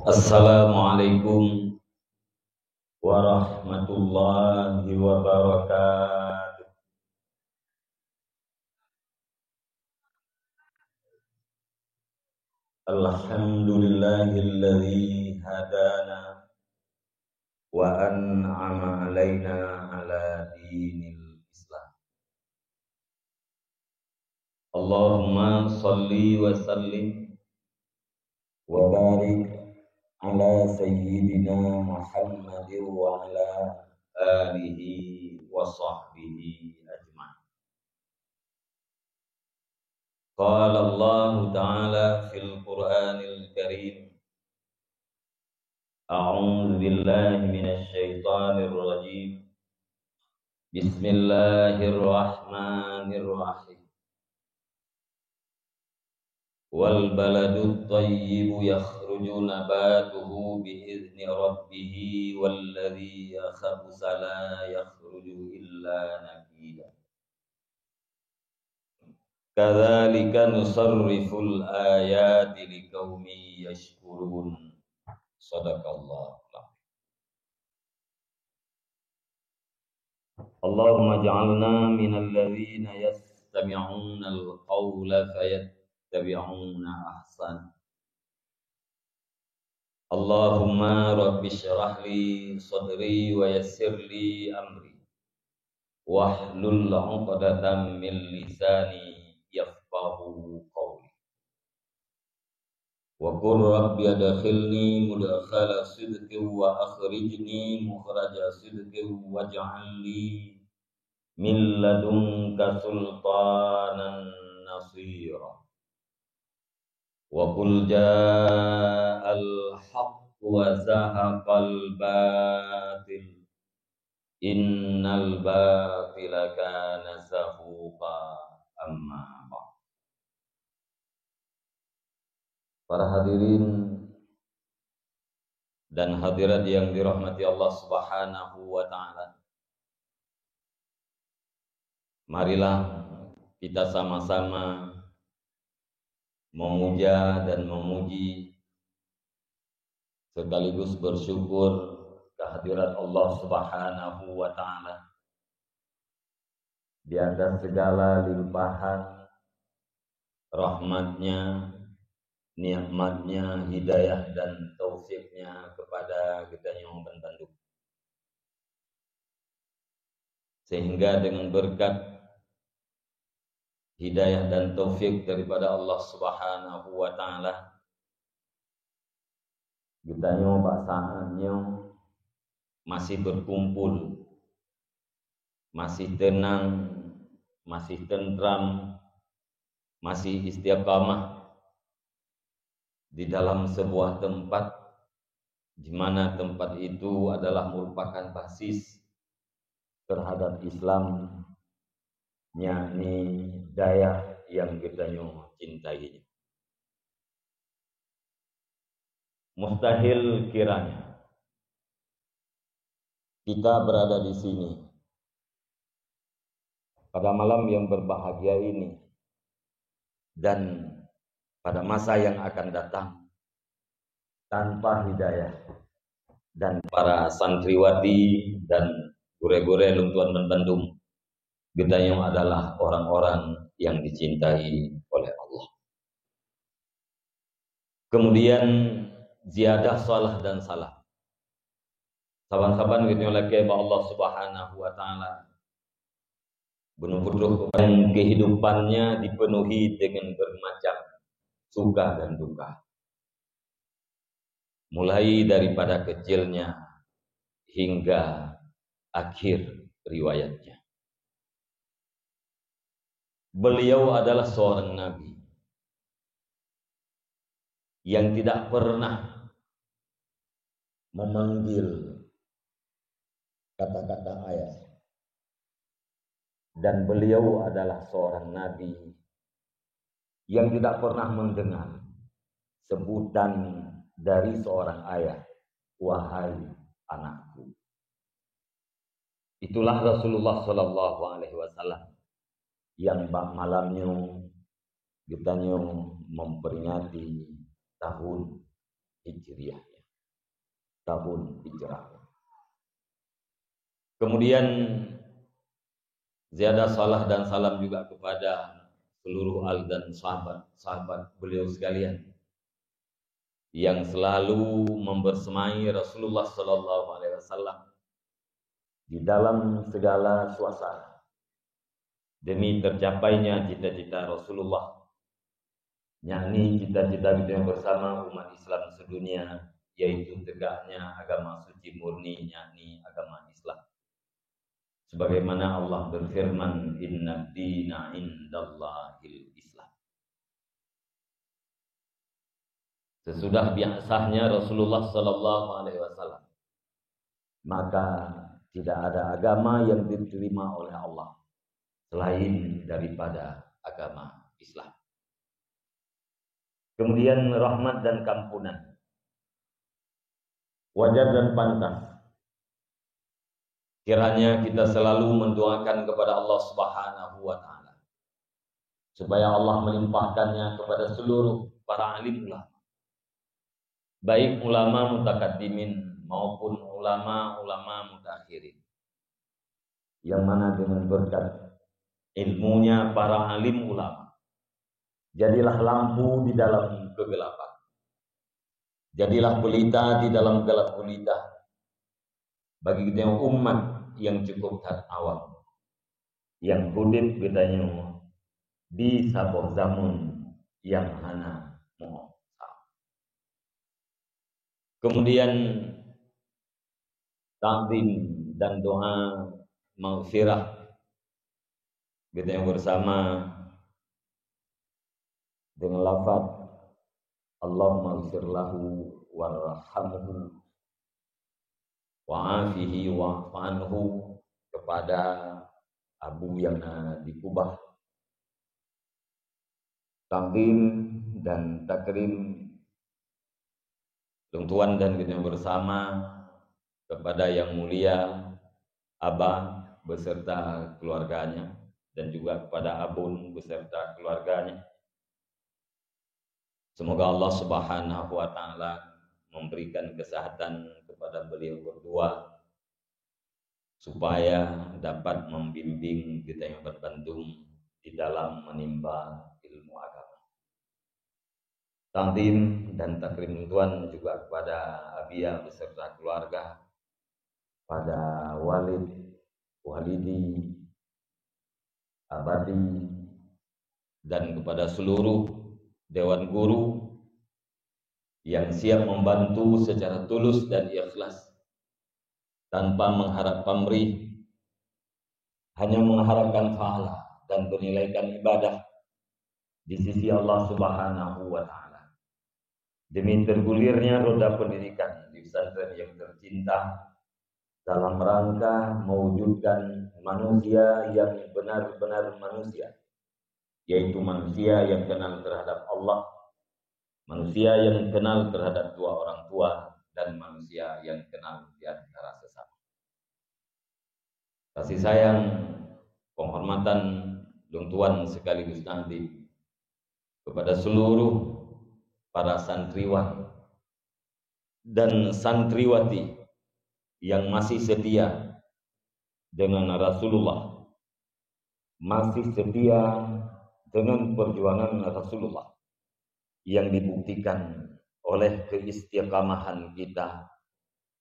Assalamualaikum warahmatullahi wabarakatuh. Alhamdulillahilladzi hadana wa an'ama alaina ala dinil Islam. Allahumma salli wa sallim wa barik ala sayyidina Muhammadin wa ala alihi wa sahbihi ajma'in. Qala Allah Ta'ala fil Qur'anil Karim, A'udzu billahi minasy syaithanir rajim. Bismillahirrahmanirrahim. Wal baladut thayyibu yakhruju nabatuhu bi'izni rabbih walladzi khabutha la yakhruju illa nakida. Kadzalika nusarriful ayati liqaumin yashkurun. Shadaqallah. Allahumma ja'alna minal ladzina yastami'una al-qawla fayattabi'una ahsan. Allahumma rabbi shrah li sadri wa yassir li amri wahlul 'uqdatam min lisani yafqahu qawli. Wa qur rabbi adkhilni mudkhala sidqin wa akhrijni mukhraja sidqin waj'al li min ladunka sultanan nasira. Wa qul ja'al haqq wa zahaqal batil innal batila kana zahuqa. Amma ba'd. Para hadirin dan hadirat yang dirahmati Allah Subhanahu wa taala. Marilah kita sama-sama memuja dan memuji sekaligus bersyukur kehadirat Allah Subhanahu wa taala di atas segala limpahan rahmatnya, nikmatnya, hidayah dan taufiknya kepada kita yang membantu. Sehingga dengan berkat hidayah dan taufik daripada Allah Subhanahu wa taala, kita nyoba saatnya masih berkumpul, masih tenang, masih tentram, masih istiqamah di dalam sebuah tempat di mana tempat itu adalah merupakan basis terhadap Islam, yakni daya yang kita cintai. Mustahil kiranya kita berada di sini pada malam yang berbahagia ini dan pada masa yang akan datang tanpa hidayah dan para santriwati dan gure-gure luntuan Bandung. Kita yang adalah orang-orang yang dicintai oleh Allah. Kemudian ziyadah salah dan salam. Saban-saban kita oleh Allah Subhanahu wa taala benuh-benuh kehidupannya dipenuhi dengan bermacam suka dan duka. Mulai daripada kecilnya hingga akhir riwayatnya. Beliau adalah seorang nabi yang tidak pernah memanggil kata-kata ayah. Dan beliau adalah seorang nabi yang tidak pernah mendengar sebutan dari seorang ayah, wahai anakku. Itulah Rasulullah Shallallahu Alaihi Wasallam yang malamnya kita memperingati tahun Hijriahnya. tahun Hijrah. Kemudian ziyadah salah dan salam juga kepada seluruh al dan sahabat beliau sekalian yang selalu membersamai Rasulullah Sallallahu Alaihi Wasallam di dalam segala suasana demi tercapainya cita-cita Rasulullah, yakni cita-cita kita bersama umat Islam sedunia, yaitu tegaknya agama suci murni, yakni agama Islam. Sebagaimana Allah berfirman, Inna dina indallahil Islam. Sesudah biasanya Rasulullah Sallallahu Alaihi Wasallam, maka tidak ada agama yang diterima oleh Allah selain daripada agama Islam. Kemudian rahmat dan kampunan, wajar dan pantas kiranya kita selalu mendoakan kepada Allah Subhanahu wa taala supaya Allah melimpahkannya kepada seluruh para alim ulama, baik ulama mutakaddimin maupun ulama mutakhirin, yang mana dengan berkat ilmunya para alim ulama jadilah lampu di dalam kegelapan, jadilah pelita di dalam gelap gulita bagi kita yang umat yang cukup awam, yang hidup kitanya di sabuh zaman yang hana mohon. Kemudian takdim dan doa maghfirah kita yang bersama dengan lafaz Allahumma ighfir lahu warhamhu wa'afihi wa'fu anhu kepada Abu yang di Kubah. Takdim dan takrim tuan dan kita bersama kepada yang mulia Abah beserta keluarganya, dan juga kepada Abun beserta keluarganya. Semoga Allah Subhanahu wa taala memberikan kesehatan kepada beliau berdua supaya dapat membimbing kita yang berbandung di dalam menimba ilmu agama. Takdim dan takrim tuan juga kepada Abia beserta keluarga, pada Walid, Walidi, Abadi, dan kepada seluruh dewan guru yang siap membantu secara tulus dan ikhlas tanpa mengharap pamrih, hanya mengharapkan pahala dan bernilaikan ibadah di sisi Allah Subhanahu wa taala. Demi tergulirnya roda pendidikan di pesantren yang tercinta dalam rangka mewujudkan manusia yang benar-benar manusia, yaitu manusia yang kenal terhadap Allah, manusia yang kenal terhadap dua orang tua, dan manusia yang kenal di antara sesama. Kasih sayang, penghormatan tuan sekaligus takdim kepada seluruh para santriwan dan santriwati yang masih setia dengan Rasulullah, masih setia dengan perjuangan Rasulullah yang dibuktikan oleh keistiqamahan kita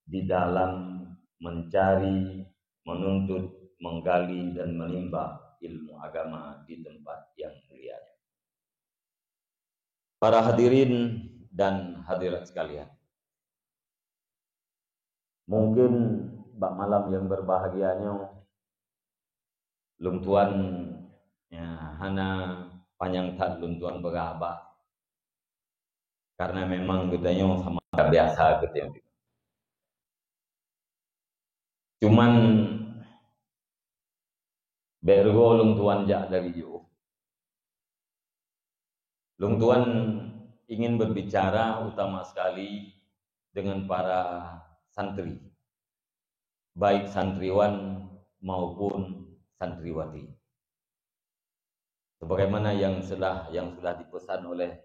di dalam mencari, menuntut, menggali, dan menimba ilmu agama di tempat yang mulia. Para hadirin dan hadirat sekalian, mungkin bak malam yang berbahagianya luntuan ya, hana panjang tak luntuan berabah karena memang kitanya sama biasa gitu. Cuman bergo luntuan jak dari jauh. Luntuan ingin berbicara utama sekali dengan para santri, baik santriwan maupun santriwati. Sebagaimana yang sudah dipesan oleh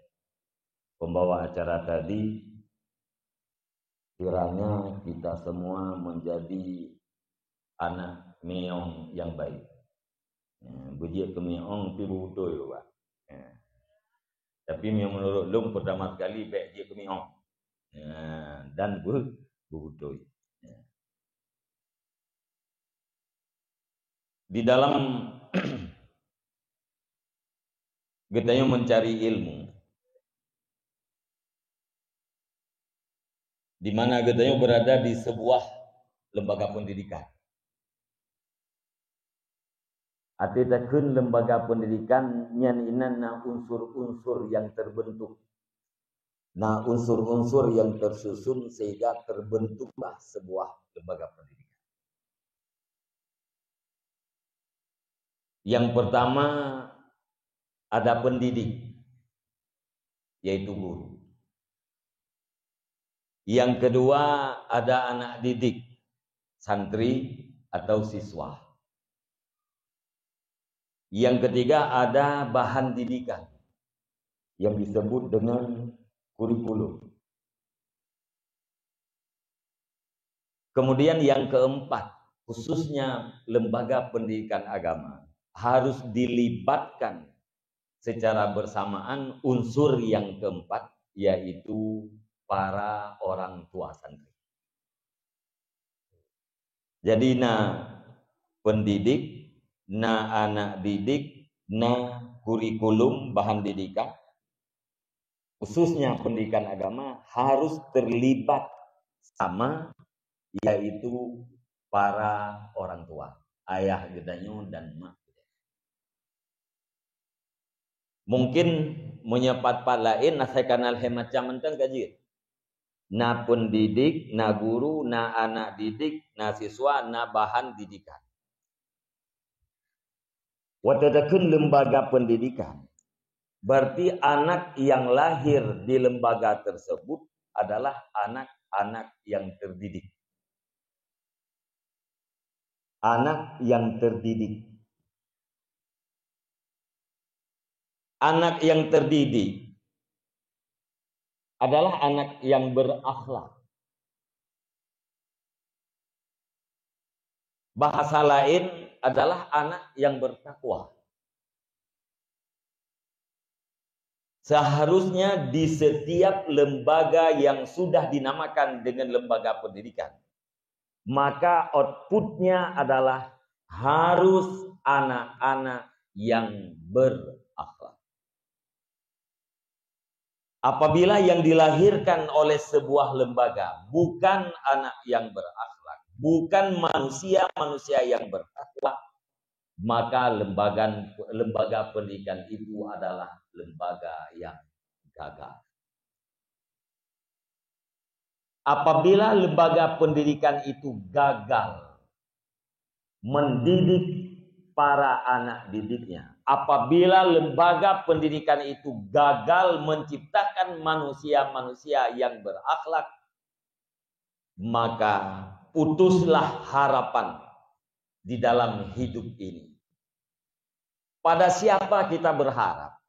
pembawa acara tadi, kiranya kita semua menjadi anak meong yang baik. Bujia ke meong pi betul Pak. Tapi menurut lum pertama sekali baik dia ke meong. Dan betul. Di dalam kita mencari ilmu, di mana kita berada di sebuah lembaga pendidikan. Artikan lembaga pendidikan nyan inan unsur-unsur yang terbentuk. Nah, unsur-unsur yang tersusun sehingga terbentuklah sebuah lembaga pendidikan. Yang pertama ada pendidik, yaitu guru. Yang kedua ada anak didik, santri atau siswa. Yang ketiga ada bahan didikan yang disebut dengan kurikulum. Kemudian yang keempat, khususnya lembaga pendidikan agama harus dilibatkan secara bersamaan unsur yang keempat, yaitu para orang tua santri. Jadi pendidik, anak didik, kurikulum bahan didikan, khususnya pendidikan agama harus terlibat sama, yaitu para orang tua, ayah gedanya dan mak. Mungkin menyepat-pat lain saya kenal macam mentang kaji. Pendidik, guru, anak didik, siswa, bahan didikan. Watadakeun lembaga pendidikan, berarti anak yang lahir di lembaga tersebut adalah anak-anak yang terdidik. Anak yang terdidik. Anak yang terdidik adalah anak yang berakhlak. Bahasa lain adalah anak yang bertakwa. Seharusnya di setiap lembaga yang sudah dinamakan dengan lembaga pendidikan, maka outputnya adalah harus anak-anak yang berakhlak. Apabila yang dilahirkan oleh sebuah lembaga bukan anak yang berakhlak, bukan manusia-manusia yang bertakwa, maka lembaga pendidikan itu adalah lembaga yang gagal. Apabila lembaga pendidikan itu gagal mendidik para anak didiknya, apabila lembaga pendidikan itu gagal menciptakan manusia-manusia yang berakhlak, maka putuslah harapan di dalam hidup ini. Pada siapa kita berharap?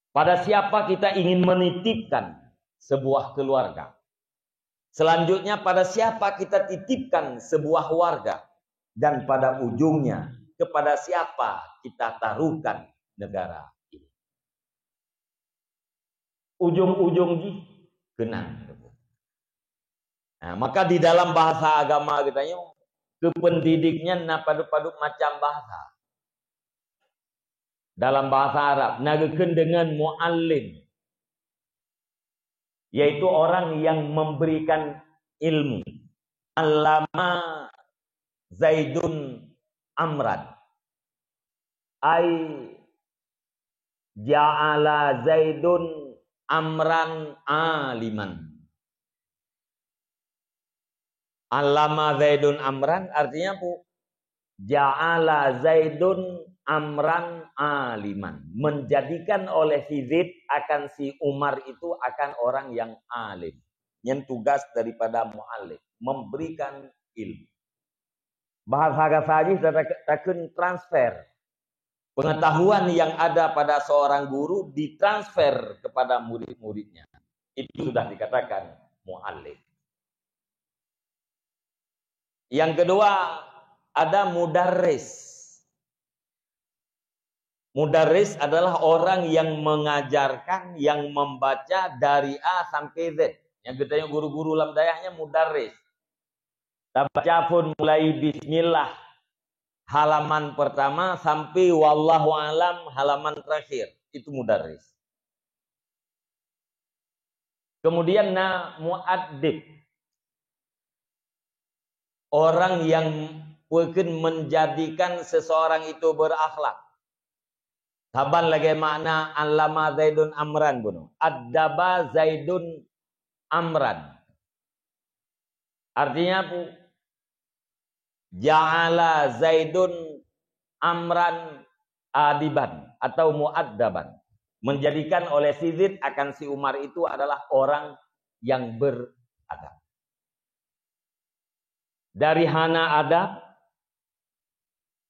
Pada siapa kita ingin menitipkan sebuah keluarga? Selanjutnya pada siapa kita titipkan sebuah warga? Dan pada ujungnya kepada siapa kita taruhkan negara ini? Ujung-ujung kenang. Nah, maka di dalam bahasa agama katanya kependidiknya padu-padu macam bahasa. Dalam bahasa Arab nagakeun dengan muallim, yaitu orang yang memberikan ilmu. Allama Zaidun Amran, ay ja'ala Zaidun Amran aliman. Allama Zaidun Amran artinya apa? Ja'ala Zaidun Amran aliman. Menjadikan oleh si Zaid akan si Umar itu akan orang yang alim. Yang tugas daripada muallim, memberikan ilmu. Bahasa saja takun transfer. Pengetahuan yang ada pada seorang guru ditransfer kepada murid-muridnya. Itu sudah dikatakan muallim. Yang kedua ada mudarris. Mudarris adalah orang yang mengajarkan, yang membaca dari A sampai Z. Yang katanya guru-guru lam dayahnya mudarris. Baca pun mulai bismillah halaman pertama sampai wallahu alam halaman terakhir. Itu mudarris. Kemudian muaddib. Orang yang mungkin menjadikan seseorang itu berakhlak. Taban lagi makna allama Zaidun amran bunuh. Addaba Zaidun amran. Artinya apa? Ja'ala Zaidun amran adiban atau muaddaban. Menjadikan oleh si Zaid akan si Umar itu adalah orang yang beradab. Dari hana adab,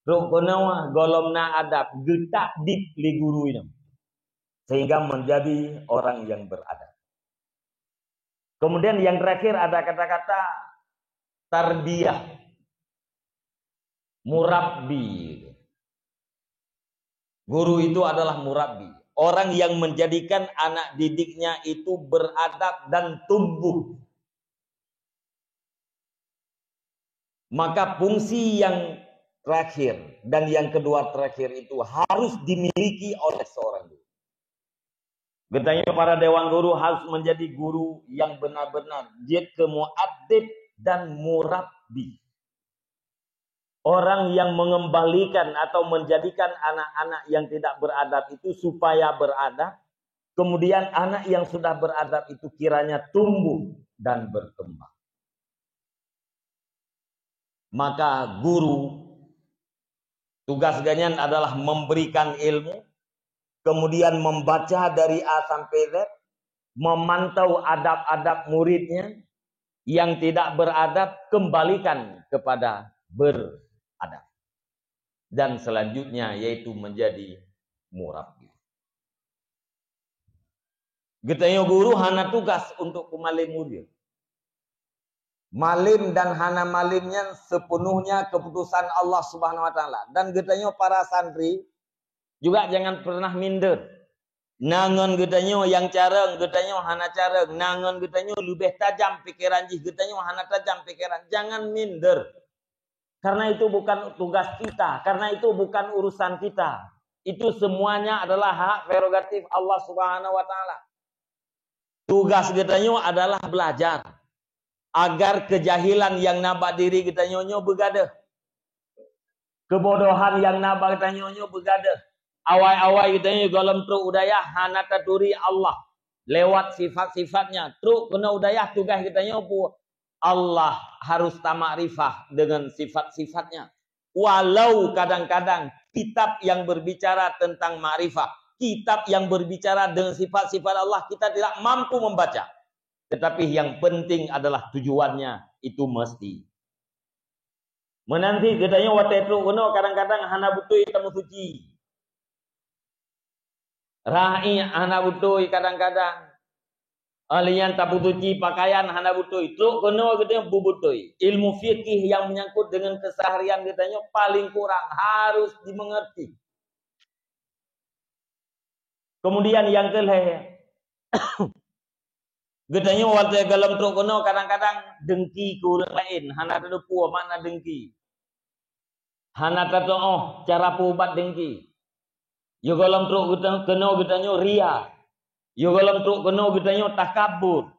rukunawa golomna adab, getak dik li guru ini. Sehingga menjadi orang yang beradab. Kemudian yang terakhir ada kata-kata tarbiyah. Murabbi. Guru itu adalah murabbi. Orang yang menjadikan anak didiknya itu beradab dan tumbuh. Maka fungsi yang terakhir dan yang kedua terakhir itu harus dimiliki oleh seorang guru. Katanya para dewan guru harus menjadi guru yang benar-benar jid ke muaddib dan murabbi. Orang yang mengembalikan atau menjadikan anak-anak yang tidak beradab itu supaya beradab. Kemudian anak yang sudah beradab itu kiranya tumbuh dan berkembang. Maka guru tugas ganyan adalah memberikan ilmu. Kemudian membaca dari A sampai Z. Memantau adab-adab muridnya. Yang tidak beradab kembalikan kepada beradab. Dan selanjutnya yaitu menjadi murabbi. Getanya guru hana tugas untuk kumalim murid. Malim dan hana malimnya sepenuhnya keputusan Allah Subhanahu wa taala. Dan getanya para santri juga jangan pernah minder. Nangon getanya yang careng, getanya hana careng, nangon getanya lebih tajam pikiran jih, getanya hana tajam pikiran. Jangan minder. Karena itu bukan tugas kita, karena itu bukan urusan kita. Itu semuanya adalah hak prerogatif Allah Subhanahu wa taala. Tugas kitanya adalah belajar agar kejahilan yang nabak diri kita nyonyo begadah. Kebodohan yang nabak kita nyonyo begadah. Awai-awai kita nyonyo golem truk udayah hana taturi Allah lewat sifat-sifatnya. Truk kena udayah tugas kita nyonyo Allah harus tamarifah dengan sifat-sifatnya. Walau kadang-kadang kitab yang berbicara tentang ma'rifah, kitab yang berbicara dengan sifat-sifat Allah kita tidak mampu membaca. Tetapi yang penting adalah tujuannya itu mesti. Menanti katanya watetru kuno kadang-kadang hana butui tamu suci. Ra'i hana butui kadang-kadang. Alian tabutuci pakaian hana butui. Truk kono katanya bubutui. Ilmu fikih yang menyangkut dengan keseharian katanya paling kurang harus dimengerti. Kemudian yang kelih. Katanya waktu dalam truk kono kadang-kadang dengki ke orang lain. Hana ada puas makna dengki. Hana kata cara pubat dengki. Yo dalam truk kono katanya ria. Yo dalam truk kono katanya takabur.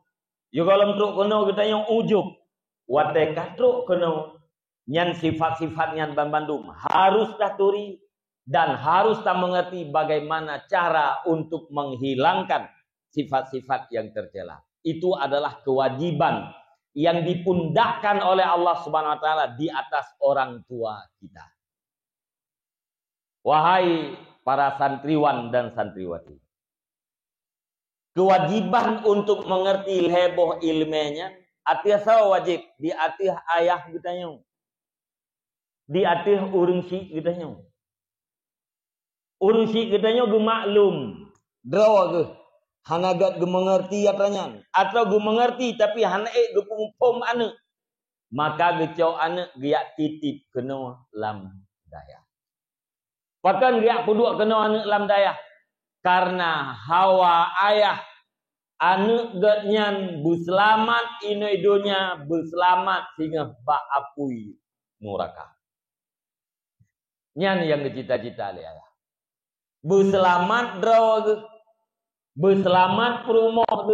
Yo dalam truk kono katanya ujub. Wate truk kono nyan sifat-sifatnya Bandung harus taturi dan harus tak mengerti bagaimana cara untuk menghilangkan sifat-sifat yang tercela. Itu adalah kewajiban yang dipundakkan oleh Allah Subhanahu wa taala di atas orang tua kita. Wahai para santriwan dan santriwati, kewajiban untuk mengerti heboh ilmenya atiasa wajib di atih ayah kitanya, di atih urungsi kitanya. Urungsi kitanya gue maklum, drawa gue, hanagat gue mengerti katanya, atau gue mengerti tapi hana gue pum ane, maka gecau anak giak titip kena lam daya. Pakan giak puduk kena anak lam daya. Karena hawa ayah anak gatnyan berselamat inoi dunia, berselamat sehingga bak apui neraka. Nyan yang cita-cita le ayah. Berselamat draw, berselamat perumah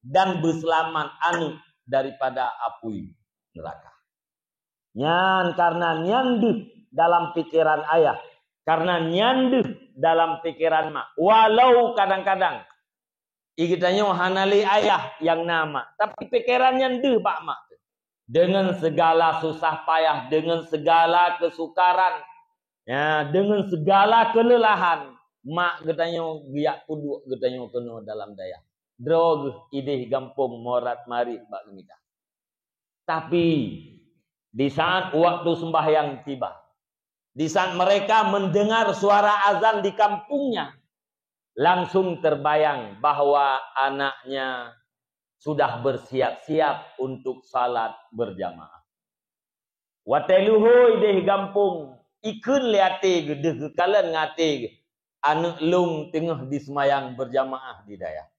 dan berselamat anak daripada apui neraka. Nyan karena nyanduh dalam pikiran ayah. Karena nyanduh dalam pikiran mak. Walau kadang-kadang ikitanya hanali ayah yang nama. Tapi pikiran nyanduh pak mak. Dengan segala susah payah. Dengan segala kesukaran. Ya, dengan segala kelelahan. Mak getanya giak puduk getanya kena dalam daya. Drog idih gampung morat marit bak kita. Tapi di saat waktu sembahyang tiba. Di saat mereka mendengar suara azan di kampungnya, langsung terbayang bahwa anaknya sudah bersiap-siap untuk salat berjamaah. Wateluhoi deh gampung, ikun liate gedeh kekalan ngate anak lung tengah disemayang berjamaah di daya.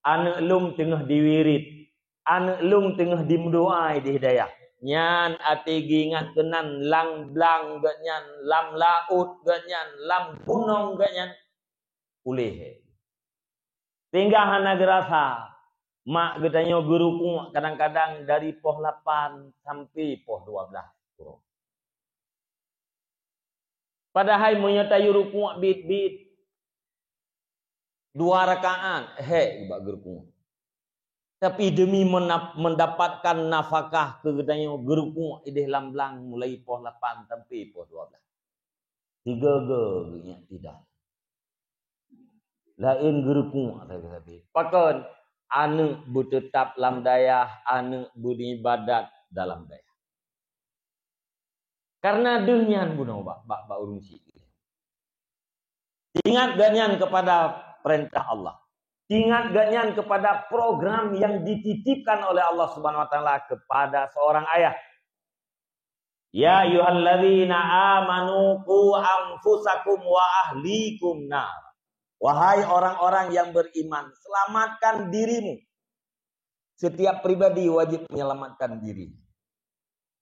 Anak lung tengah diwirid, anak lung tengah dimdoai di daya. Nyan ati gingat kenan lang blang gatnyan lam laut gatnyan lam gunung gatnyan ulih tinggal hana gerasa mak getanyo guru ku kadang-kadang dari poh 8 sampai poh 12 padahal menyertai ruku bit-bit 2 rakaat ibak guru ku. Tapi demi mendapatkan nafkah kegedanyo geruku idih lamblang mulai poh 8 sampai poh 12. Tiga-tiganya tidak. Lain geruku tapi. Pakon anu bertetap lam dayah, anu beribadat dalam dayah. Karena denyan bunau bak urungsi. Ingat ganyan kepada perintah Allah. Ingat ganyan kepada program yang dititipkan oleh Allah Subhanahu wa taala kepada seorang ayah. Ya ayyuhalladzina amanu qu anfusakum wa ahlikum nar. Wahai orang-orang yang beriman, selamatkan dirimu. Setiap pribadi wajib menyelamatkan diri.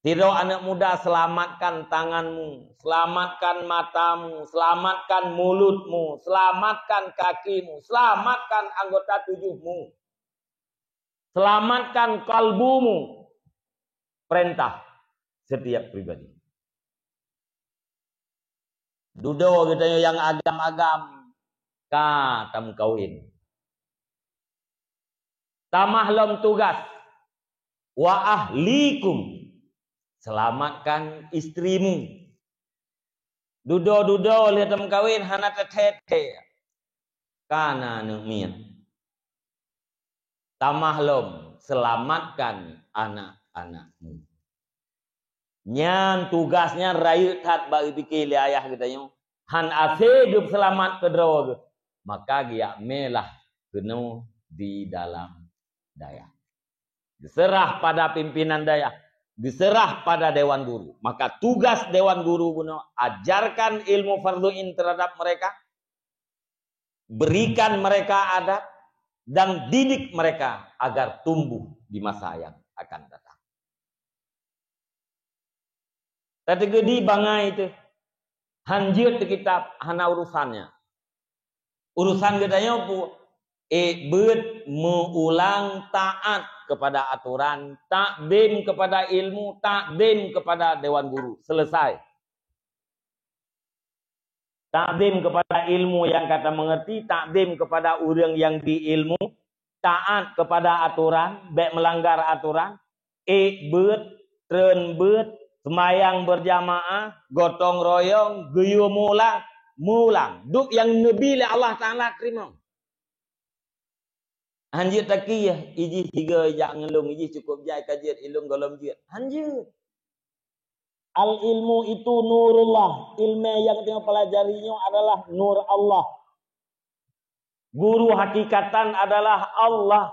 Tidak anak muda, selamatkan tanganmu, selamatkan matamu, selamatkan mulutmu, selamatkan kakimu, selamatkan anggota tubuhmu, selamatkan kalbumu. Perintah setiap pribadi. Dudo gitu yang agam-agam, katam kawin. Tamahlom tugas, wa ahlikum. Selamatkan istrimu. Dudo lihat tem kawin hana tetete. Kana numian. Tamahlom, selamatkan anak-anakmu. Nyan tugasnya rayu tat bagi pikir ayah kita yo. Han ase hidup selamat ke drog. Maka dia melah kena di dalam daya. Diserah pada pimpinan daya. Diserah pada dewan guru. Maka tugas dewan guru guna ajarkan ilmu fardhu'in terhadap mereka, berikan mereka adab dan didik mereka agar tumbuh di masa yang akan datang. Tadi gedi bangai itu hanjut di kitab hana urusannya. Urusan gedanya pu bet mengulang taat kepada aturan, takdim kepada ilmu, takdim kepada dewan guru. Selesai. Takdim kepada ilmu yang kata mengerti, takdim kepada orang yang diilmu, taat kepada aturan, baik melanggar aturan, bet, tren bet, semayang berjamaah, gotong royong, geyu mulang. Duk yang Nabi Allah Ta'ala terima. Hanjut takiyah, iji tiga jak ngelung, iji cukup jai kajian ilung golom jiat. Hanjut. Al ilmu itu nurullah. Ilmu yang kita pelajarinya adalah nur Allah. Guru hakikatan adalah Allah.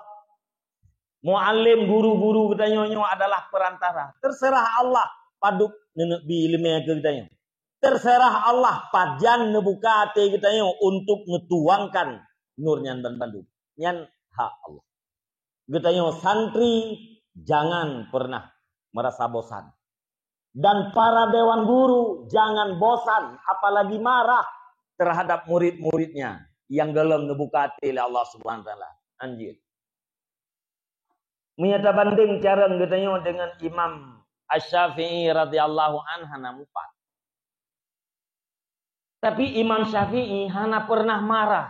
Muallim guru-guru katanya adalah perantara. Terserah Allah paduk nenek bi ilmu katanya. Terserah Allah pajan nebuka hati katanya untuk ngetuangkan nurnya dan bandu. Nyan hak Allah. Katanya santri jangan pernah merasa bosan. Dan para dewan guru jangan bosan apalagi marah terhadap murid-muridnya yang dalam nebuka hati oleh Allah Subhanahu wa taala. Anjir. Menyata banding cara katanya dengan Imam Asy-Syafi'i radhiyallahu anhu nampak. Tapi Imam Syafi'i hana pernah marah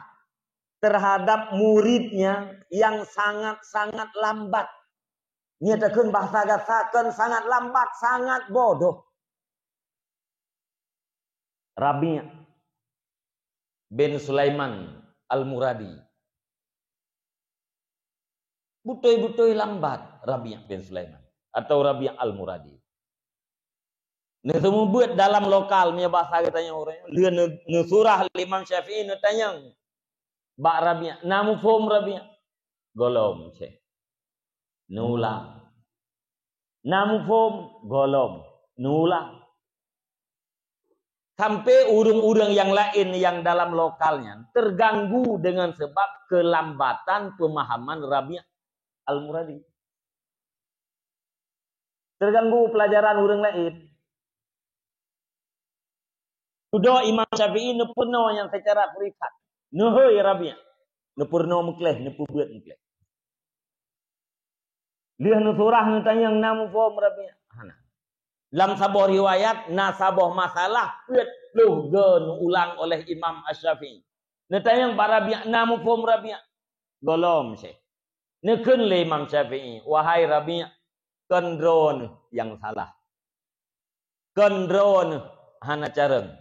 terhadap muridnya yang sangat-sangat lambat. Nyatakan bahasa gasakan sangat lambat, sangat bodoh. Rabi' bin Sulaiman Al-Muradi. Butoi-butoi lambat Rabi' bin Sulaiman atau Rabi' Al-Muradi. Nah, semua buat dalam lokal punya bahasa katanya orang. Dia surah Imam Syafi'i tanya, Bak Rabi', namu fom Rabi'. Golom cek. Nula. Namu fom golom. Nula. Sampai urang-urang yang lain yang dalam lokalnya terganggu dengan sebab kelambatan pemahaman Rabi' Al-Muradi. Terganggu pelajaran urang lain. Sudah Imam Syafi'i nepurno yang secara perikat. Nuhoi Rabi'. Nepurno mukleh, nepubuat mukleh. Lihat nusurah nutanya yang namu fom Rabi'. Hana. Dalam sabuh riwayat, nasabuh masalah, luh gen ulang oleh Imam Asy-Syafi'i. Nutanya yang Rabi' namu fom Rabi'. Golom syekh. Nekun le Imam Syafi'i. Wahai Rabi'. Kendron yang salah. Kendron hana careng.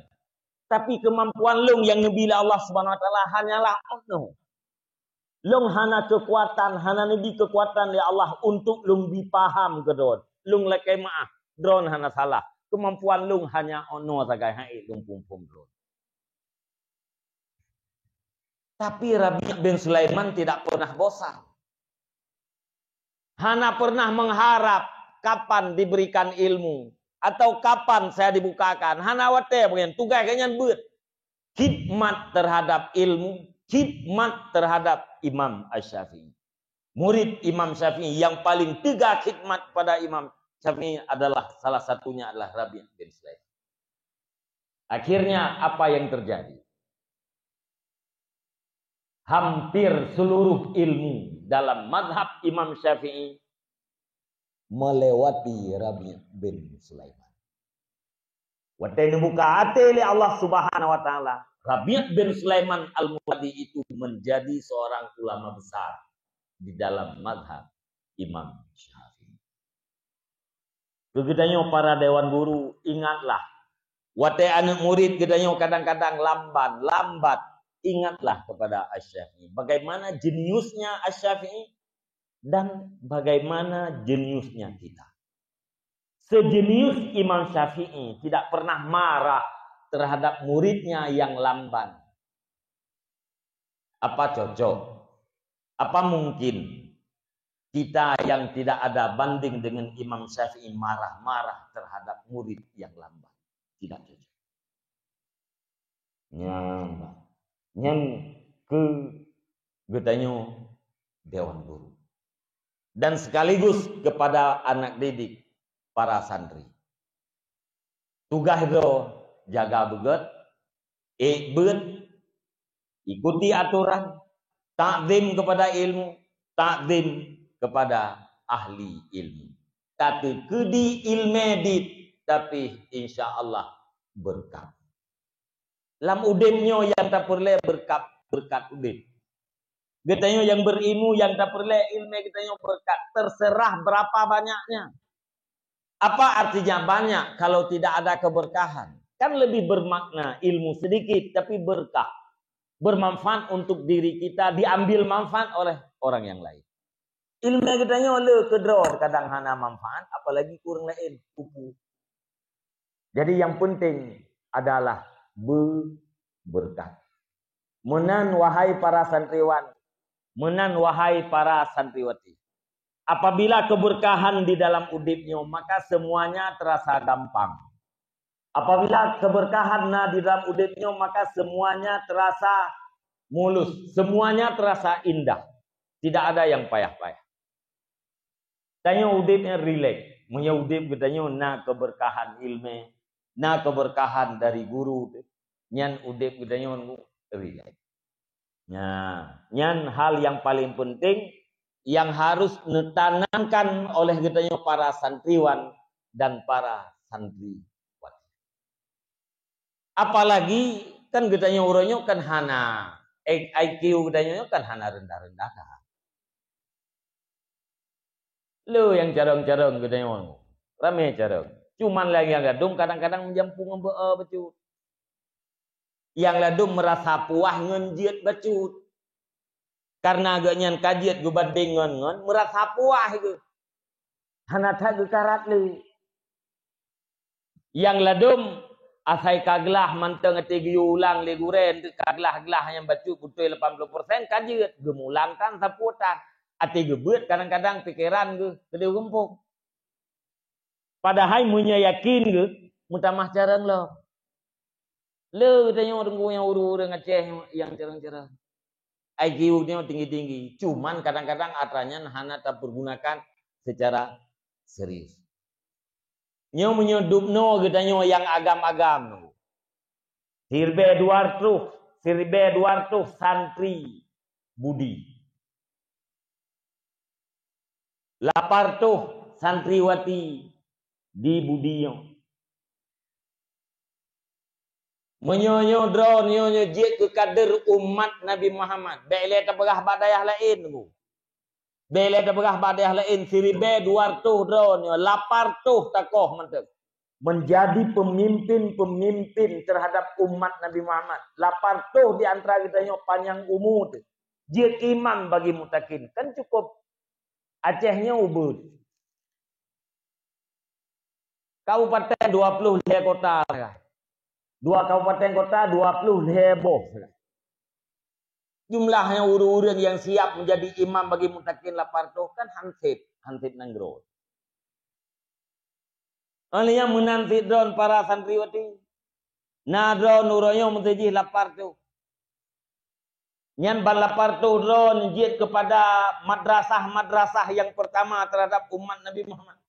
Tapi kemampuan long yang ngebila Allah Subhanahu wa taala hanyalah Allah. Long hana kekuatan, hana nabi kekuatan ya Allah untuk long dipaham ke don. Long lekai maaf, drone hana salah. Kemampuan long hanya ono sagai hai long pum drone. Tapi Rabi' bin Sulaiman tidak pernah bosan. Hana pernah mengharap kapan diberikan ilmu. Atau kapan saya dibukakan. Hana wate bagian tugas kayaknya buat. Khidmat terhadap ilmu. Khidmat terhadap Imam Asy-Syafi'i. Murid Imam Syafi'i yang paling tegak khidmat pada Imam Syafi'i adalah salah satunya adalah Rabi' bin Sulaiman. Akhirnya apa yang terjadi? Hampir seluruh ilmu dalam mazhab Imam Syafi'i melewati Rabi' bin Sulaiman. Waktu buka hati oleh Allah Subhanahu wa taala, Rabi' bin Sulaiman Al-Muradi itu menjadi seorang ulama besar di dalam mazhab Imam Syafi'i. Begitanya para dewan guru, ingatlah. Waktu anak murid gedanya kadang-kadang lambat, ingatlah kepada Asy-Syafi'i. Bagaimana jeniusnya Asy-Syafi'i dan bagaimana jeniusnya kita. Sejenius Imam Syafi'i tidak pernah marah terhadap muridnya yang lamban. Apa cocok? Apa mungkin kita yang tidak ada banding dengan Imam Syafi'i marah-marah terhadap murid yang lamban? Tidak cocok. Yang ke getanya dewan guru. Dan sekaligus kepada anak didik para santri. Tugas itu jaga beget, ikuti aturan, takzim kepada ilmu, takzim kepada ahli ilmu. Tapi kedi ilmedit, tapi insya Allah berkat. Lam udimnya yang tak perlu berkat udim. Katanya yang berilmu yang tak perlu ilmu katanya berkat. Terserah berapa banyaknya. Apa artinya banyak kalau tidak ada keberkahan? Kan lebih bermakna ilmu sedikit tapi berkah. Bermanfaat untuk diri kita, diambil manfaat oleh orang yang lain. Ilmu katanya oleh kedror kadang hana manfaat, apalagi kurang lain kupu. Jadi yang penting adalah berkat. Menan wahai para santriwan, menan wahai para santriwati. Apabila keberkahan di dalam udipnya, maka semuanya terasa gampang. Apabila keberkahan di dalam udipnya, maka semuanya terasa mulus. Semuanya terasa indah. Tidak ada yang payah-payah. Tanya udipnya rileks. Punya udip katanya na keberkahan ilmu, na keberkahan dari guru. Nyan udip katanya rileks. Nyan hal yang paling penting yang harus ditanamkan oleh katanya para santriwan dan para santriwati. Apalagi kan katanya orangnya kan hana IQ katanya kan hana rendah-rendah. Lu yang carong-carong katanya orang. Rame carong. Cuman lagi yang gadung kadang-kadang menjampung becut. Yang ladung merasa puah ngenjiat becut. Karena agaknya kajiat gubading ngon merasa puah itu. Hana tak karat lu. Yang ladung asai kaglah manteng ati ulang le guren kaglah-glah yang becut betul 80% kajiat gemulangkan saputan. Ati gebet kadang-kadang pikiran gede gempuk. Padahal munya yakin mutamah carang lo. Lo katanya orang yang uru-uru ngaceh yang carang-carang. IQ-nya tinggi-tinggi. Cuman kadang-kadang atranya hana tak pergunakan secara serius. Nyo menyodupno katanya yang agam-agam. Sirbe 200 santri budi. Lapar tuh santriwati di budiyo. Menyonyo drone nyonyo jek ke kader umat Nabi Muhammad. Bele tabagah badayah lain bu. Bele tabagah badayah lain siribe 200 drone lapar tuh takoh mantep. Menjadi pemimpin terhadap umat Nabi Muhammad. Lapar tuh di antara kita nyo panjang umur. Jek imam bagi mutakin kan cukup. Acehnya ubud. Kabupaten 20 kota. 2 kabupaten kota 20 heboh. Jumlahnya urang yang siap menjadi imam bagi mutakin lapar tuh kan hansip nanggro. Oleh yang menanti drone para santriwati. Nah drone uronya menteji lapar tuh. Nyan balapar tuh drone jid kepada madrasah yang pertama terhadap umat Nabi Muhammad.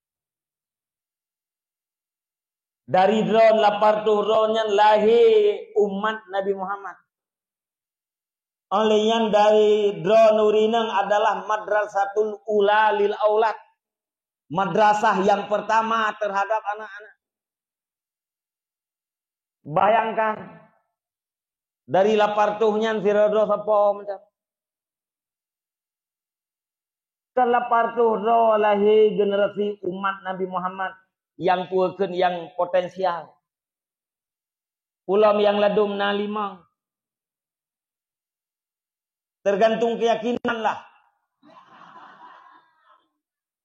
Dari drone lapar tuh drone nyan lahir umat Nabi Muhammad. Oleh yang dari drone urinang adalah madrasatul ula lil aulad. Madrasah yang pertama terhadap anak-anak. Bayangkan. Dari lapar tuhnya sirodo sapa macam. Kelapar tuhro lahir generasi umat Nabi Muhammad yang puakeun yang potensial. Ulam yang ladum na limang. Tergantung keyakinan lah.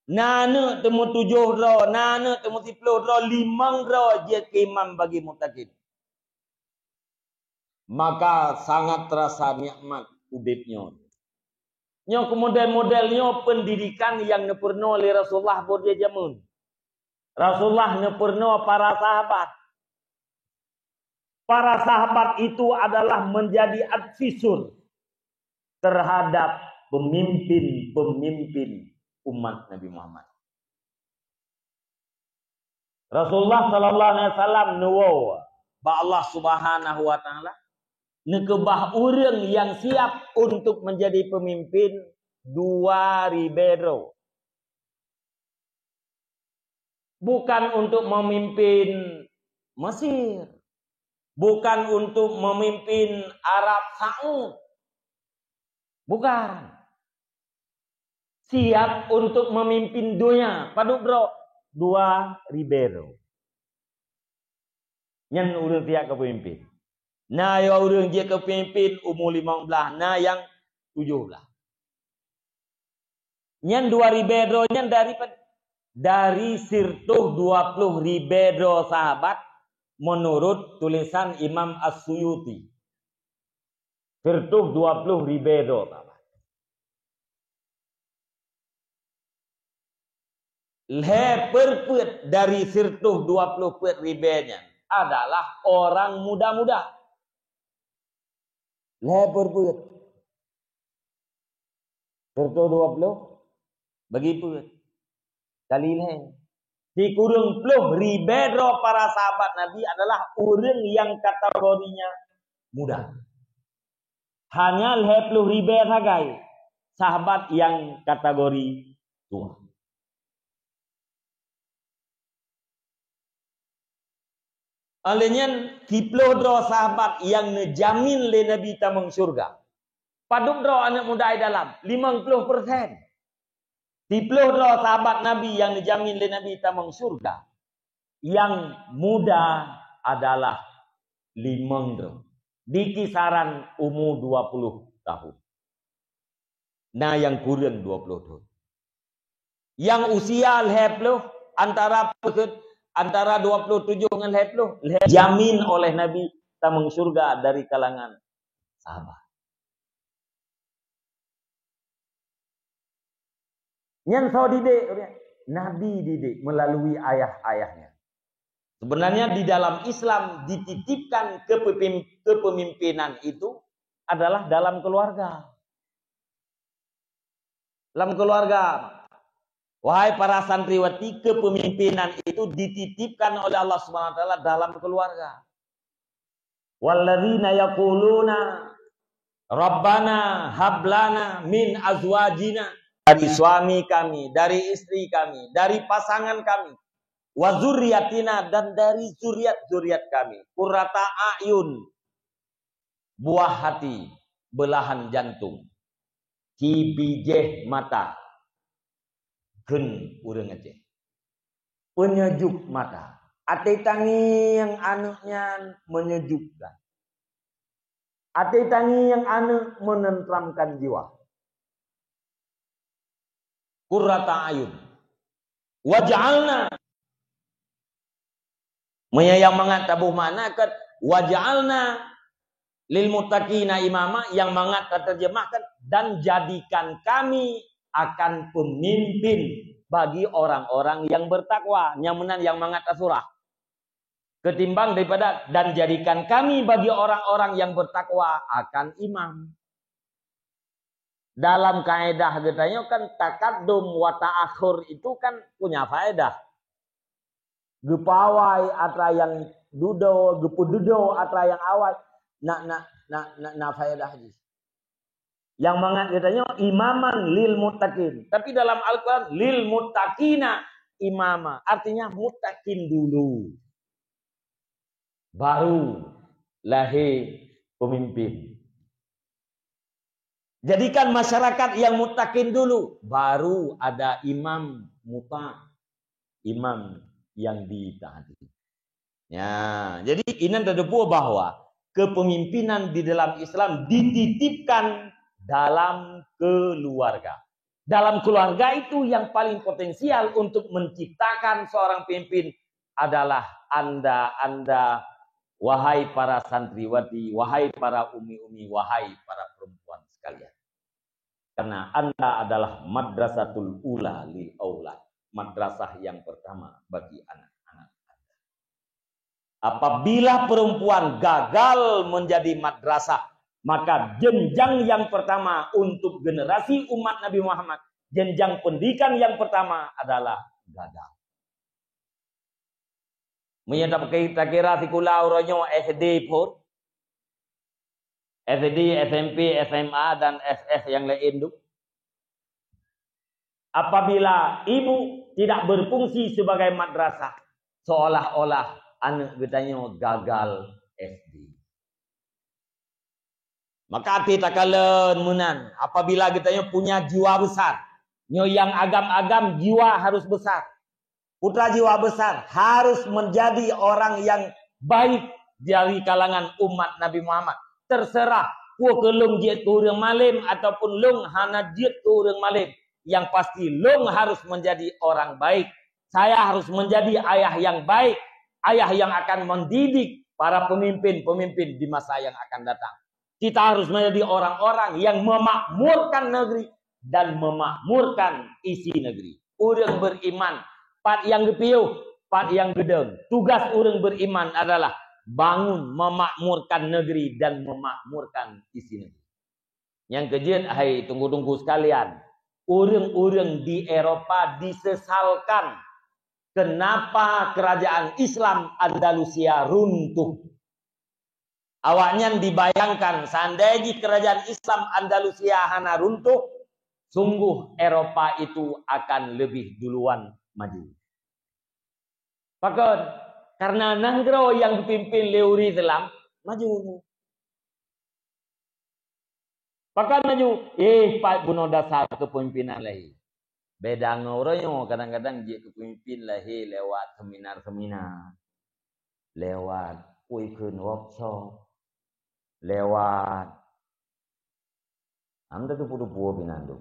Nana temu 7 ro, nana temu 10 ro, 5 ro je imam bagi mutakin. Maka sangat terasa nikmat udipnya. Nyo kemudian modelnya pendidikan yang nepurno oleh Rasulullah borje jamun. Rasulullah nepurno para sahabat. Para sahabat itu adalah menjadi advisor terhadap pemimpin umat Nabi Muhammad. Rasulullah sallallahu alaihi wasallam nuwa ba Allah Subhanahu wa taala nekebah urang yang siap untuk menjadi pemimpin 2 ribero. Bukan untuk memimpin Mesir. Bukan untuk memimpin Arab Saud. Bukan. Siap untuk memimpin dunia. Paduk bro. 2 ribero. Yang urang tiap kepemimpin. Nah yang urang dia kepemimpin umur 15. Nah yang 17. Yang 2 ribero yang dari sirtuh 20 ribero sahabat menurut tulisan Imam As-Suyuti. Sirtuh 20 ribero sahabat. perput dari 120 put ribenya adalah orang muda-muda. Perput 120 bagi put kali di kurung puluh ribedro para sahabat Nabi adalah orang yang kategorinya muda. Hanya 10 ribe sagai sahabat yang kategori tua. Alenya tiplo dro sahabat yang nejamin le Nabi tamang surga. Paduk dro anak muda dalam 50%. Tiplo dro sahabat Nabi yang nejamin le Nabi tamang surga. Yang muda adalah 5 dro. Di kisaran umur 20 tahun. Nah yang kurang 20 tahun. Yang usia 10 antara 27 dengan 10 jamin oleh Nabi tamang surga dari kalangan sahabat. Yang so didik Nabi didik melalui ayah-ayahnya. Sebenarnya di dalam Islam dititipkan kepemimpinan itu adalah dalam keluarga. Dalam keluarga. Wahai para santriwati, kepemimpinan itu dititipkan oleh Allah Subhanahu wa taala dalam keluarga. Walladzina yaquluna Rabbana hablana min azwajina, dari suami kami, dari istri kami, dari pasangan kami, wa dzurriyyatina, dan dari zuriat-zuriat kami, qurrata a'yun, buah hati, belahan jantung, cibijeh mata, gen urang aja, penyejuk mata, ate tangi yang anaknya menyejukkan, ate tangi yang anak menentramkan jiwa, qurrata a'yun, waj'alna, yang mangat tabuh mana kat waj'alna lil muttaqina imama, yang mangat terjemahkan dan jadikan kami akan pemimpin bagi orang-orang yang bertakwa. Nyamunan yang mangat surah ketimbang daripada dan jadikan kami bagi orang-orang yang bertakwa akan imam. Dalam kaidah katanya kan takaddum wa ta'akhur itu kan punya faedah. Gepawai atra yang dudo, gepududo atra yang awal. Na faedah haji. Yang mangat katanya imaman lil muttaqin. Tapi dalam Al-Qur'an lil muttaqina imama. Artinya muttaqin dulu. Baru lahir pemimpin. Jadikan masyarakat yang muttaqin dulu. Baru ada imam muta. Imam yang ditaati. Ya, jadi ini terdepu bahwa kepemimpinan di dalam Islam dititipkan dalam keluarga. Dalam keluarga itu yang paling potensial untuk menciptakan seorang pemimpin adalah Anda, wahai para santriwati, wahai para umi-umi, wahai para perempuan sekalian. Karena Anda adalah madrasatul ula lil aulad. Madrasah yang pertama bagi anak-anak Anda. Apabila perempuan gagal menjadi madrasah, maka jenjang yang pertama untuk generasi umat Nabi Muhammad, jenjang pendidikan yang pertama adalah gagal. Menyadap kita kira sikula uronyo SD pun, SD, SMP, SMA dan SS yang lain itu. Apabila ibu tidak berfungsi sebagai madrasah, seolah-olah anak getanya gagal SD. Maka kita kalen menan, apabila getanya punya jiwa besar, yang agam-agam jiwa harus besar. Putra jiwa besar harus menjadi orang yang baik dari kalangan umat Nabi Muhammad. Terserah ku kelung jiat urang malim ataupun lung hana jiat urang malim. Yang pasti lung harus menjadi orang baik. Saya harus menjadi ayah yang baik. Ayah yang akan mendidik para pemimpin-pemimpin di masa yang akan datang. Kita harus menjadi orang-orang yang memakmurkan negeri dan memakmurkan isi negeri. Orang beriman Part yang gepiu, part yang gedeng. Tugas orang beriman adalah bangun, memakmurkan negeri dan memakmurkan isi negeri. Yang kejian, hai tunggu-tunggu sekalian. Orang-orang di Eropa disesalkan kenapa kerajaan Islam Andalusia runtuh. Awaknya dibayangkan seandainya kerajaan Islam Andalusia hana runtuh, sungguh Eropa itu akan lebih duluan maju. Pakon, karena Nanggro yang dipimpin Leuri Islam maju. Pakon maju, Pak bunuh dasar kepemimpinan lahi. Beda ngorongnya kadang-kadang dia kepemimpin lahi lewat seminar-seminar, lewat weekend workshop, lewat anda tu pudu-pudu binandu,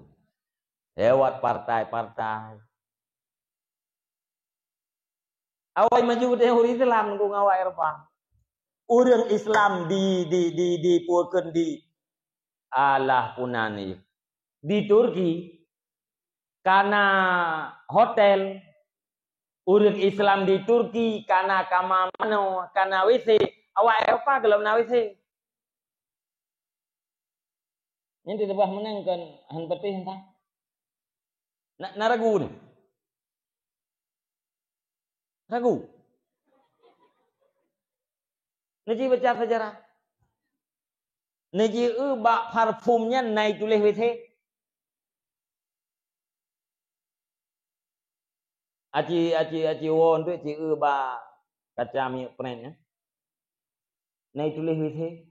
lewat partai-partai. Awai maju teori Islam ku ngawai Eropa. Orang Islam di puakeun di alah punani di Turki karena hotel. Orang Islam di Turki karena kamamano karena WC. Awak Eropa kalau na WC. Ini tidak bah menangkan han peti entah. Na ragu ni. Ragu. Niji baca sejarah. Niji bak parfumnya naik tulis WC. Aci won tu ci ba kaca mi pren ya. Naik tulis WC.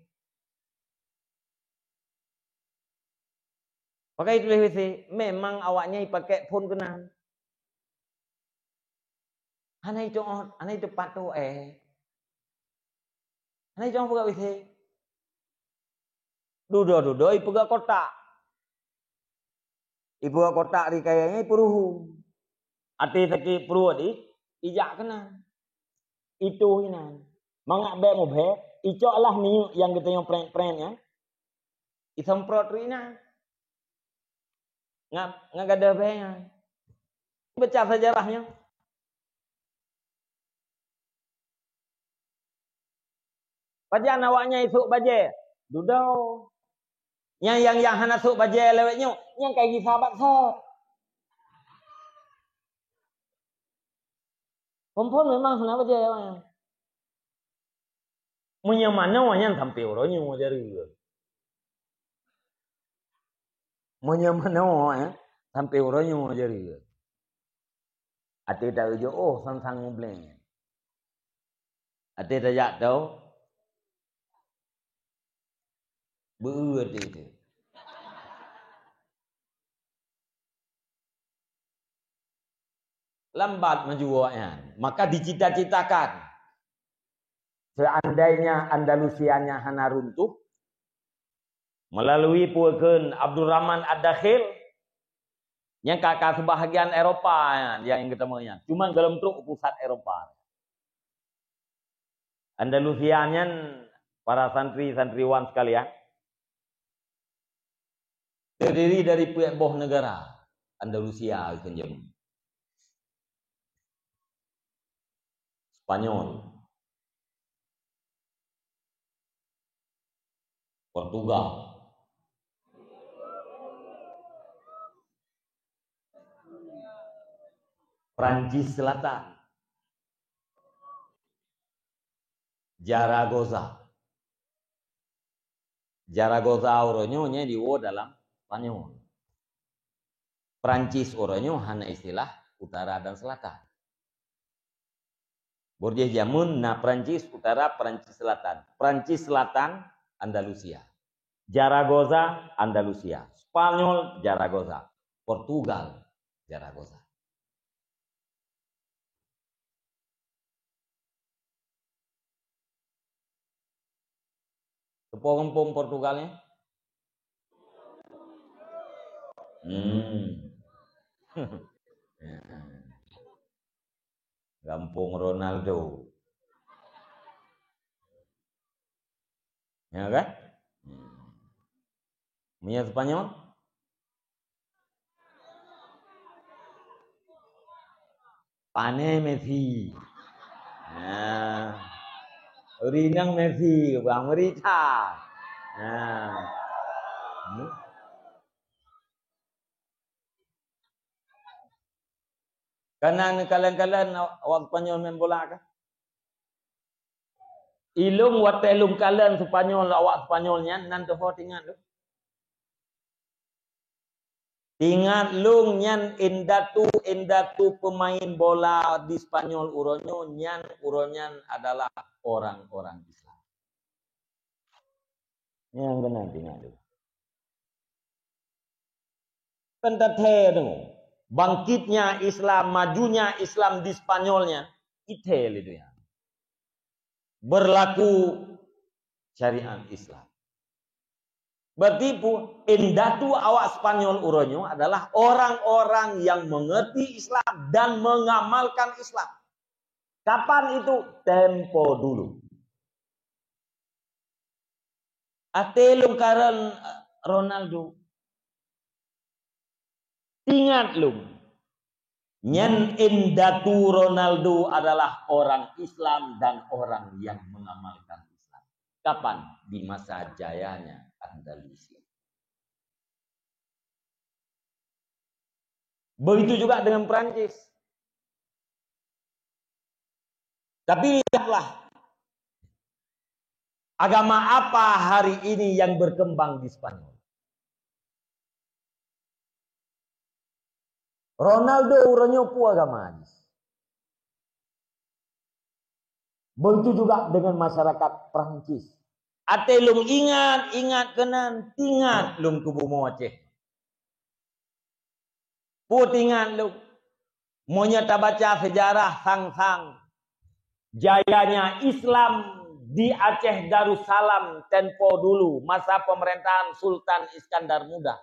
Pakai tulis WC, memang awaknya pakai phone kenal. Hanai cong, hanai tepat tu Hanai cong pakai WC. Dudo ibu gak kotak. Ibu gak kotak di kayaknya peruhu. Ati seki peruh di ijak kenal. Itu ina. Mangak be mo be, icok lah ni yang kita yang pren ya. Isemprot rina. Nggak ada be-nya. Baca sejarahnya. Baca awaknya isuk baje. Dudau. Yang hana sok baje lewetnya, yang kayak sahabat sok. Perempuan memang hana baje. Munya mana wanya sampai orangnya mau jadi. Munya mana wanya sampai orangnya mau jadi. Ati tahu jo sang ngubleng. Ati tajak tahu. Beut itu. Lambat maju awaknya. Maka dicita-citakan. Seandainya Andalusianya hana runtuh. Melalui puakeun Abdul Rahman Ad-Dakhil. Yang kakak sebahagian Eropa yang ketemunya. Cuma dalam truk pusat Eropa. Andalusianya para santri-santriwan sekalian. Terdiri dari boh negara. Andalusia kenjem. Spanyol. Portugal. Prancis Selatan. Zaragoza. Zaragoza orangnya di dalam Spanyol. Prancis orangnya hanya istilah utara dan selatan. Borja jamun na Prancis utara, Prancis selatan. Prancis selatan Andalusia. Zaragoza Andalusia. Spanyol Zaragoza. Portugal Zaragoza. Kepong-kepong Portugalnya? Gampung Ronaldo. Ya kan? Punya Spanyol? Pane Messi. Nah, Rinang Messi, Bang Richard. Nah. Karena kalian awak Spanyol main bola kah? Ilung watelung kalian Spanyol awak Spanyolnya nan tu tingat lu. Ingat lung nyan indatu pemain bola di Spanyol uronyan adalah orang-orang Islam. Yang benar ingat lu. Pentathe tu. Bangkitnya Islam, majunya Islam di Spanyolnya, itel itu ya. Berlaku syariat Islam. Berarti indatu awak Spanyol uronyo adalah orang-orang yang mengerti Islam dan mengamalkan Islam. Kapan itu? Tempo dulu. Ate lungkaran Ronaldo. Ingat lung. Nyen indatu Ronaldo adalah orang Islam dan orang yang mengamalkan Islam. Kapan? Di masa jayanya Andalusia. Begitu juga dengan Prancis. Tapi lihatlah, agama apa hari ini yang berkembang di Spanyol? Ronaldo uranyo pu agama. Begitu juga dengan masyarakat Prancis. Ate lung ingat kenan, tingat lung kubu Aceh. Putingan lung. Monya baca sejarah sang jayanya Islam di Aceh Darussalam tempo dulu masa pemerintahan Sultan Iskandar Muda.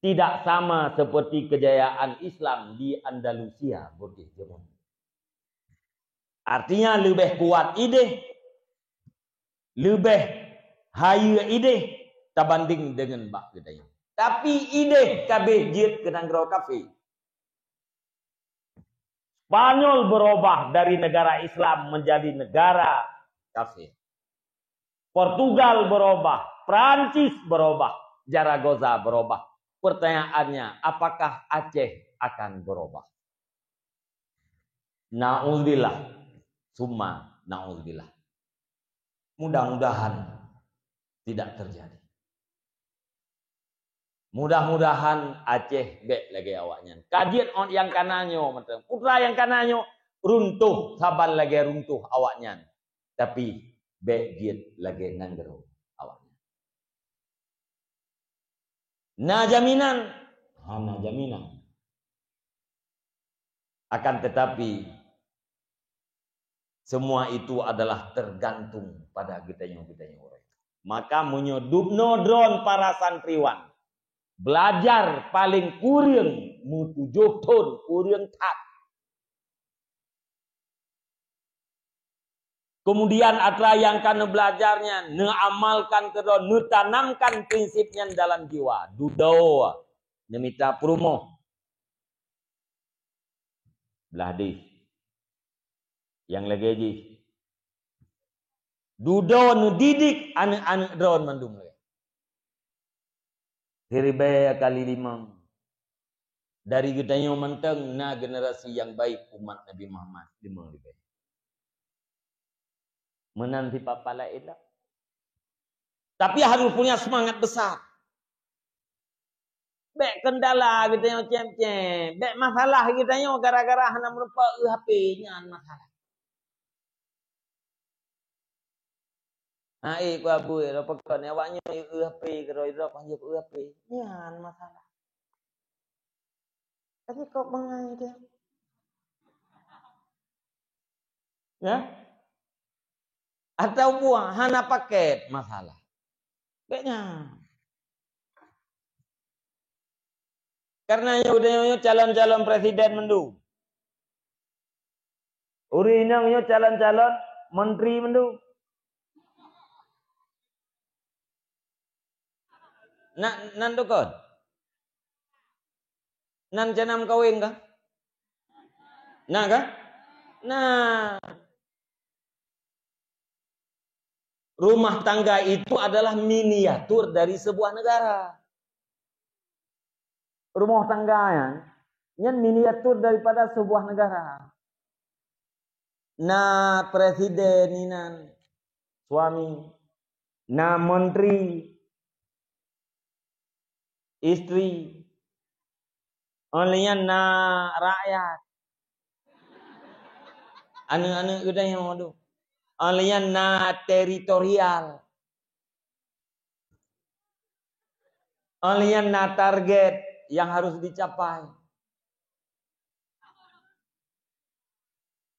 Tidak sama seperti kejayaan Islam di Andalusia, Budi Jemon. Artinya lebih kuat ide, lebih hayu ide, terbanding dengan bak kita. Tapi ide kabeh jid kenang grau kafe. Spanyol berubah dari negara Islam menjadi negara kafir. Portugal berubah, Prancis berubah, Zaragoza berubah. Pertanyaannya, apakah Aceh akan berubah? Na'udzubillah. Summa na'udzubillah. Mudah-mudahan tidak terjadi. Mudah-mudahan Aceh bek lagi awaknya. Kajian yang kananyo, putra yang kananyo runtuh, saban lagi runtuh awaknya. Tapi bek giat lagi nanggero awaknya. Nah jaminan. Akan tetapi semua itu adalah tergantung pada kita-nya orang. Maka menyodupno drone para santriwan. Belajar paling kurang mu 7 tahun kurang tak. Kemudian atra yang kana belajarnya amalkan kedua, tanamkan prinsipnya dalam jiwa. Dudo nemita prumo. Beladi. Yang lagi ji. Dudo didik anak-anak drone mandum. Hiribaya kali 5. Dari gedanya menteng na generasi yang baik umat Nabi Muhammad 5 lebih. Menanti papala edak. Tapi harus punya semangat besar. Bek kendala gedanya cem-cem. Bek masalah gedanya gara-gara hana merupa HP-nya masalah. Ku abu ro pekon awaknya HP karo ro panggil HP. Nyan masalah. Tapi kok mengai dia? Ya? Atau buang hana paket masalah. Beknya. Karena udah calon-calon presiden mendu. Urinangnya calon-calon menteri mendu. Nan dokon. Nan janam kawin kah? Nah kan? Nah, rumah tangga itu adalah miniatur dari sebuah negara. Rumah tangga yang miniatur daripada sebuah negara. Nah, presiden ini suami, nah menteri, istri, only na rakyat. Anu-anu udah yang mau only na teritorial. Only na target yang harus dicapai.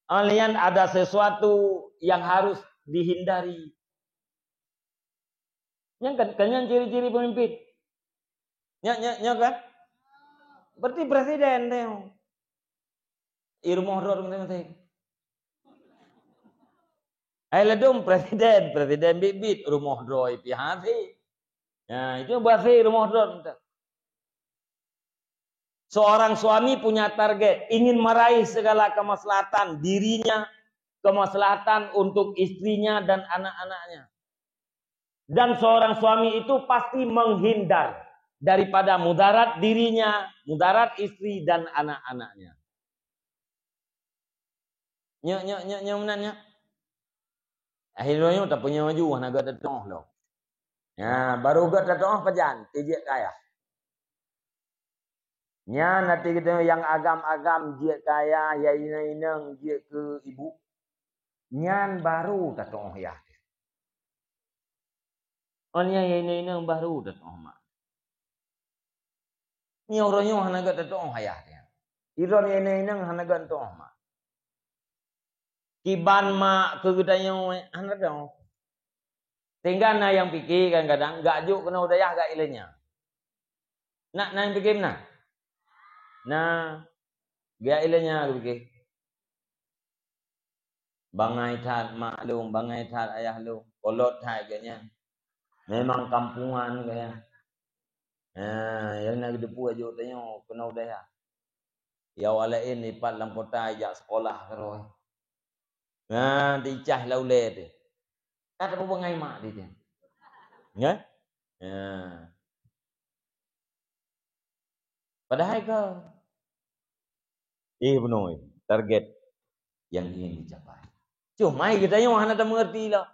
Only ada sesuatu yang harus dihindari. Yang kan ciri-ciri pemimpin. Nyak kan? Berarti presiden deh. Irmo rod penting. Ai ledum presiden bibit rumah droi pihati. Nah, itu bahasa rumah droi. Seorang suami punya target, ingin meraih segala kemaslahatan dirinya, kemaslahatan untuk istrinya dan anak-anaknya. Dan seorang suami itu pasti menghindar daripada mudarat dirinya, mudarat istri dan anak-anaknya. Nyak. Akhirnya tak punya maju, naga datang loh. Ya, baru gak datang pajan, tijek kaya. Nya nanti kita yang agam-agam jiat kaya, ya inang jiat ke ibu. Nyan baru datang ya. Onnya ya inang baru datang mak. Ni orangnya hanaga datang ya dia. Iron ya inang hanaga datang mak. Kiban mak kegedanya hanaga. Tinggal na yang pikir kadang-kadang gak juk kena udayah gak ilenya. Nak yang pikir nak. Nah, gak ilenya pikir. Bangai tat mak lu, bangai tat ayah lu, kolot hai kayaknya. Memang kampungan kayaknya. Yang nak depu aja tanya kena udayah. Ya walain lipat dalam kota ajak sekolah terus. Nah, dicah laule tu. Kata apa bangai mak dia. Ya? Ya. Padahal kau benar target yang ingin dicapai. Cuma kita yang hana tak mengerti lah.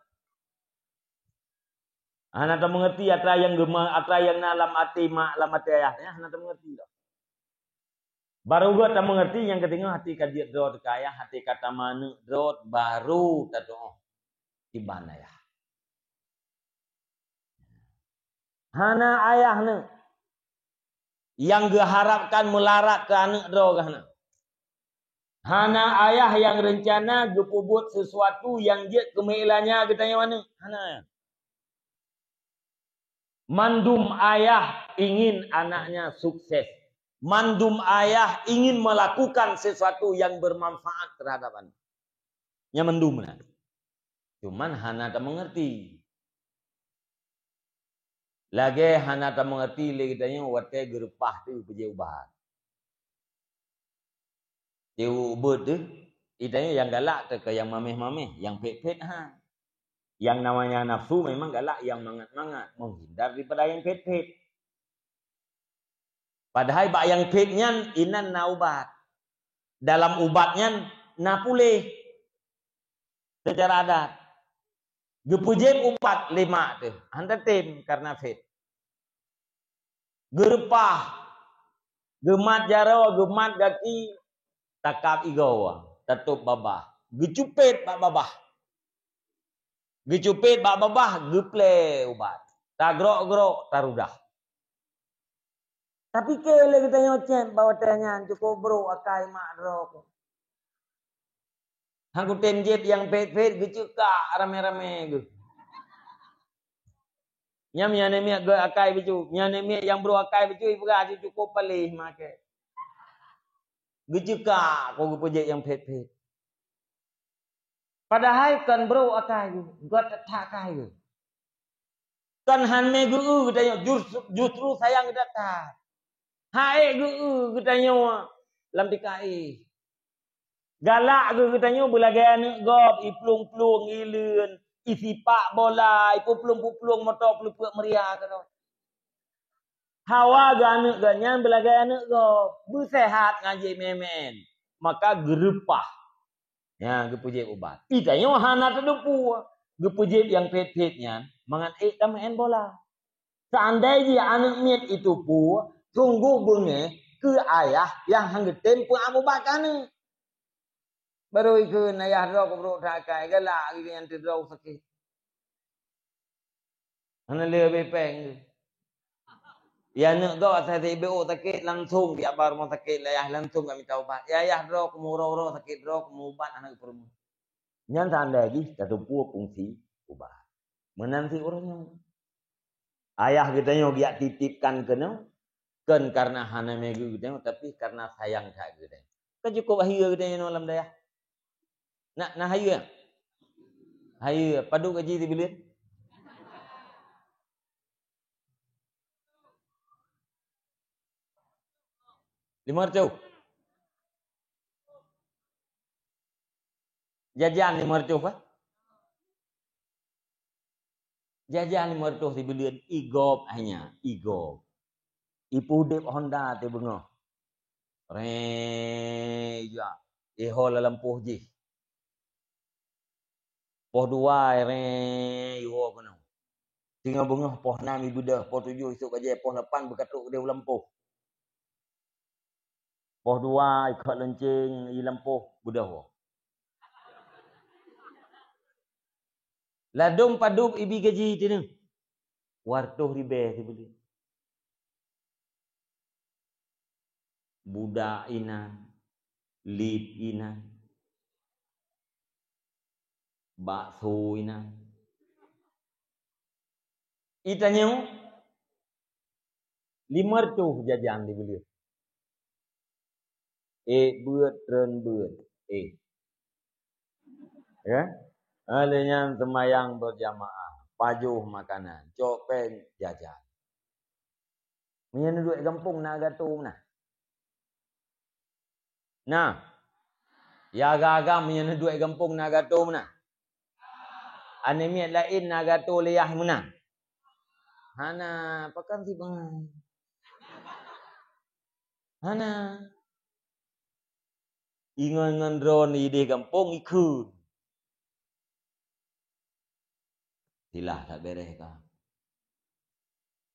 Hana tak mengerti atra yang dalam hati mak, dalam hati ayah. Hana tak mengerti lah. Baru gua tak mengerti yang ketiga hati kajiat drot kaya, hati kata mana drot baru tak tahu di mana ya. Hana ayah ne yang geharapkan melarat ke anak drot hana. Hana ayah yang rencana gepubut sesuatu yang dia kemeilanya katanya mana? Hana. Mandum ayah ingin anaknya sukses. Mandum ayah ingin melakukan sesuatu yang bermanfaat terhadap anak. Nya mendum lah. Cuman hana tak mengerti. Lagi hana tak mengerti lagi katanya watai gerupah tu pergi ubat. Dia ubud tu, itanya yang galak tu ke yang mameh-mameh, yang pet-pet Yang namanya nafsu memang galak, yang mangat-mangat, menghindar daripada yang pet-pet. Padahal bak yang petnya inan na ubat. Dalam ubatnya na pulih. Secara adat. Gepujem ubat 5 tu. Hanta tim karena pet. Gerpah. Gemat jaro, gemat gaki. Takap igawa, tatup babah. Gecupet bak babah. Gecupet bak babah, geple ubat. Tagrok-grok, tarudah. Tapi kele kita nyocen bawa tanya cukup bro akai mak drok. Hangku tenjet yang pet-pet gecuka rame-rame ge. Nyam nyanemia ge akai bicu, nyanemia yang bro akai bicu ibu gaji cukup palih make. Gecuka kau gepujek yang pet-pet. Padahal kan bro akai gua tak kai. Kan hanme gu katanya justru sayang datang. Hai gu katanya lam dikai. Galak ke katanya belagai anak gop, iplung-plung ilun, isi pak bola, ipuplung-puplung motor pelupuk meriah kata. Hawa anak ganyan belagai anak gop, bersehat ngaji memen. Maka gerupah. Ya, gepujik ubat. Itanya hana terdepu. Gepujik yang pet-petnya mangan main bola. Seandainya anak miat itu pu, tunggu bunga ke ayah yang hanggetem pun amu bakane. Baru ikut ayah rok bro takai galak gitu yang terdrau sakit. Ana lebih peng. Ya nak do saya TBO sakit langsung dia bar mau sakit ayah langsung kami tahu pak. Ya ayah rok muro sakit rok ubat anak perlu. Nyan tanda lagi satu pu fungsi ubat. Menanti orangnya. Ayah kita yang dia titipkan kena kan karena hana megu kita tapi karena sayang tak kita. Kan cukup bahaya kita yang alam daya. Nak hayu. Hayu padu gaji di bilik. Lima ratus. Jajan 500 apa? Jajan 500 di bilik igop hanya igop. Ipu dep Honda te bengoh. Reja. Hol dalam poh je. Poh 2 yo kono. Tinggal bengoh poh 6 ibu dah, poh 7 esok aja, poh 8 berkatuk dia lampuh. Poh 2 ikut lencing i lampuh budah. Ladum paduk ibi gaji tinu. Wartuh ribe ti beli. Budak inan, lip inan, bakso inan. Itanya 500 jajan dibeli. Buat ren buat. Ya. Alenya semayang berjamaah, pajuh makanan, copeng jajan. Menyen duit kampung nak gato mana? Nah. Ya agak-agak menyen duit kampung nak gato mana? Anemiat lain nak gato liyah mana? Hana, pakan si bang. Hana. Ingon drone ide kampung ikut. Silah tak beres kah?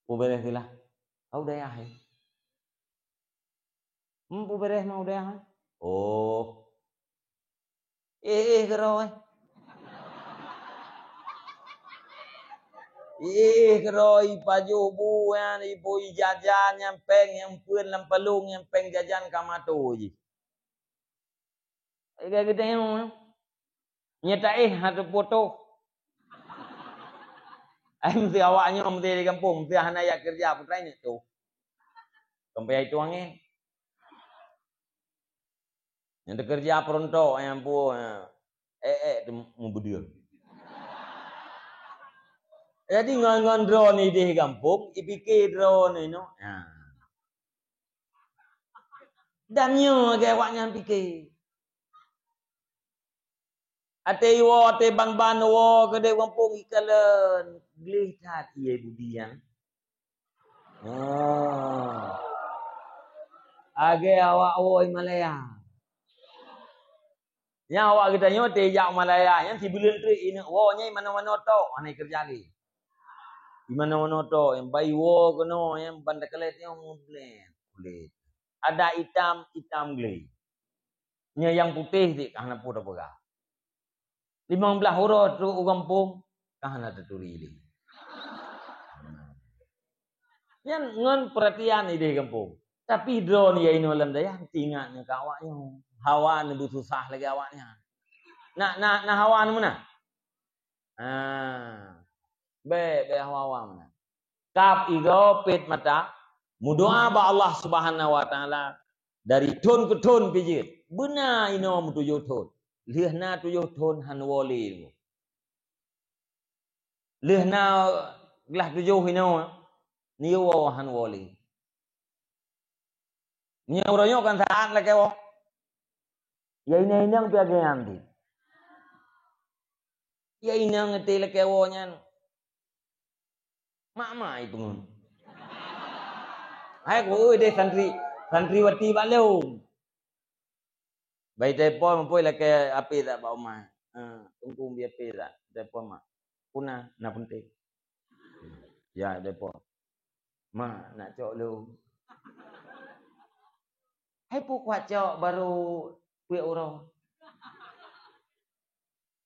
Pu beres silah. Au daya hai. Pu beres mau daya hai. Oh. Keroi. Keroi paju bu yang ibu jajan yang peng yang pun lampalung yang peng jajan kamatu je. Kita yang nyata ada foto. Mesti awaknya mesti di kampung, mesti hana ya kerja putra ini tu. Sampai itu angin. Yang kerja pronto yang pu mu bedia. Jadi ngon drone di kampung, ipikir drone ini. Nah. Dan nyo ke awaknya pikir. Ate bang wo ke de kampung ikalan glithat ye budian. Age awak oi Malaya. Nya awak kita nyo te jak Malaya yang si bulan tri ini wo nya mana-mana to ane kerja li. Di mana-mana to yang bayi wo kono yang bandar kelet yang kulit. Ada hitam glei. Nya yang putih dik kana pura pura. 15 huruf tu kampung kana teturi li. Yang ngon perhatian di kampung. Tapi drone ya ini alam daya tinggalnya ke awaknya. Hawa ni susah lagi awaknya. Nak hawa ni mana? Be hawa mana? Kap igo pit mata. Mudoa ba Allah Subhanahu wa taala dari tun ke tun pijit. Benar ino mutujuh tun. Liahna 7 tun han woli. Liahna gelah 7 ino ni wo han woli. Nya uranyo kan saat lagi wo. Ya ini yang piaga nanti. Ya ini yang ngerti lekewonya. Mak itu ngun. Hai ko deh santriwati baleu. Baik telepon mampoi leke api tak bau mah. Tunggu biar api tak telepon mah. Kuna nak penting. Ya telepon. Mak nak cok lu. Hai pu kuat cok baru puya orang.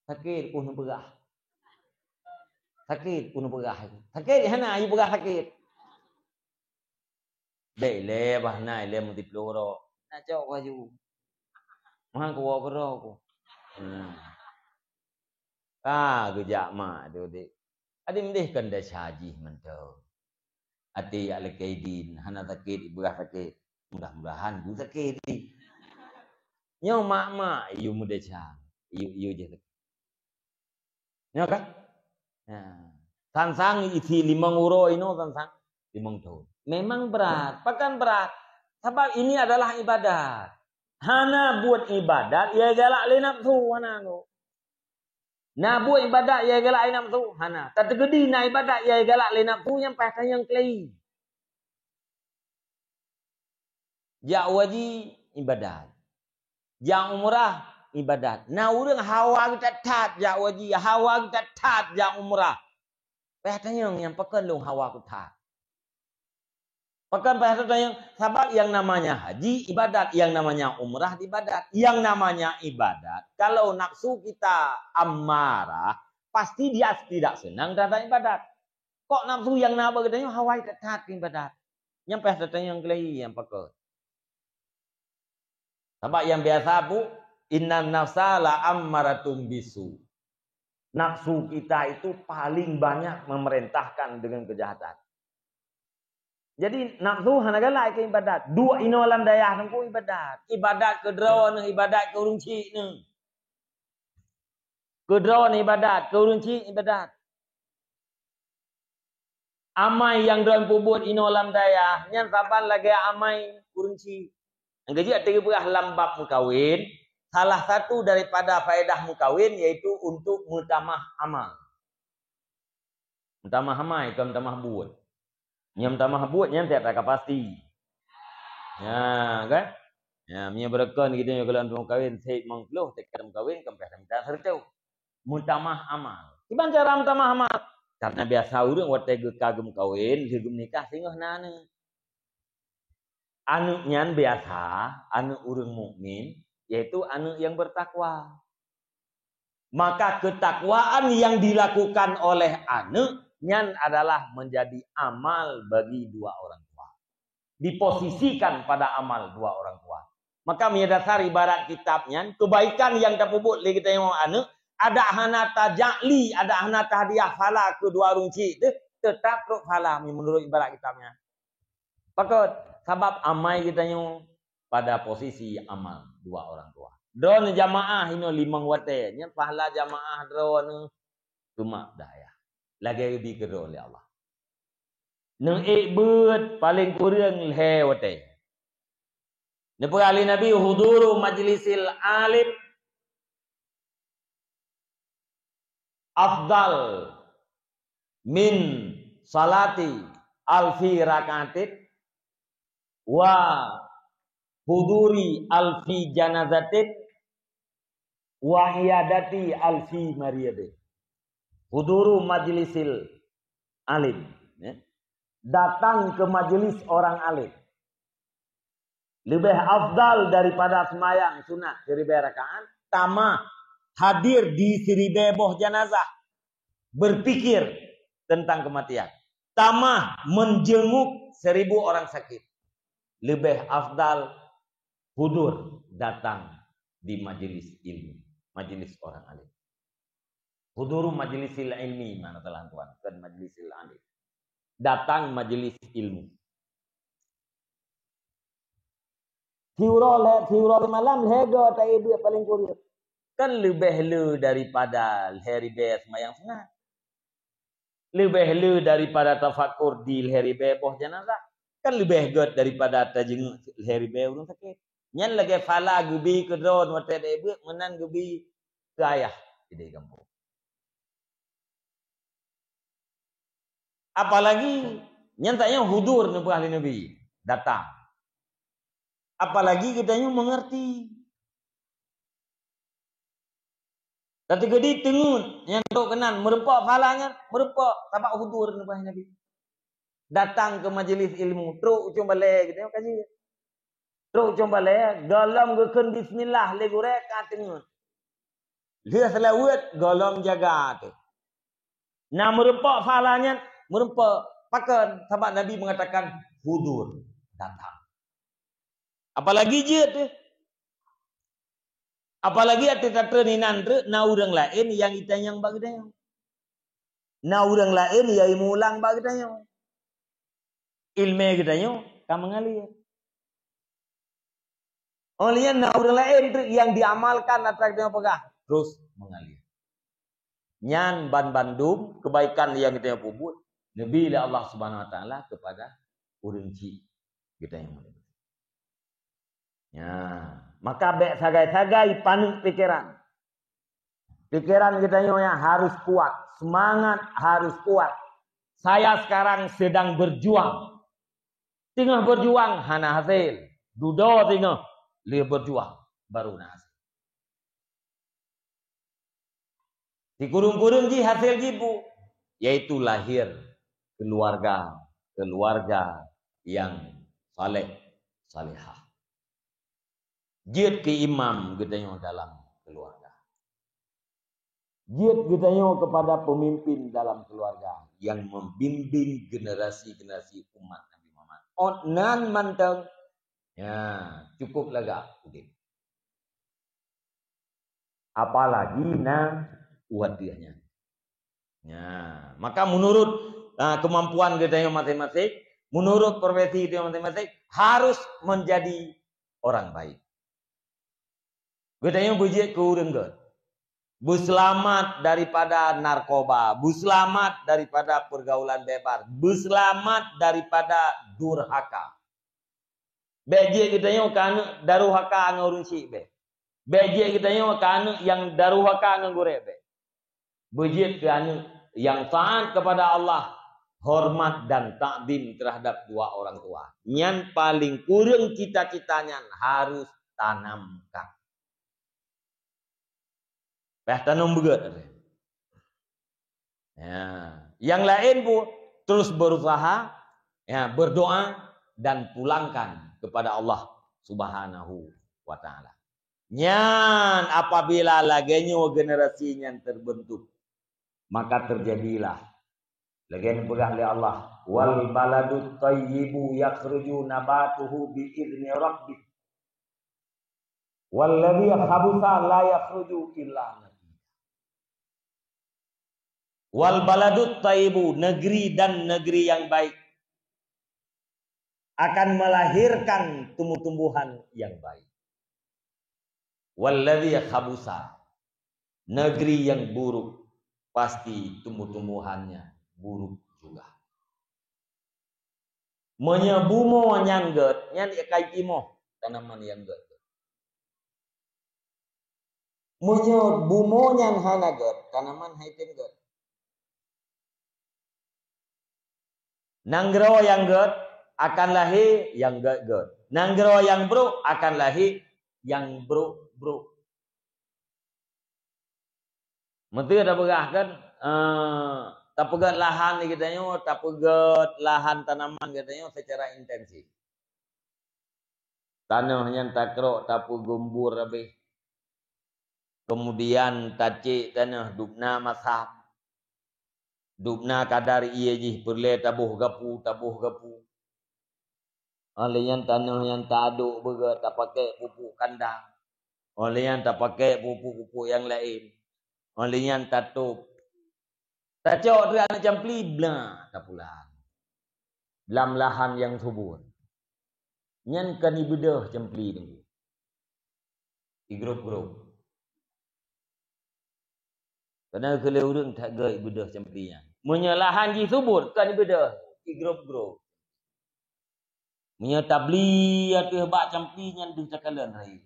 Sakit pun berah. Sakit pun berah. Sakit hana ayu berah sakit. Dek le bah nai le mesti peloro. Nak cok baju. Mahang ko kero ko. Gejak mak tu dik. Adi mendih kan dah syajih mentau. Ati ala kaidin hana sakit berah sakit. Mudah-mudahan du sakit ni. Nyo mak you muda cang. You je sakit. Nyo kan? Sansang isi 5 euro ino sansang 5 tahun. Memang berat, bahkan berat. Sebab ini adalah ibadat. Hana buat ibadat, ya galak le nafsu hana tu. Na buat ibadat ya galak le nafsu hana. Tak tergedi na ibadat ya galak le nafsu yang pasal yang klei. Ja waji ibadat. Ja umrah ibadat. Na urang hawa kita tat ja waji, hawa kita tat ja umrah. Pasal yang pakai long hawa ku tat. Bahkan bahasa yang sabab yang namanya haji ibadat, yang namanya umrah ibadat, yang namanya ibadat. Kalau nafsu kita amarah, pasti dia tidak senang datang ibadat. Kok nafsu yang naba katanya hawai ketat ibadat. Yang bahasa yang kelai yang pakai. Sabab yang biasa bu, inna nafsa la ammaratum bisu. Nafsu kita itu paling banyak memerintahkan dengan kejahatan. Jadi nafsu hana galai ke ibadat. Dua ino alam dayah nangku ibadat. Ibadat ke draw ne, ibadat ke urung cik ne. Ke draw ne ibadat, ke urung cik ibadat. Amai yang draw pubut ino alam dayah, nyan saban lagi amai urung cik. Anggaji ati berah lambab mukawin, salah satu daripada faedah mukawin yaitu untuk mutamah amal. Mutamah amai ke mutamah buat. Yang tamah buat yang tak pasti. Ya, kan? Ya, punya berekon kita kalau antum kawin said mangkluh tekam kawin kempeh minta serteu. Mutamah amal. Gimana cara mutamah amal? Karena biasa urang wate kagem kawin, gegem nikah singgah nana. Anu nyan biasa, anu urang mukmin yaitu anu yang bertakwa. Maka ketakwaan yang dilakukan oleh anu nyan adalah menjadi amal bagi dua orang tua. Diposisikan pada amal dua orang tua. Maka dasar ibarat kitabnya, kebaikan yang terpubut li kita yang anu, ada hana tajali, ada hana tahdiah fala kedua runci itu tetap ruk fala menurut ibarat kitabnya. Maka sebab amai kita yang pada posisi amal dua orang tua. Drone jamaah ini 5 wate, nya pahala jamaah drone cuma daya. Lagi dikira oleh Allah. Neng ikbut paling kurang lewate. Nepuk ali Nabi huduru majlisil alim afdal min salati alfi rakatit wa huduri alfi janazatit wa iyadati alfi mariyadit. Huduru majlisil alim. Ya. Datang ke majelis orang alim. Lebih afdal daripada semayang sunat 1000 rakaat. Tamah hadir di 1000 boh jenazah. Berpikir tentang kematian. Tamah menjenguk 1000 orang sakit. Lebih afdal hudur datang di majelis ilmu. Majelis orang alim. Huduru majlisil ilmi mana telah tuan kan majlisil alim. Datang majelis ilmu. Tiuro malam lego tai dia paling kurang. Kan lebih le daripada heribe semayang sunat. Lebih le daripada tafakur di heribe boh jenazah. Kan lebih god daripada tajeng heribe urang sakit. Nyan lagi fala gebi ke drone mata debek menan gebi ke ayah di kampung. Apalagi nyatanya hudur nabi ahli nabi datang. Apalagi kitanya mengerti. Tapi gedi tengun yang tok kenan merempak falanya merempak tapak hudur nabi ahli nabi. Datang ke majlis ilmu truk ucung balik gitu kaji. Truk ucung balik galam geken bismillah le gorek tengun. Dia selawat galam jaga tu. Nah merempak falanya merempak pakan sahabat Nabi mengatakan hudur datang. Apalagi je tu. Apalagi ati tatra ni nandre na urang lain yang kita yang bagi dia. Na urang lain yang mulang bagi dia. Ilmu kita yo ka mengalir. Olian na urang lain yang diamalkan atrak dia pegah terus mengalir. Nyan ban bandum kebaikan yang kita puput Nabi Allah Subhanahu wa taala kepada urang ci kita yang mulia. Ya, maka bek sagai-sagai panik pikiran. Pikiran kita yang harus kuat, semangat harus kuat. Saya sekarang sedang berjuang. Tengah berjuang hana hasil. Dudo tengah dia berjuang baru na hasil. Di kurung-kurung ji hasil jibu yaitu lahir keluarga yang saleh salihah. Jid ke imam gedanya dalam keluarga. Jid gedanya kepada pemimpin dalam keluarga yang membimbing generasi-generasi umat Nabi Muhammad. Nan manteng. Ya, cukup lega. Apalagi na wadiahnya. Ya, maka menurut kemampuan gedanya masing-masing, menurut profesi dia masing-masing harus menjadi orang baik. Gedanya bujik ke urang god. Berselamat daripada narkoba, berselamat daripada pergaulan bebas, berselamat daripada durhaka. Beje gedanya kan daruhaka ngurun si be. Beje gedanya kan yang daruhaka ngure be. Bujik kan yang taat kepada Allah, hormat dan takdim terhadap dua orang tua. Yang paling kurang cita-citanya harus tanamkan. Tanam begat. Ya. Yang lain pun terus berusaha, ya, berdoa dan pulangkan kepada Allah Subhanahu wa taala. Nyan apabila lagenyo generasinya terbentuk, maka terjadilah lagen pegah oleh Allah wal baladut thayyibu yakhruju nabatuhu bi idzni rabbih walladhi khabutha la yakhruju illa wal baladut thayyibu, negeri dan negeri yang baik akan melahirkan tumbuh-tumbuhan yang baik. Walladhi khabutha, negeri yang buruk pasti tumbuh-tumbuhannya buruk juga. Menyebumo nyangget, nyan ikai timo tanaman yang get. Menyebumo nyang hanaget, tanaman haitin get. Nanggro yang get akan lahir yang get. Nanggro yang bro akan lahir yang bro. Mesti ada begahkan tak pegat lahan ni katanya, tak pegat lahan tanaman katanya secara intensif. Tanahnya tak kerok, tak gembur habis. Kemudian tacik tanah dubna masah. Dubna kadar iya jih perle tabuh gapu. Oleh yang tanah yang tak aduk begat, tak pakai pupuk kandang. Oleh yang tak pakai pupuk-pupuk yang lain. Oleh yang tak tup. Tak cok dia anak campli bla tak pulang. Dalam lahan yang subur. Nyan kan ibedah campli ni. Di grup-grup. Karena kalau orang tak gay ibedah campli nya. Menyalahan di subur kan ibedah di grup-grup. Nya tabli atuh bak campli nyan deung cakalan rai.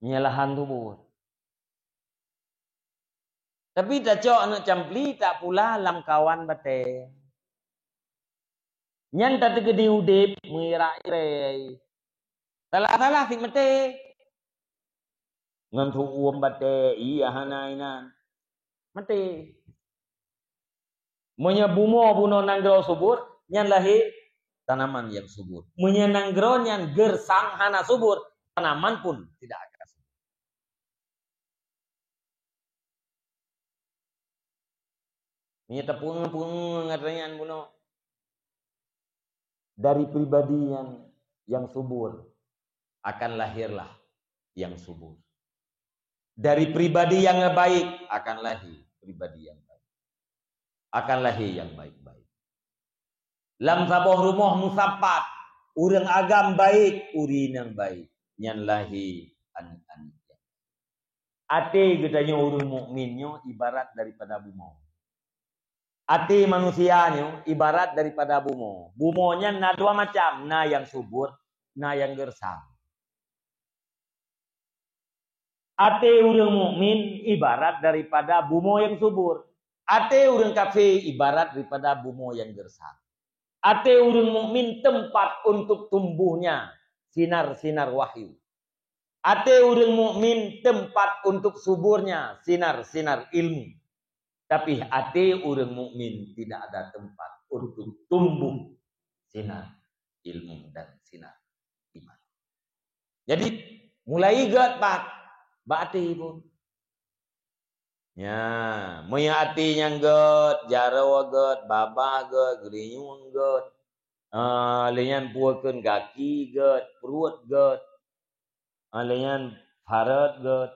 Nya lahan subur. Tapi tak cok anak campli tak pula lam kawan bate. Nyan tak tegedi udip mengira ire. Salah sing mate. Ngan tu uam bate iya hanainan. Mate. Monya buno nanggro subur nyan lahir tanaman yang subur. Monya nanggro nyan gersang hana subur, tanaman pun tidak akan subur. Ini tepung ngatanya buno. Dari pribadi yang subur akan lahirlah yang subur. Dari pribadi yang baik akan lahir pribadi yang baik. Akan lahir yang baik-baik. Lam saboh rumah musapat, urang agam baik, urin yang baik, nyan lahir an. Ate gedanya urang mukminnya ibarat daripada bumo. Ati manusianya ibarat daripada bumo. Bumonya na dua macam, na yang subur, na yang gersang. Ati urang mukmin ibarat daripada bumo yang subur. Ati urang kafir ibarat daripada bumo yang gersang. Ati urang mukmin tempat untuk tumbuhnya sinar-sinar wahyu. Ati urang mukmin tempat untuk suburnya sinar-sinar ilmu. Tapi hati orang mukmin tidak ada tempat untuk tumbuh sinar ilmu dan sinar iman. Jadi mulai get pak hati pun. Ya, moya hati yang get, jarawa get, babah get, gerinyung get, lenyan puakeun kaki get, perut get, lenyan parat get.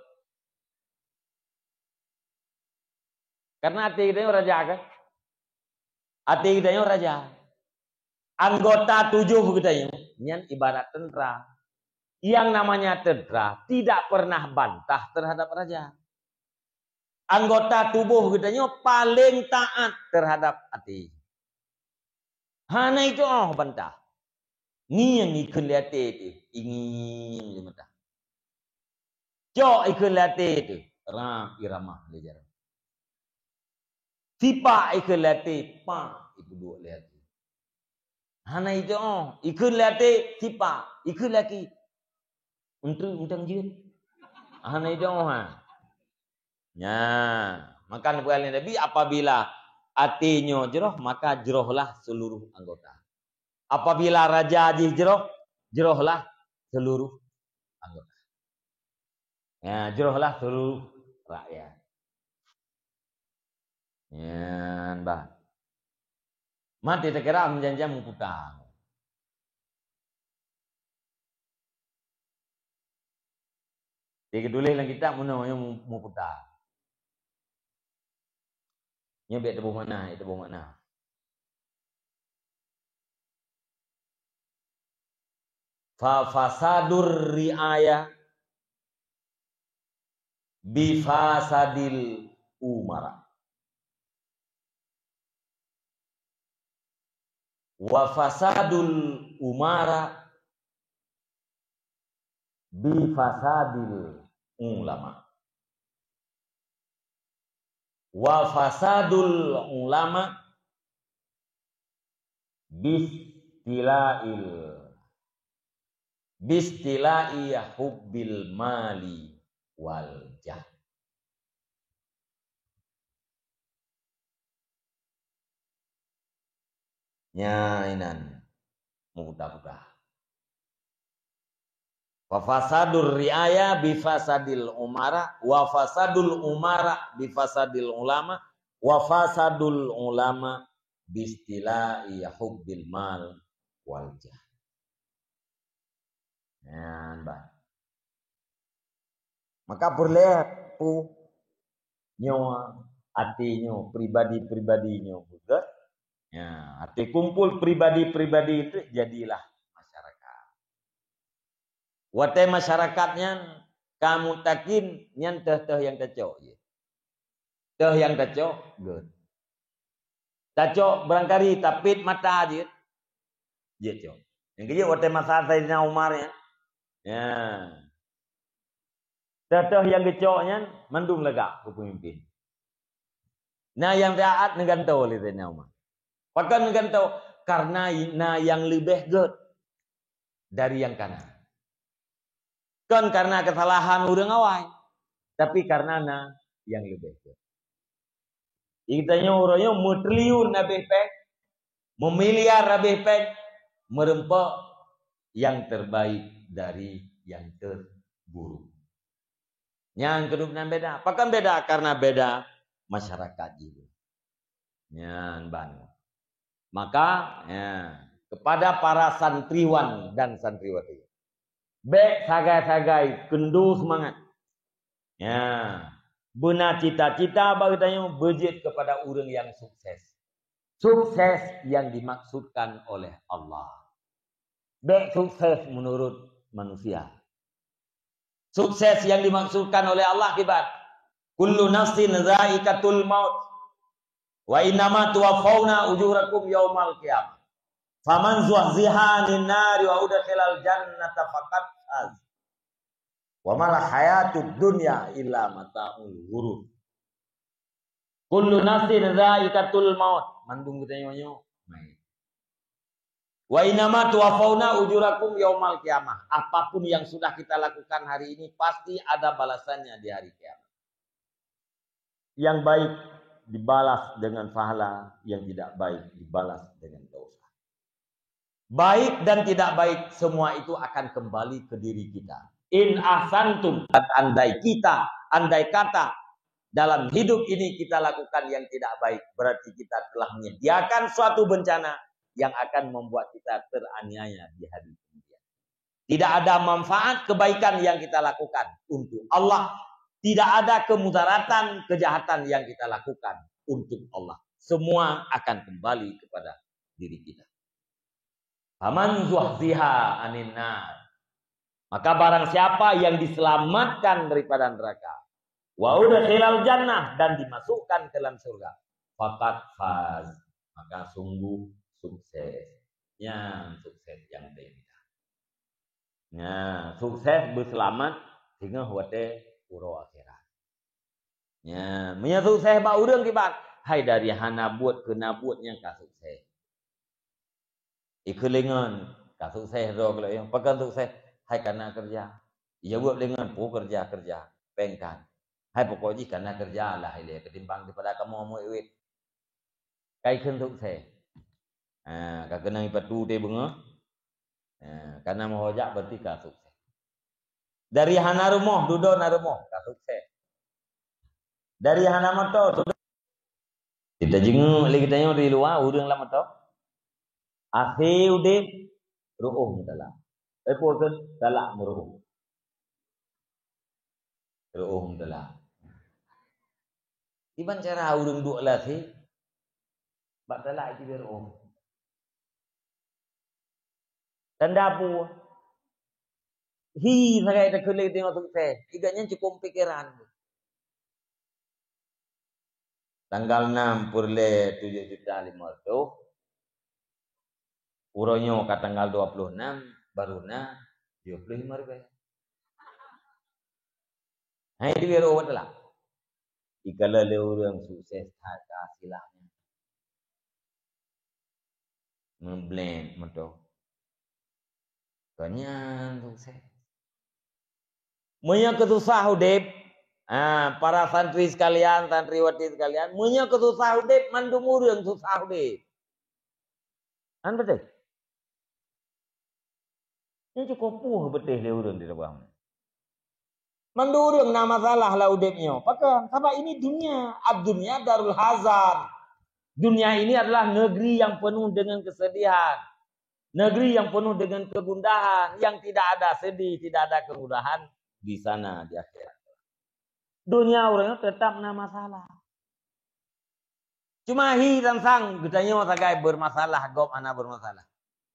Karena hati kita raja kan? Hati kita raja. Anggota 7 kita yang ibarat tentara. Yang namanya tentara tidak pernah bantah terhadap raja. Anggota tubuh kita paling taat terhadap hati. Hana itu bantah. Ni yang ikut lihat itu. Ingin bantah. Cok ikut lihat itu. Ram irama lejar. Sipa ikut lati, pa ikut dua lati. Hana itu ikut lati, sipa ikut laki. Untang jin. Hana itu Ya, makan bukan Nabi apabila hatinya jeroh maka jerohlah seluruh anggota. Apabila raja jeroh, jerohlah seluruh anggota. Ya, jerohlah seluruh rakyat. Ya, mbak. Mati tak kira menjanji mengutang. Jadi dulu yang kita mau putang. Nyebek tebu mana, itu tebu mana. Fa fasadur riaya bi fasadil umara. Wa fasadul umara bi fasadil ulama. Wa fasadul ulama bistilai hubbil mali wal jah. Nyainan mudah-mudah. Wa fasadur riaya bi fasadil umara wa fasadul umara bi fasadil ulama wa fasadul ulama bi istilai hubbil mal wal jah. Maka boleh nyawa hatinya pribadi-pribadinya juga. Ya, arti kumpul pribadi-pribadi itu jadilah masyarakat. Watai masyarakatnya kamu takin nyan teh yang kacau ye. Teh yang kacau good. Kacau barangkali tapit mata aja. Dia cok. Yang kerja waktu masa Sayyidina Umar ya. Ya. Teteh yang kecoknya mendung lega ke pemimpin. Nah yang taat negantau oleh Sayyidina Umar. Bahkan negantau karena yang lebih good dari yang kanan. Kan karena kesalahan urang awai. Tapi karena yang lebih good. Ikutanya orangnya mutriliun nabih pek. Memiliar nabih pek. Merempak yang terbaik dari yang terburuk. Yang kedua beda. Apakah beda? Karena beda masyarakat juga. Yang ban. Maka ya, kepada para santriwan dan santriwati. Baik sagai-sagai kendu semangat. Ya. Benar cita-cita bagi tanya berjit kepada orang yang sukses. Sukses yang dimaksudkan oleh Allah. Baik sukses menurut manusia. Sukses yang dimaksudkan oleh Allah kibat. Kullu nafsin za'iqatul maut. Wa innama tuwaffawna ujurakum yaumal qiyamah. Faman zuhziha 'anil nari wa udkhilal jannata faqad faz. Wa mal hayatud dunya illa mata'ul ghurur. Kullu nafsin za'iqatul maut. Mandung kita nyonya. Wa innama tuwaffawna ujurakum yaumal qiyamah. Apapun yang sudah kita lakukan hari ini pasti ada balasannya di hari kiamat. Yang baik dibalas dengan pahala, yang tidak baik dibalas dengan dosa. Baik dan tidak baik semua itu akan kembali ke diri kita. In ahsantum, andai kata dalam hidup ini kita lakukan yang tidak baik, berarti kita telah menyediakan suatu bencana yang akan membuat kita teraniaya di hari kemudian. Tidak ada manfaat kebaikan yang kita lakukan untuk Allah. Tidak ada kemudaratan kejahatan yang kita lakukan untuk Allah. Semua akan kembali kepada diri kita. Faman zuhziha 'anil nar. Maka barang siapa yang diselamatkan daripada neraka, wa udkhilal jannah dan dimasukkan ke dalam surga, faqad faz. Maka sungguh sukses. Sukses yang beda. Sukses berselamat sehingga huate uro akhirat. Punya sukses ba urang kibat. Hai dari hana buat ke nabuatnya ka sukses. Ikelengan ka sukses ro kalau yang pakai sukses hai karena kerja. Ia buat dengan pu kerja pengkan. Hai pokoknya karena kerja lah ile ketimbang daripada kamu mau iwit. Kai keun sukses. Ka kena ipatu te bunga. Karena mau hojak berarti ka sukses. Dari hana rumah duduk na rumah ka sukses. Dari hana motor duduk. Kita jenguk lagi tanya di luar urang lah motor. Akhir udah ruuh mutala. Pun talak meruuh. Ruuh mutala. Iban cara urang duk lah sih. Bak talak itu ruuh. Tanda pu. Sagai tak kulit tengok sukses. Iganya cukup pikiran. Tanggal 6 purle 7.500.000. Uronyo ke tanggal 26 baruna 25.000. Hai di biro wadlah. Ikala le urang sukses harga silahnya. Memblend moto. Kanyan sukses. Munya kesusah udip. Para santri sekalian, santriwati sekalian, munya kesusah udip mandung urang susah udip. Betul. Ini cukup betih le urang di depan. Mandung urang na masalah lah udipnya. Pakai apa ini dunia, ad-dunya darul hazan. Dunia ini adalah negeri yang penuh dengan kesedihan. Negeri yang penuh dengan kegundahan, yang tidak ada sedih, tidak ada kemudahan di sana di akhirat. Dunia orangnya tetap na masalah. Cuma hi dan sang gedanya sagai bermasalah, gop anak bermasalah.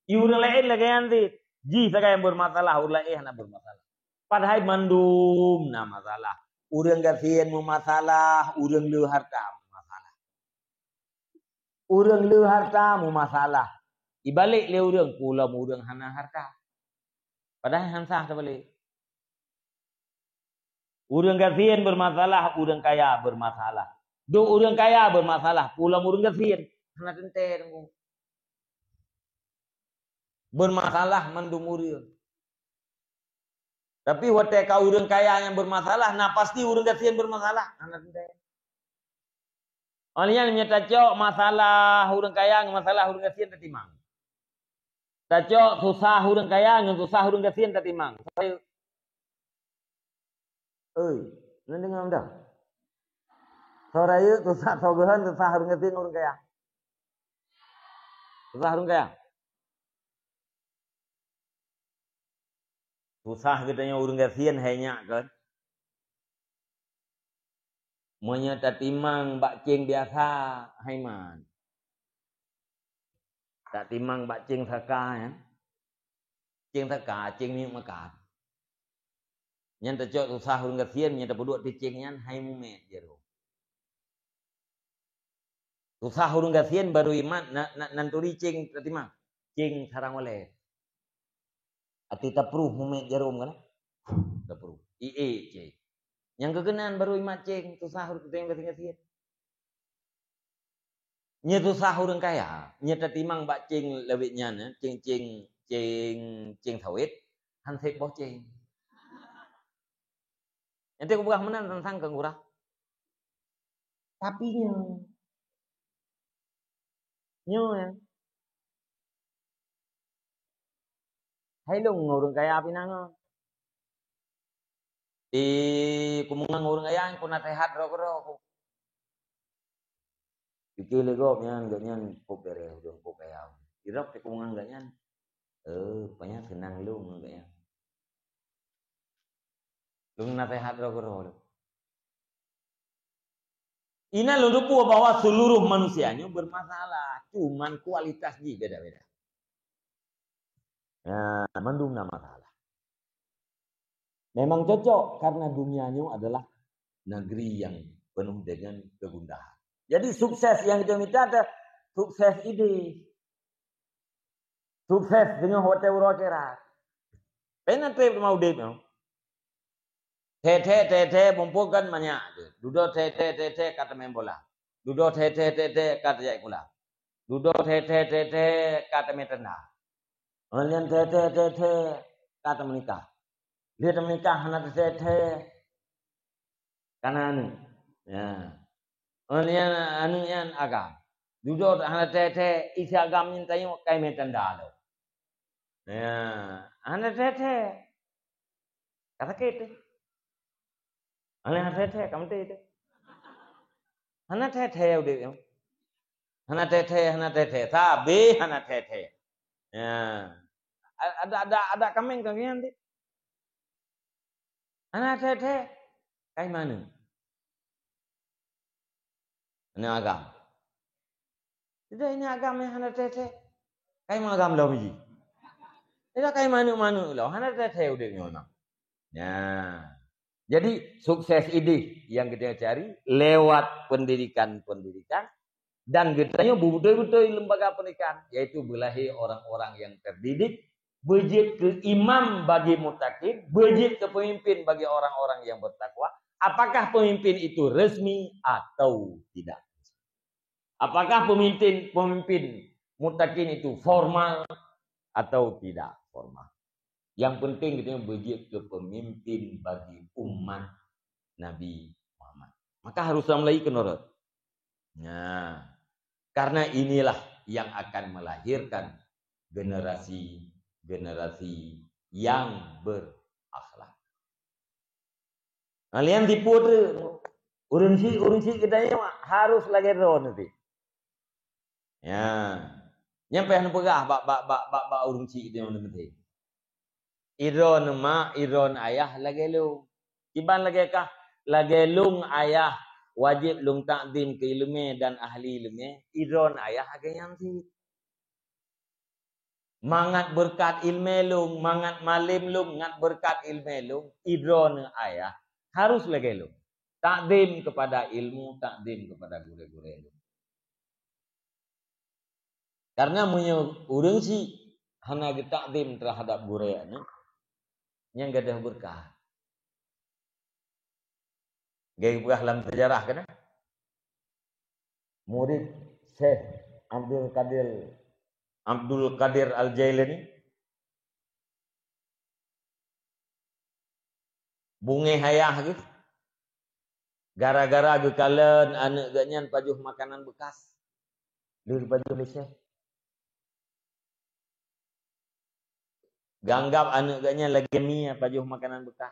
Iurang lain lagi nanti, ji sagai yang bermasalah, urang lain anak bermasalah. Padahal mandum na masalah. Urang gasian mu masalah, urang leu harta mu masalah. Urang leu harta mu masalah. Ibalik le urang pula urang hana harta. Padahal hansah terbalik. Urang gasian bermasalah, urang kaya bermasalah. Do urang kaya bermasalah, pula urang gasian. Hana tenten. Bermasalah mandung urang. Tapi hotel kau urang kaya yang bermasalah, nah pasti urang gasian bermasalah. Hana tenten. Olehnya nyata cok masalah urang kaya, masalah urang gasian tetimang. Tacok susah urang kaya, susah urang gasian tetimang. Nanti ngam dah. Soraya susah sogahan, susah urang gasian urang kaya. Susah urang kaya. Susah katanya urang gasian hanya kan. Menyata timang bak cing biasa haiman. Tak timang bak cing saka ya. Cing saka, cing ni makat. Nyata cok susah urang gasian, nyata peduk ti cing nyan hai mumet jero. Susah urang gasian baru iman nanturi cing tatimang. Cing sarang oleh. Ati tapruh mumet jero kan. Tapruh. Cing. Yang kegenan baru iman cing susah urang gasian. Nya susah urang kaya, nya tatimang bak cing lewitnya na, cing sawit, han sep boh cing. Nanti aku bukan menan tentang kengurah. Tapi nya ya. Hai long urang kaya pinang. Kumungang urang kaya ku na sehat ro. Pikir lego nyan ganyan pok bere urang pok kaya. Irok te kumungang ganyan. Pokoknya senang lu kaya. Lu na sehat ro. Ina lundupu bahwa seluruh manusianya bermasalah, cuman kualitas ji beda-beda. Nah, mandung na masalah. Memang cocok karena dunianya adalah negeri yang penuh dengan kegundahan. Jadi sukses yang kita minta ada sukses ide. Sukses dengan hotel rokera. Pena trip mau deh no. Tete bumpukan banyak. Dudo tete kata main bola. Dudo tete kata jai bola. Dudo tete kata main tendang. Alian tete kata menikah. Dia menikah anak tete kanan. Ya. Alian anuan agam. Dudo anak tete isi agam mintayo kai main tendang. Ya, anak tete kata kete. Anak tete kamu tete. Anak tete udah. Anak tete. Sabi anak tete. Ya. Ada kameng kalian nanti. Anak tete. Kayak mana? Ini agam. Tidak ini agam yang anak tete. Kayak mana agam lau biji? Tidak kayak mana lau. Anak tete udah memang. Ya. Jadi sukses ide yang kita cari lewat pendidikan dan kitanya betul-betul lembaga pendidikan yaitu belahi orang-orang yang terdidik, bejit ke imam bagi mutakin, bejit ke pemimpin bagi orang-orang yang bertakwa. Apakah pemimpin itu resmi atau tidak? Apakah pemimpin mutakin itu formal atau tidak formal? Yang penting kita bejit ke pemimpin bagi umat Nabi Muhammad. Maka harus mulai kenurut. Nah, karena inilah yang akan melahirkan generasi yang berakhlak. Kalian tipu urunsi kita harus lagi ron nanti. Ya, nyampe han pegah bak urunsi kita yang nanti. Iron ayah lagi lu. Iban lagi kah? Lagi lung ayah wajib lung takdim ke ilmu dan ahli ilmu. Iron ayah agak yang sih. Mangat berkat ilmu lung, mangat malim lung, ngat berkat ilmu lung. Iron ayah harus lagi lung. Takdim kepada ilmu, takdim kepada guru-guru lung. Karena punya urang si hana takdim terhadap gureana yang gadah berkah. Gaya berkah dalam sejarah kan? Murid Syekh Abdul Qadir Al-Jailani bunge hayah gitu. Gara-gara gekalen anak ganyan pajuh makanan bekas. Lir pajuh Syekh. Ganggap anak ganyan lagi mie pajuh makanan bekas.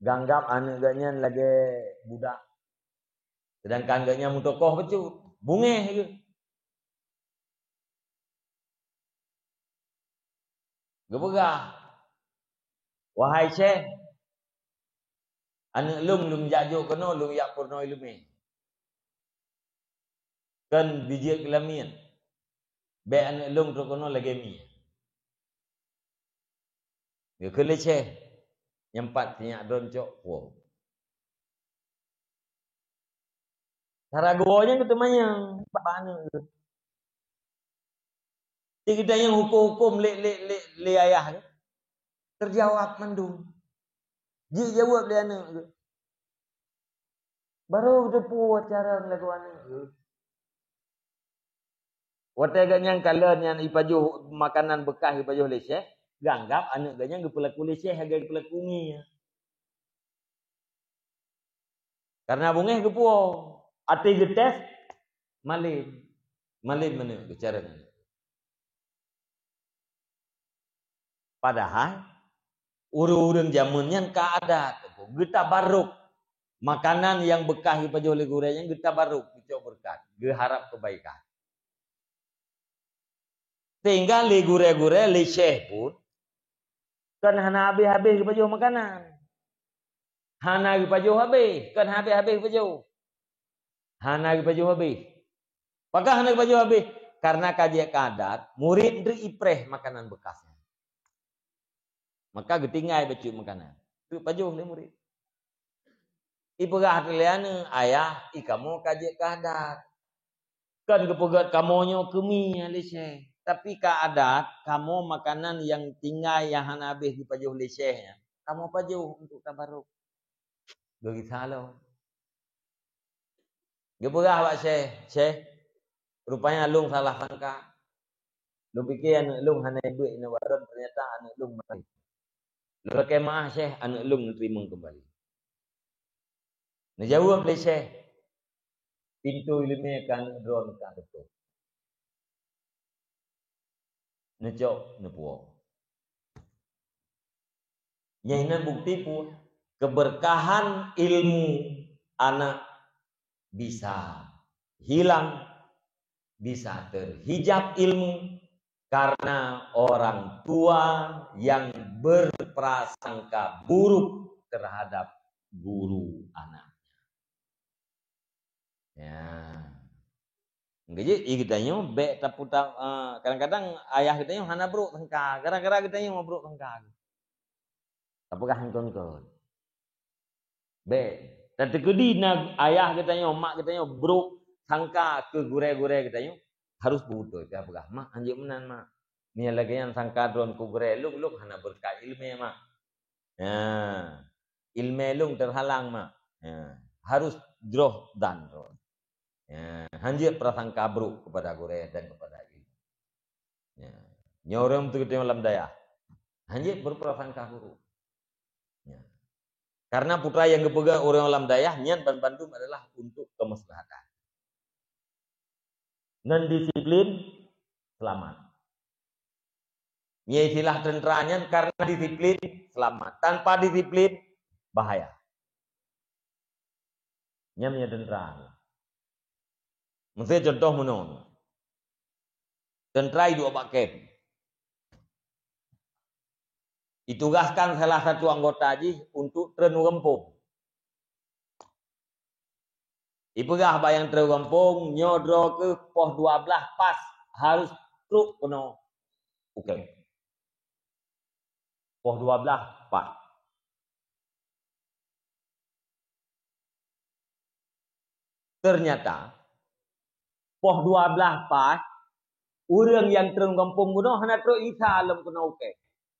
Ganggap anak ganyan lagi budak. Sedangkan ganyan mutokoh becut. Bunge gitu. Gebegah. Wahai Syekh, anak lum jajuk kena lum yak purno ilmu. Kan biji kelamin. Be anak lum tu kena lagi mi. Dia kele Syekh. Nyempat tinyak doncok puang. Cara gonya ketemanya pak anak tu. Kita yang hukum le ayah terjawab mendung. Dia jawab le anak tu. Baru depu cara melakukan itu. Wate ganyang kalen yang ipajuh makanan bekas ipajuh le Syekh, ganggap anak ganyang gepelaku le Syekh harga gepelaku ni. Karena bungeh gepuo, ati getes malin mana bicara ni. Padahal urang zamannya keadat, geta baruk makanan yang bekas ipajuh le gurenya geta baruk, kita berkat, ge harap kebaikan. Tinggal le gure-gure le Syekh pun kan hana habis-habis ipajuh makanan. Hana ipajuh habis, kan habis-habis ipajuh. Hana ipajuh habis. Apakah hana ipajuh habis? Karena kajian kadat, murid dri ipreh makanan bekasnya. Maka getingai bacu makanan. Tu pajuh le murid. Ipegah teliana ayah ikamu kajian kadat. Kan kepegat kamonyo kemi le Syekh. Tapi keadat kamu makanan yang tinggal yang hana habis di pajuh le Syekhnya. Kamu pajuh untuk tabaruk. Begitu salah. Geperah Pak Syekh, rupanya lung salah sangka. Lu fikir anak lung hana duit nak baron, ternyata anak lung mati. Lu pakai maaf Syekh, anak lung terima kembali. Nak jawab le Syekh, pintu ilmu kan drone kan betul. Necok nepuo. Nyainan bukti pun keberkahan ilmu anak bisa hilang, bisa terhijab ilmu karena orang tua yang berprasangka buruk terhadap guru anaknya. Ya. Jadi kita nyo be taputa kadang-kadang ayah kita nyo hana bruk tengka, gara-gara kita nyo bruk tengka. Apakah hangkon-kon? Be, tapi kedi na ayah kita nyo, mak kita nyo bruk sangka ke gure-gure kita nyo harus butuh. Ya apakah? Mak anjing menan mak. Ni lagi yang sangka drone ku gure lung hana berkah ilmu mak. Ya. Ilmu lung terhalang mak. Ya. Harus droh dan droh. Ya, hanjir prasangka buruk kepada gure dan kepada ilmu. Ya. Nyorong tu kita dalam daya. Hanjir berprasangka buruk. Ya. Karena putra yang kepegang orang alam daya niat dan bantu adalah untuk kemaslahatan. Non disiplin selamat. Nya istilah tenteranya karena disiplin selamat. Tanpa disiplin bahaya. Nya tentera. Mesti contoh menung. Tentera itu pakai. Ditugaskan salah satu anggota haji untuk trenu kampung. Ipegah bayang trenu kampung nyodro ke pos 12 pas harus truk penuh. Oke. Pos 12 pas. Ternyata pos 12 pas Urang yang terung kampung bunuh hana terus isa alam kena oke.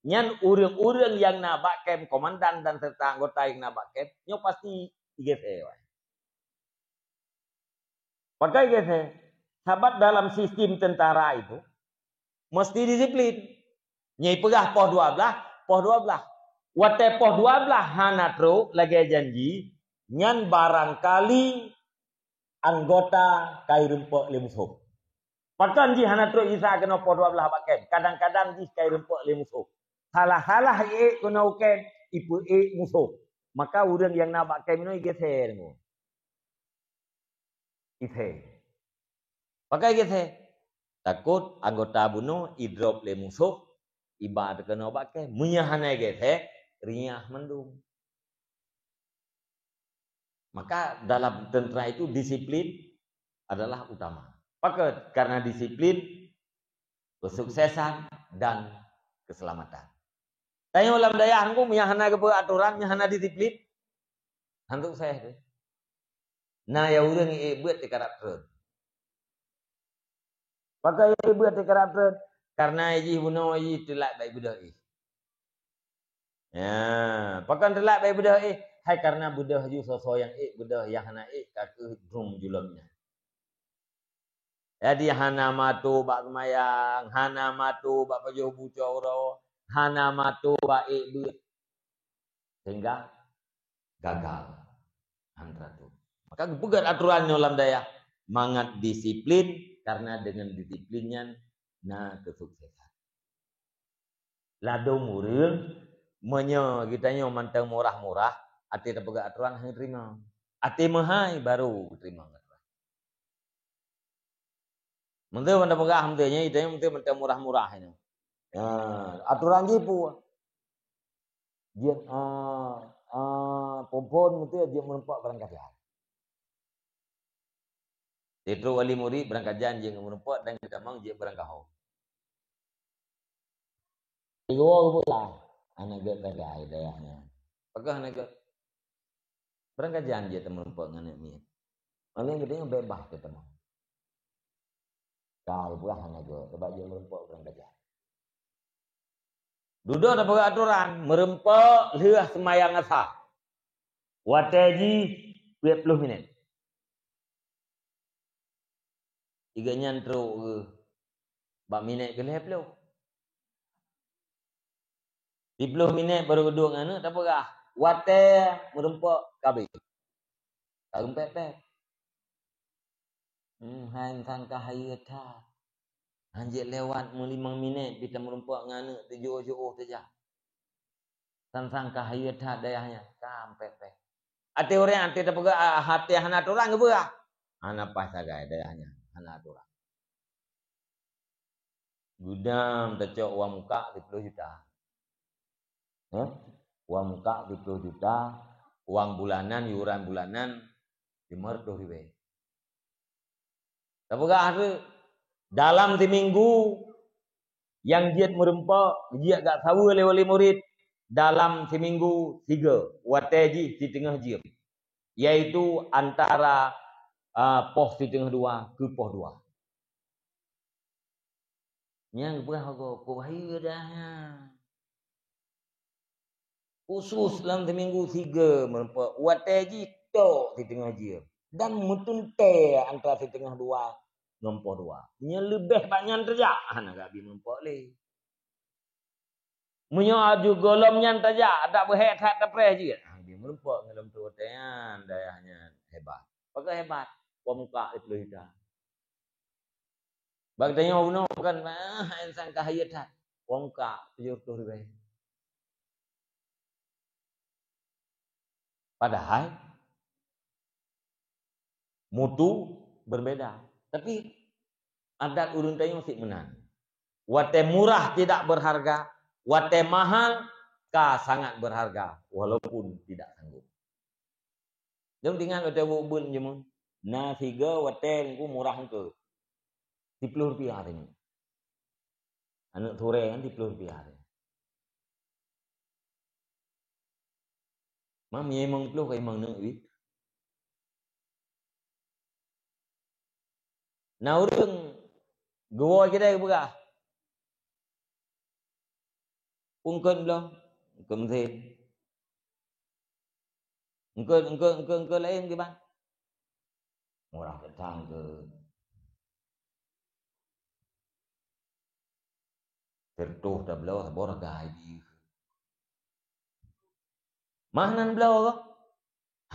Nyan urang-urang yang nabak kem komandan dan serta anggota yang nabak kem, nyo pasti IGT. Pakai IGT. Sahabat dalam sistem tentara itu mesti disiplin. Nyai pegah poh 12. Wate poh 12 hana terus lagi janji nyan barangkali anggota kai rempok lemusuh. Pakan ji hana terus isa kena poh 12 baken. Kadang-kadang ji kai rempok lemusuh. Salah-salah kena uken ipu musuh. Maka urang yang nak baken itu geser mu. Ite. Pakai geser. Takut anggota bunuh idrop le musuh ibad kena baken. Munyahana geser riah mendung. Maka dalam tentera itu disiplin adalah utama. Pakai karena disiplin kesuksesan dan keselamatan. Tanya ulam daya angku menyahana ke aturan, menyahana disiplin. Hantuk saya tu. Nah ya urang buat di karakter. Pakai buat di karakter karena ji bunuh ji telak baik budak ya, pakai telak baik budak hai karena budak ju sosok yang budak yang hana kaku drum julamnya. Jadi hana matu bak mayang, hana matu bak pajuh bucoro, hana matu bak buat sehingga gagal antara tu. Maka bukan aturan dalam daya mangat disiplin karena dengan disiplinnya na kesuksesan. Lado murung menyo kita nyo mantang murah-murah ati dapat aturan hang terima. Ati mahai baru terima. Menteu mantang pegah menteu nya itu menteu mantang murah-murah ini. Ya, aturan jipu. Dia pompon menteu dia merempak berangkat jalan. Itu wali murid berangkat jalan dia merempak dan kita mang dia berangkat ho. Iwo pula anak gak dayahnya. Pegah anak berangkat jalan dia merempak nganek mi. Malah gedenya bebas ketemu. Kau pula hanya go, sebab dia merempok berangkat jalan. Duduk ada aturan, merempok lihat semayang asar. Wataji 20 minit. 3 nyantro ke bak minit ke leh 30 minit baru duduk ngana tak apa. Wate merempok kabeh. Tak rempet. Hang sangka hayata. Anjir lewat 5 minit kita merempak ngana tujuh saja. Sangka hayata dayahnya kampet. Ati orang ati tak apa hati hana orang ke berah. Hana pas sagai dayahnya hana orang. Gudam tecok uang muka 10 juta. Uang muka 10 juta, uang bulanan, iuran bulanan 500 ribu. Tapi hari dalam seminggu yang dia merempak, dia gak tahu oleh wali murid dalam seminggu 3 wateji di tengah jam, yaitu antara poh di tengah 2 ke poh 2. Yang berapa kau bahaya dahnya. Khusus dalam seminggu 3 merempak wateji to di tengah jam. Dan mutun te antara di tengah 2 nompo 2. Nya lebih banyak terja. Ana gak bi mempak le. Munyo aju golomnya terja, ada berhet hat tepre je. Bi mempak dalam tu tean dayahnya hebat. Pakai hebat. Pemuka itu hidup. Bag tanya uno kan insan kahayat hat. Pemuka 70 ribu. Padahal mutu berbeda. Tapi adat ulun tanya masih menang. Wate murah tidak berharga, wate mahal ka sangat berharga walaupun tidak sanggup. Jom tinggal wate bubun jemun. Na 3 wate ku murah ke. 10 rupiah hari ini. Anak sore kan 10 rupiah hari. Mam ye mong 10 kai mong nang wit. Nah urang Gua kita berah. Ungkun belum. Ungkun mesin. Ungkun lain ke bang. Murah ketang ke. Tertuh dah belau sabor gai di. Mahnan belau ke?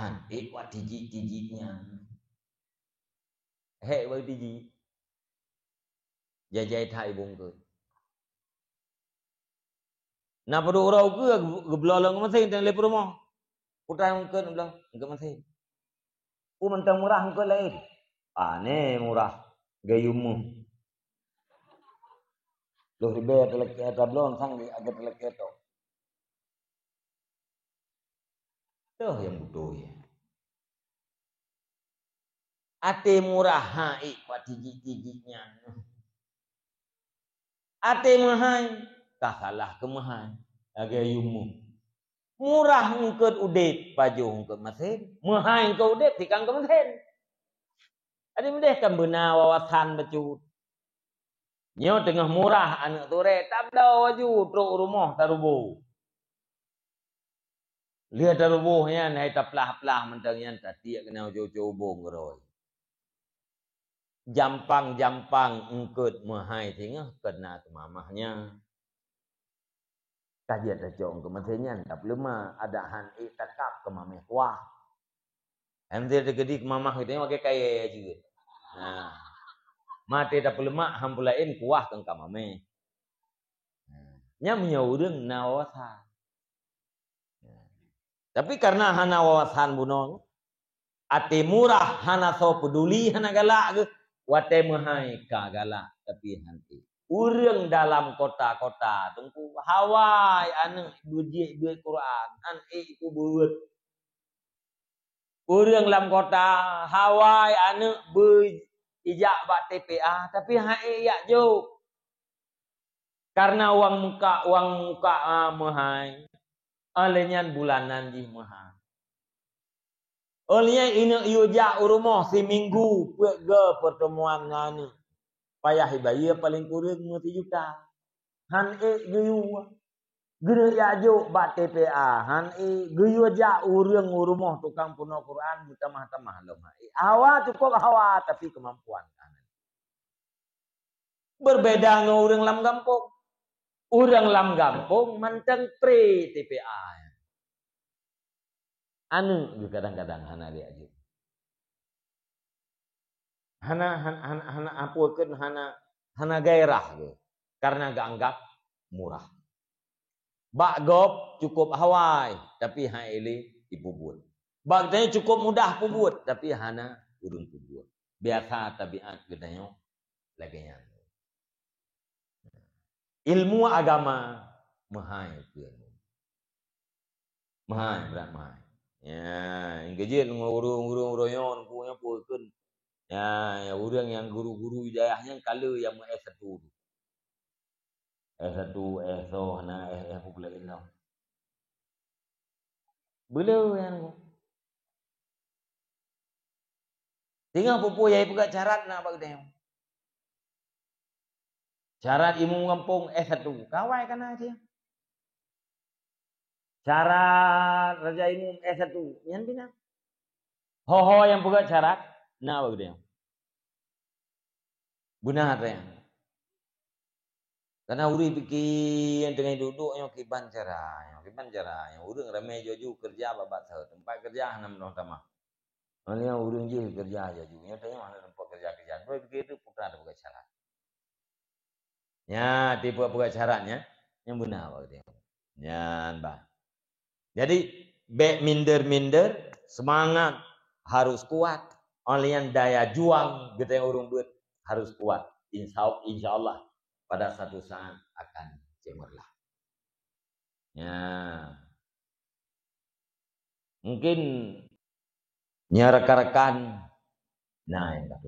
Han, kuat tiji-tijinya. Hei với tiji. Jai thai bung ke. Na padu urau ke geblolang mesin dan lepo rumah. Putai ungkun belau, ungkun mesin. Mentang murah ungkun lain. Ni murah. Gayumu. Loh ribe telek tablon sang di agak telek itu. Tuh yang bodoh ya. Ate murah hai pak tiji-tijinya. Ate mahai kahalah kemahai. Gayumu. Murah ungkut udet baju ungkut mesin. Mahai ungkut udet tikang ke mesin. Ada mendeh kan benar wawasan becut. Nyo tengah murah anak tore tak ada waju truk rumah tarubu. Lihat tarubuhnya naik taplah-plah mentangnya tadi kena jauh-jauh bong geroi. Jampang ungkut mahai tengah kena ke mamahnya. Kajian terjong ke mesinnya tak lemah ada han takap ke mamah wah. Hampir tergedi ke mamah itu pakai kaya juga. Nah, mati tak lemak hampulain kuah kang kamame. Nya menyaureng nawasan. Tapi karena hana wawasan bunon, ate murah hana so peduli hana galak ke, wate mahai ka galak tapi hanti. Urang dalam kota-kota tungku Hawaii anu buji duit Quran, an iku buut. Urang dalam kota Hawaii anu ijak bak TPA tapi hai yak jo. Karena uang muka mahai. Alenyan bulanan di mahal. Olehnya ini iujak rumah seminggu ke pertemuan ngani. Payah hibaya paling kurang 50 juta. Han geyu. Gede ya jo bat TPA. Han geyu aja urang rumah tukang puno Quran tamah-tamah lo. Hawa cukup hawa tapi kemampuan kanan. Berbeda dengan urang lam kampung. Urang lam kampung manteng pre TPA. Anu kadang-kadang hana dia aja. Hana apukeun hana gairah ge. Karena gak anggap murah. Bak gop cukup hawai tapi haile dipubut. Bak tanya cukup mudah pubut tapi hana urung pubut. Biasa tabiat gedanyo laganya. Ilmu agama mahai pieun. Mahai berat mahai. Ya, inggejeun ngurung royon punya puekeun. Ya, orang yang guru-guru hidayahnya kalau yang S1 dulu. S1, S2, hana S pula ini. Beliau yang tinggal pupu yai pegak syarat nak bak dia. Syarat imam kampung S1, kawai kana dia. Syarat raja imam S1, yang bina. Ho yang pegak syarat nak bak dia. Benar ya. Karena uri pikir yang tengah duduk yang kiban cara, yang urang ramai joju kerja babat tempat kerja hanam dong tamah. Malnya urang je kerja aja juga, yang tanya mana tempat kerja. Boleh begitu putra ada bukan syarat. Ya, tipe bukan syaratnya yang benar bang dia. Ya, bah. Jadi minder semangat harus kuat. Oleh yang daya juang kita yang urung buat harus kuat. Insya Allah pada satu saat akan cemerlang. Ya. Mungkin rekan-rekan nah yang kata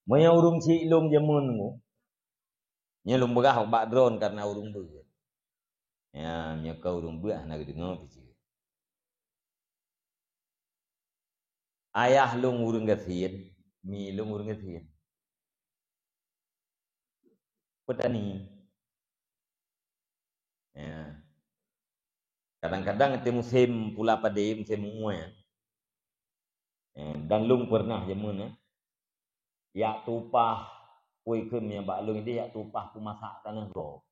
Moya urung si ilung jamunmu. Nya lum begah bak drone karena urung beut. Ya, nya ka urung beut na dengar pici. Ayah lung urung gasin milung urang ngerti. Petani. Ya. Kadang-kadang itu musim pula padi, musim ungu ya. Dan lung pernah jamun ya. Ya tupah kui kem yang bak lung dia ya tupah ku masak tanah go.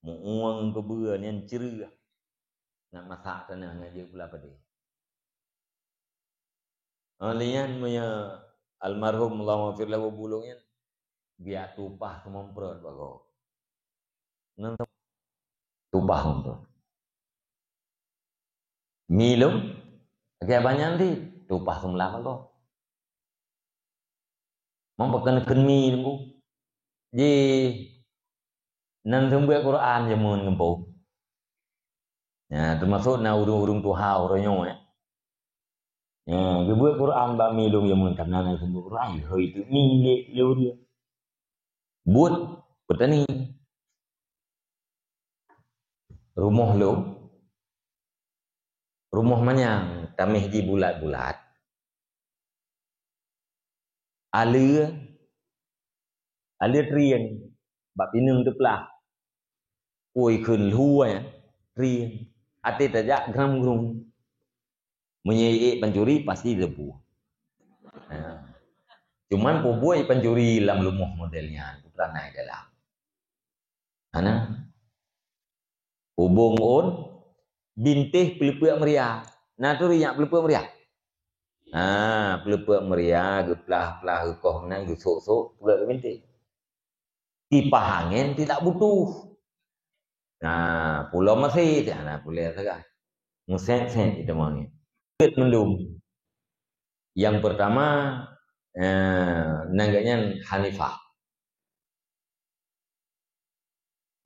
Muang ke beuh ni cerah. Nak masak tanah ngaji pula padi. Alian punya almarhum Allah maghfir lahu bulungnya dia tupah ke memperot bago. Nang tupah untuk. Milung kayak banyak nanti tupah ke melaka go. Mampakan mi nunggu. Ji nan sembuh Quran jamun ngempu. Ya, termasuk na urung-urung tuha uronyo ya. Ya, gebuat Quran ba milung jamun karena nan sembuh Quran ho itu milik dia. Buat petani. Rumah lo. Rumah manyang tamih di bulat-bulat. Alir trian. Bak pinung teplah. Oi kun lua ya. Trian. Ate tajak gram-grum. Menyei pencuri pasti debu. Nah. Cuman poboi pencuri lam lumuh modelnya. Putra naik dalam. Ana. Hubung on. Bintih pelepuk meriah. Nah tu riak pelepuk meriah. Pelepuk meriah. Geplah-plah gekoh menang. Gesok-sok. Pelepuk bintih. Kipas angin tidak butuh. Nah, pulau masih. Nah, pulau tegak. Ngeset-set itu maunya. Mendung. Yang pertama nangganya Hanifah.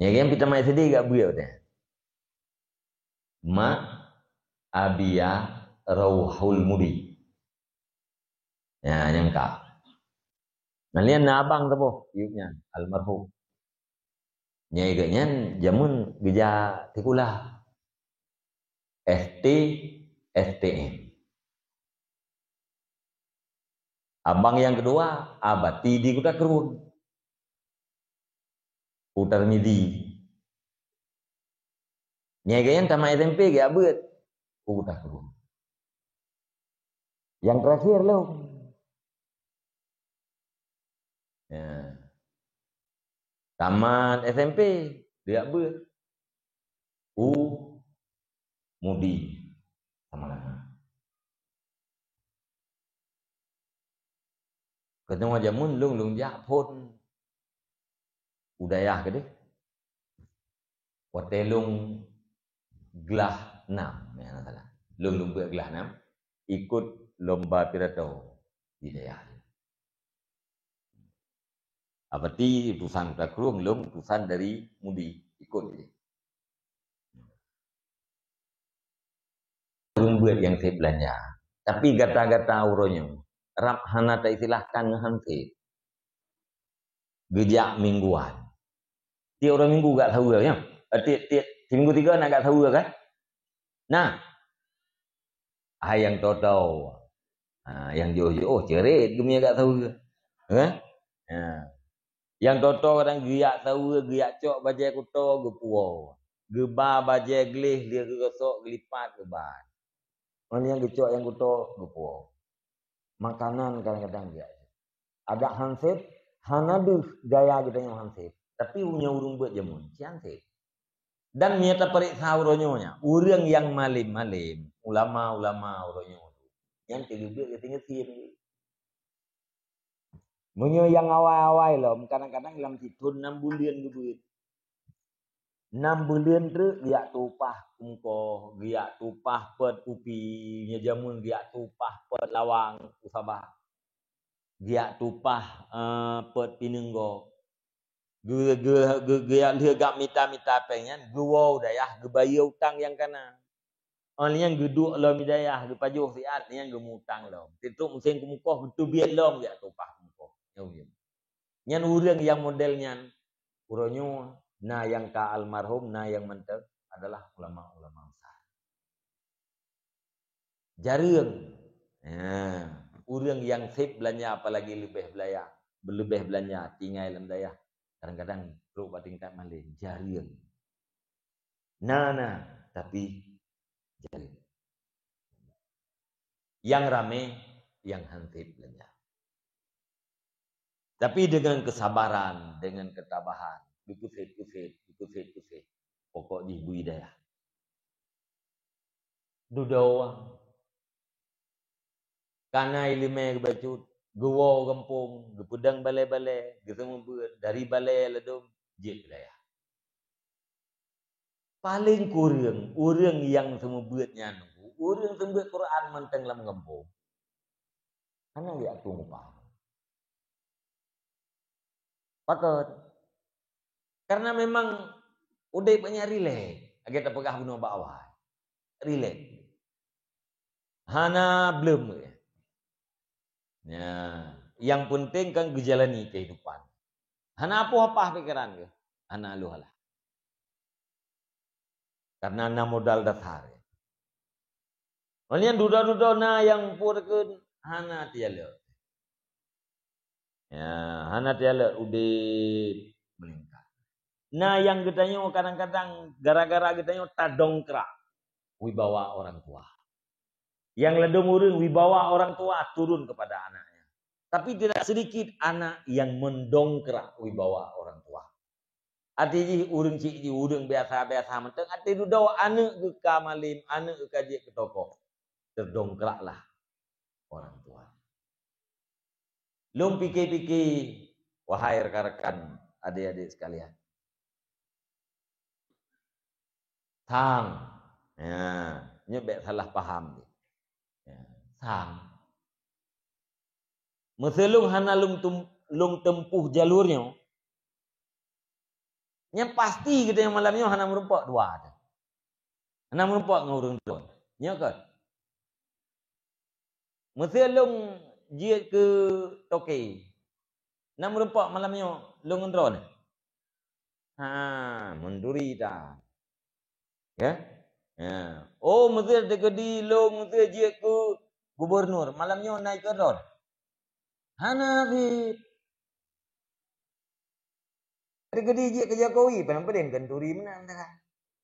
Ya kan kita mai sedih gak beliau teh. Ma Abia Rauhul Mudi. Ya nyangka. Nalian nabang tebo yuknya almarhum. Nyai gaknya jamun geja tikula. STM. Abang yang kedua, abati di Kuta Kerun. Putar Midi. Nyagayan sama SMP gak abet. Kuta Kerun. Yang terakhir lo. Ya. Taman SMP dia abet. Mudi. Sama ketemu jamun lung jak pun budaya ke deh. Hotelung gelah 6 ya salah. Lung gelah 6 ikut lomba pidato di daerah. Berarti utusan Kuta Kerung lung utusan dari Mudi ikut je. Buat yang saya belanja. Tapi gata-gata uronyo. Rap hana tak istilahkan ngehanti. Gejak mingguan. Tiap orang minggu gak tahu ya. Tiap minggu 3 nak gak tahu kan? Nah. Yang tahu. Yang jauh-jauh cerit gemia gak tahu. Kan? Yang tahu kadang giak tahu, giak cok bajai kuto gepuo. Geba bajai gelih dia gegosok gelipat geban. Mana yang gecok yang kuto gepuo. Makanan kadang-kadang dia. Ada hansip, hanaduh gaya kita yang hansip. Tapi punya urung buat jamun, si hansip. Dan nyata perik sauronyonya, urang yang malim-malim, ulama-ulama uronyo. Yang tiga-tiga ketinggalan sih. Menyo yang awal-awal loh, kadang-kadang dalam situn 6 bulan gebuit. 6 bulan tu dia tupah kumko, dia tupah pet upi, nya jamun dia tupah pet lawang usabah. Dia tupah pet pinenggo. Ge gak mita-mita pengen, guau dayah gebayau utang yang kana. Yang geduk lo midayah, gepajuh siat yang gemutang lo. Itu musim kumukoh betul biar lo dia tupah kumukoh. Nyan urang yang modelnya uronyo na yang ka almarhum na yang mentek adalah ulama-ulama besar. Jarang. Orang yang sip belanja apalagi lebih belanja tinggal dalam daya. Kadang-kadang perlu tingkat malin jarian. Nah, tapi jarian. Yang rame, yang hansip belanja. Tapi dengan kesabaran, dengan ketabahan, dikusit. Pokok di budaya. Dudawang. Karena ilmu kebacut, gewo kampung, gepedang balai-balai, getemu dari balai ledum, jik lah. Paling kurang, orang yang semua buatnya nunggu, orang semua buat Quran menteng dalam kampung. Karena dia aku paham. Patut. Karena memang udah banyak relate, agak terpegah bunuh bawah. Relate. Hana belum ya. Ya, yang penting kan gejalani kehidupan. Hana apa pikiran ke? Hana luhalah. Karena na modal dasar. Kalian duda-duda na yang purkeun hana tiala. Ya, hana tiala udah melingkar. Nah yang getanya kadang-kadang gara-gara getanya tadongkrak wibawa orang tua. Yang ledem urang wibawa orang tua turun kepada anaknya. Tapi tidak sedikit anak yang mendongkrak wibawa orang tua. Artinya urang cik di urang biasa-biasa menteng arti dudawa anak ke kamalim, anak ke kaji ke toko. Terdongkraklah orang tua. Lum pikir-pikir wahai rekan-rekan adik-adik sekalian. Sang. Ya, nyebek salah paham. Ya, sang. Meselung hana lung tempuh jalurnya. Yang pasti kita yang malamnya hana merumpak dua ada. Hana merumpak ngurung dua. Nya kan? Meselung jiat ke toke. Hana merumpak malamnya lung ndron. Menduri dah. Ya? Ya. Oh, mesel tegedi lung mesel jiat ke gubernur. Malamnya naik ke drone. Hana fit. Tegedi jiat ke Jokowi, penampilan kenturi menang dah.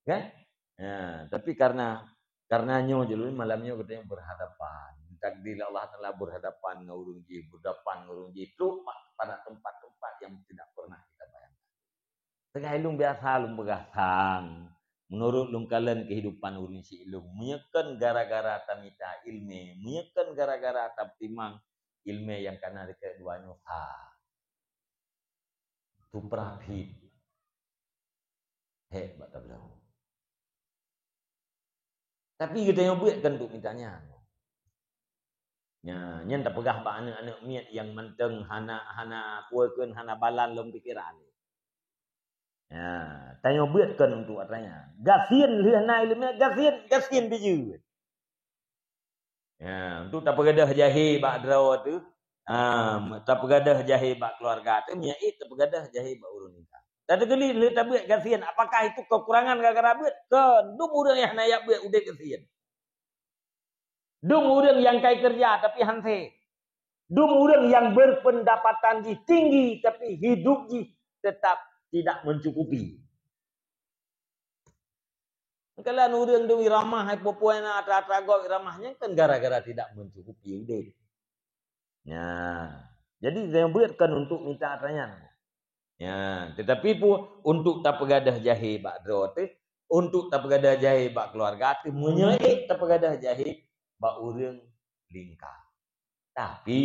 Kan? Ya, tapi karenanya jalur malamnya katanya berhadapan. Takdir Allah Taala berhadapan ngurung ji, berhadapan ngurung ji itu pada tempat-tempat yang tidak pernah kita bayangkan. Tengah ilung biasa lung begasang. Menurut lung kalian kehidupan urung si ilung menyekan gara-gara tamita ilme, menyekan gara-gara taptimang ilme yang kana dekat duanya tu prahit. Hebat tablau. Tapi kita yang buat kan untuk mintanya. Ya, nyen tak pegah ba anak-anak miat yang menteng hana kuekeun hana balan lom pikiran. Ya, tanya buat kan untuk atanya. Gasien lihna ilmu gasien biju. Ya, untuk tak pegadah jahe bak draw tu. Tak pegadah jahe bak keluarga tu miat tak pegadah jahe bak urun nikah. Tadi kali le tak buat gasien, apakah itu kekurangan gara-gara buat? Kan dum urang yang nayak buat udah gasien. Dum urang yang kai kerja tapi hanse. Dum urang yang berpendapatan tinggi tapi hidup tetap tidak mencukupi. Kalau urang dewi ramah hai popoan ata-ata gok ramahnya kan gara-gara tidak mencukupi udah. Ya. Jadi saya buatkan untuk minta atanya. Ya, tetapi pun untuk tak pegadah jahe bak drote, untuk tak pegadah jahe bak keluarga tu menyeik tak pegadah jahe bak urang lingkar. Tapi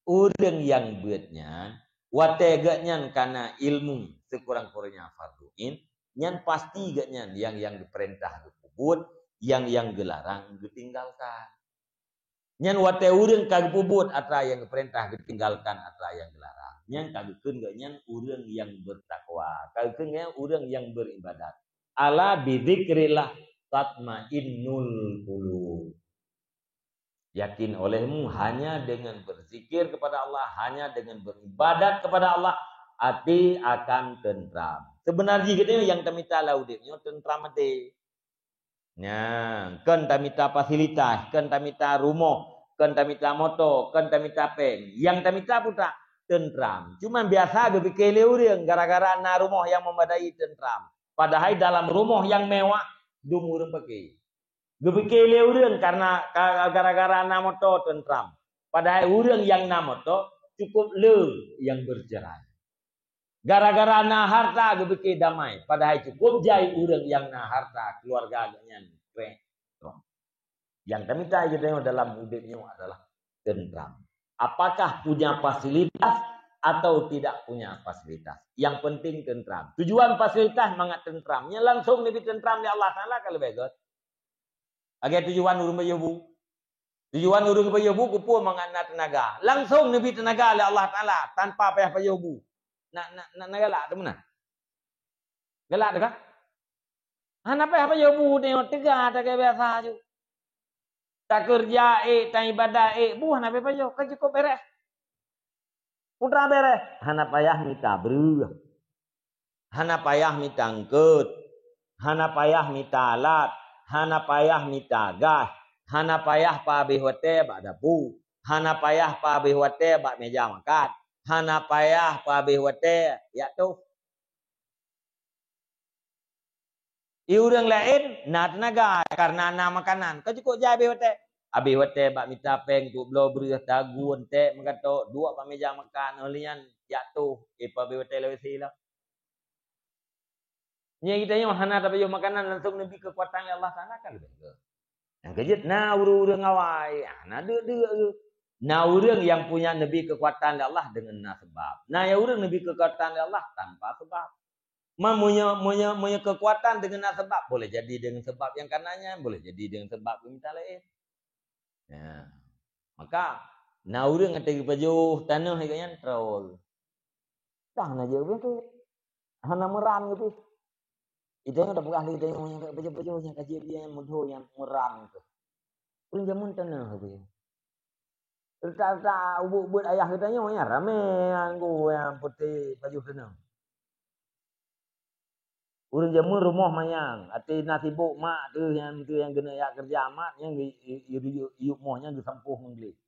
urang yang buatnya wateganya karena ilmu sekurang-kurangnya farduin, nyan pasti gaknya yang diperintah dipubut, yang dilarang ditinggalkan. Nyan wate urang kagak pubut atra yang diperintah ditinggalkan atra yang dilarang. Nyan kagekeun nyan urang yang bertakwa, kagekeun nyan urang yang beribadat. Ala bidzikrillah tatmainnul qulub. Yakin olehmu hanya dengan berzikir kepada Allah, hanya dengan beribadat kepada Allah, hati akan tentram. Sebenarnya kita yang tamita lauditnya tentram hati. Ya, kan tamita fasilitas, kan tamita rumah, kan tamita motor, kan tamita peng. Yang tamita putra tentram. Cuma biasa ge pikir urang gara-gara na rumah yang memadai tentram. Padahal dalam rumah yang mewah dumurung pakai. Ge pikir urang karena gara-gara na motor tentram. Padahal urang yang na motor cukup le yang bercerai. Gara-gara na harta gebeke damai. Padahal cukup jai urang yang na harta keluarga agaknya. Yang kami tahu dalam hidupnya adalah tentram. Apakah punya fasilitas atau tidak punya fasilitas? Yang penting tentram. Tujuan fasilitas mangat tentramnya langsung lebih tentram ya Allah Taala kalau bagus. Agar tujuan urang bayobu. Tujuan urang bayobu kupu mangat tenaga. Langsung lebih tenaga oleh Allah Taala tanpa payah bayobu. Nak galak tu mana? Galak tu kah? Apa bayobu tengok tegak tak kaya biasa je. Tak kerja tak ibadah buah nak bayo kan cukup beres. Putra beres. Hana payah minta beruh. Hana payah minta angkut. Hana payah minta alat. Hana payah minta gas. Hana payah pa bihote bak dapur. Hana payah pa bihote bak meja makan. Hana payah pa bihote ya tu. Iurang lain na tenaga karena na makanan. Kau cukup jai bihote. Abi hote bak minta peng tu belo beruh tagu ente mengata dua pa meja makan olian jatuh pa bi hote lewe sila. Nya kita nya hana ta bayo makanan langsung nabi kekuatan Allah Taala kan begitu. Yang kejut na urang awai, na de. Na urang yang punya nabi kekuatan Allah dengan na sebab. Na ya urang nabi kekuatan Allah tanpa sebab. Punya kekuatan dengan na sebab boleh jadi dengan sebab yang kanannya, boleh jadi dengan sebab minta lain. Ya. Maka na urang ate pajuh tanah kaya trol. Dah na je betul. Hana meran gitu. Itu yang ada buah itu yang pajuh-pajuh yang kaji dia yang mudah yang meran tu. Urang jamun tanah tu. Terta ubud ayah kita nya rame anggo yang putih pajuh tanah. Urang jamun rumah mayang, ati nasibuk mak tu yang kena ya kerja mak yang iuk mohnya disampuh menglih.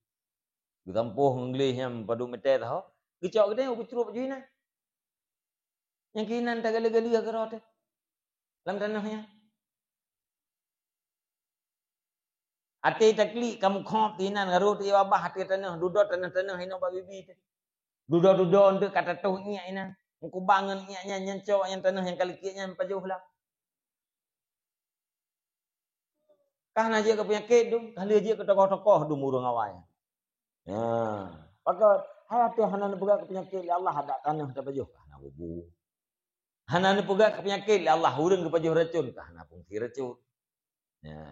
Disampuh menglih yang padu mete tahu. Gicok gede ucrup juina. Yang kinan tak gali-gali agarot. Dalam tanahnya. Ati takli kamu khop tinan garut ia babah hati tanah duduk tanah-tanah hina babibi. Duduk-duduk untuk kata tuh nya ina. Ku bangun nya nyencok yang tanah yang kali kianya pajuh lah. Kah na je ke penyakit tu, kali je ke tokoh-tokoh du murung awai. Ya, pakat hati hanan pegak ke penyakit Allah ada tanah ta pajuh kah na bubu. Hanan pegak ke penyakit Allah urang ke pajuh racun kah na fungsi racun. Ya.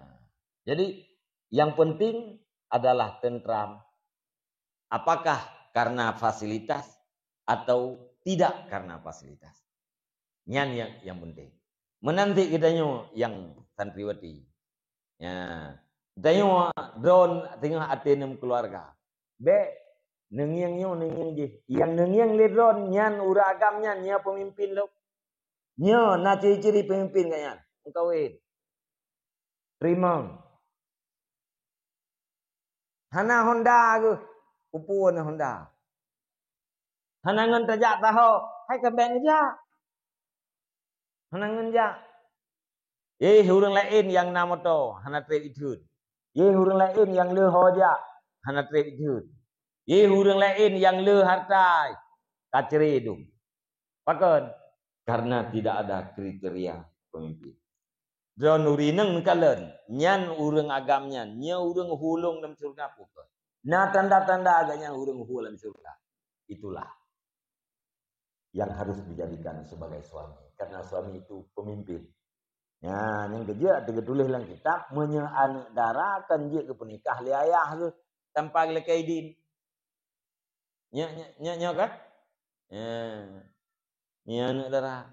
Jadi yang penting adalah tentram. Apakah karena fasilitas atau tidak karena fasilitas. Nyan yang penting. Menanti kita yang santriwati. Ya. Kita drone tengah atenem keluarga. Be nengyang je. Yang nengyang le drone nyan uragamnya nya pemimpin lo. Nya na ciri-ciri pemimpin kanyan. Engkau terima. Hana Honda ke? Upuan Honda. Hanangan tajak tahu, hai ke bank aja. Hanangan aja. Hurung lain yang nama tu, hana trade itu. Hurung lain yang le hoja, hana trade itu. Hurung lain yang le harta, kaceri itu. Pakan, karena tidak ada kriteria pemimpin. John urineng kalen, nyan urang agamnya, nya urang hulung dalam surga pun. Nah tanda-tanda agaknya urang hulung surga. Itulah yang harus dijadikan sebagai suami. Karena suami itu pemimpin. Ya, yang kerja tulis dalam kitab anak darah kan dia ke penikah li ayah tu tanpa lekaidin. Nya kan? Ya, anak darah.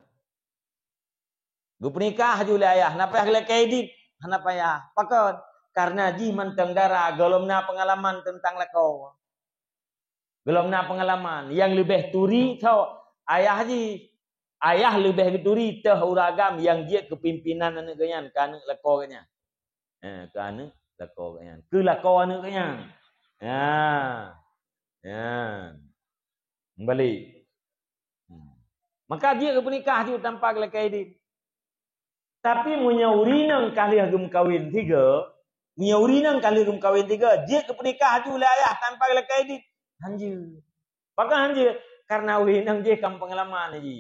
Gu penikah ju li ayah, napa lekaidin? Napa ya? Pakon karena ji manteng darah golomna pengalaman tentang lekau. Golomna pengalaman yang lebih turi tau ayah lebih geturi teh uragam yang dia kepimpinan anak kanyan, kana leko kanyan. Kana leko kanyan. Ke leko anak kanyan. Ya. Ya. Kembali. Maka dia ke pernikah juga tanpa kelakaidin. Tapi punya urinang kali agum kawin tiga. Punya urinang kali agum kawin tiga. Dia ke pernikah juga ayah tanpa kelakaidin. Hanjir. Bahkan hanjir. Karena urinang dia kam pengalaman aja.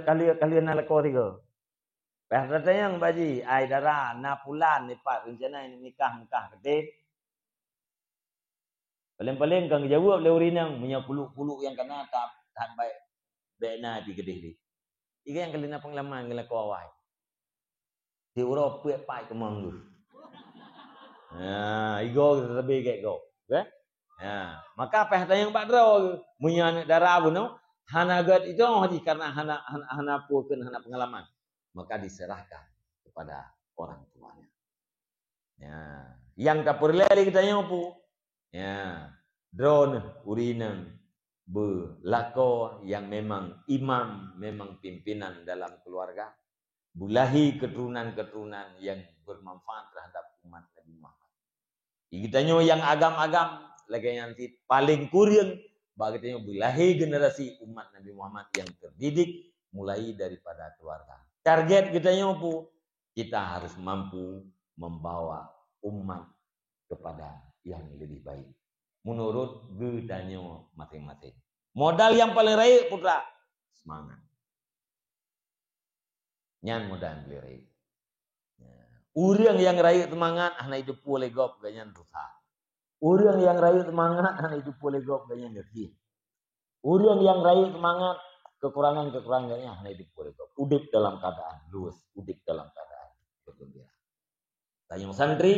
Kali nalako tiga. Perhatian yang baji. Ai darah. Na pulan. Nipat. Rencana ini nikah. Ketik. Paling-paling kang jawab le urinang. Punya puluk-puluk yang kena tak baik. Bena di gedeh di. Iga yang kalina pengalaman ngela ko awai. Di uro puek pai ke manggu. Igo lebih kayak go. Okay? Maka apa yang bak draw munya anak darah buno hanagat itu karena hana pukeun hana pengalaman. Maka diserahkan kepada orang tuanya. Ya, yang kapurleli kita nyopu. Ya, drone urinang belako yang memang imam, memang pimpinan dalam keluarga, bulahi keturunan-keturunan yang bermanfaat terhadap umat Nabi Muhammad. Kitanya yang agam-agam lagi nanti paling kurang bagi bulahi generasi umat Nabi Muhammad yang terdidik mulai daripada keluarga. Target kitanya apa? Kita harus mampu membawa umat kepada yang lebih baik. Menurut gedanya masing-masing. Modal yang paling raih putra semangat. Nyan modal yang paling raih. Urang yang raih semangat, anak hidup boleh gop ganyan rusak. Urang yang raih semangat, anak hidup boleh gop ganyan nerti. Urang yang raih semangat, kekurangannya anak hidup boleh gop. Udip dalam keadaan luas, udip dalam keadaan bergembira. Tanyong santri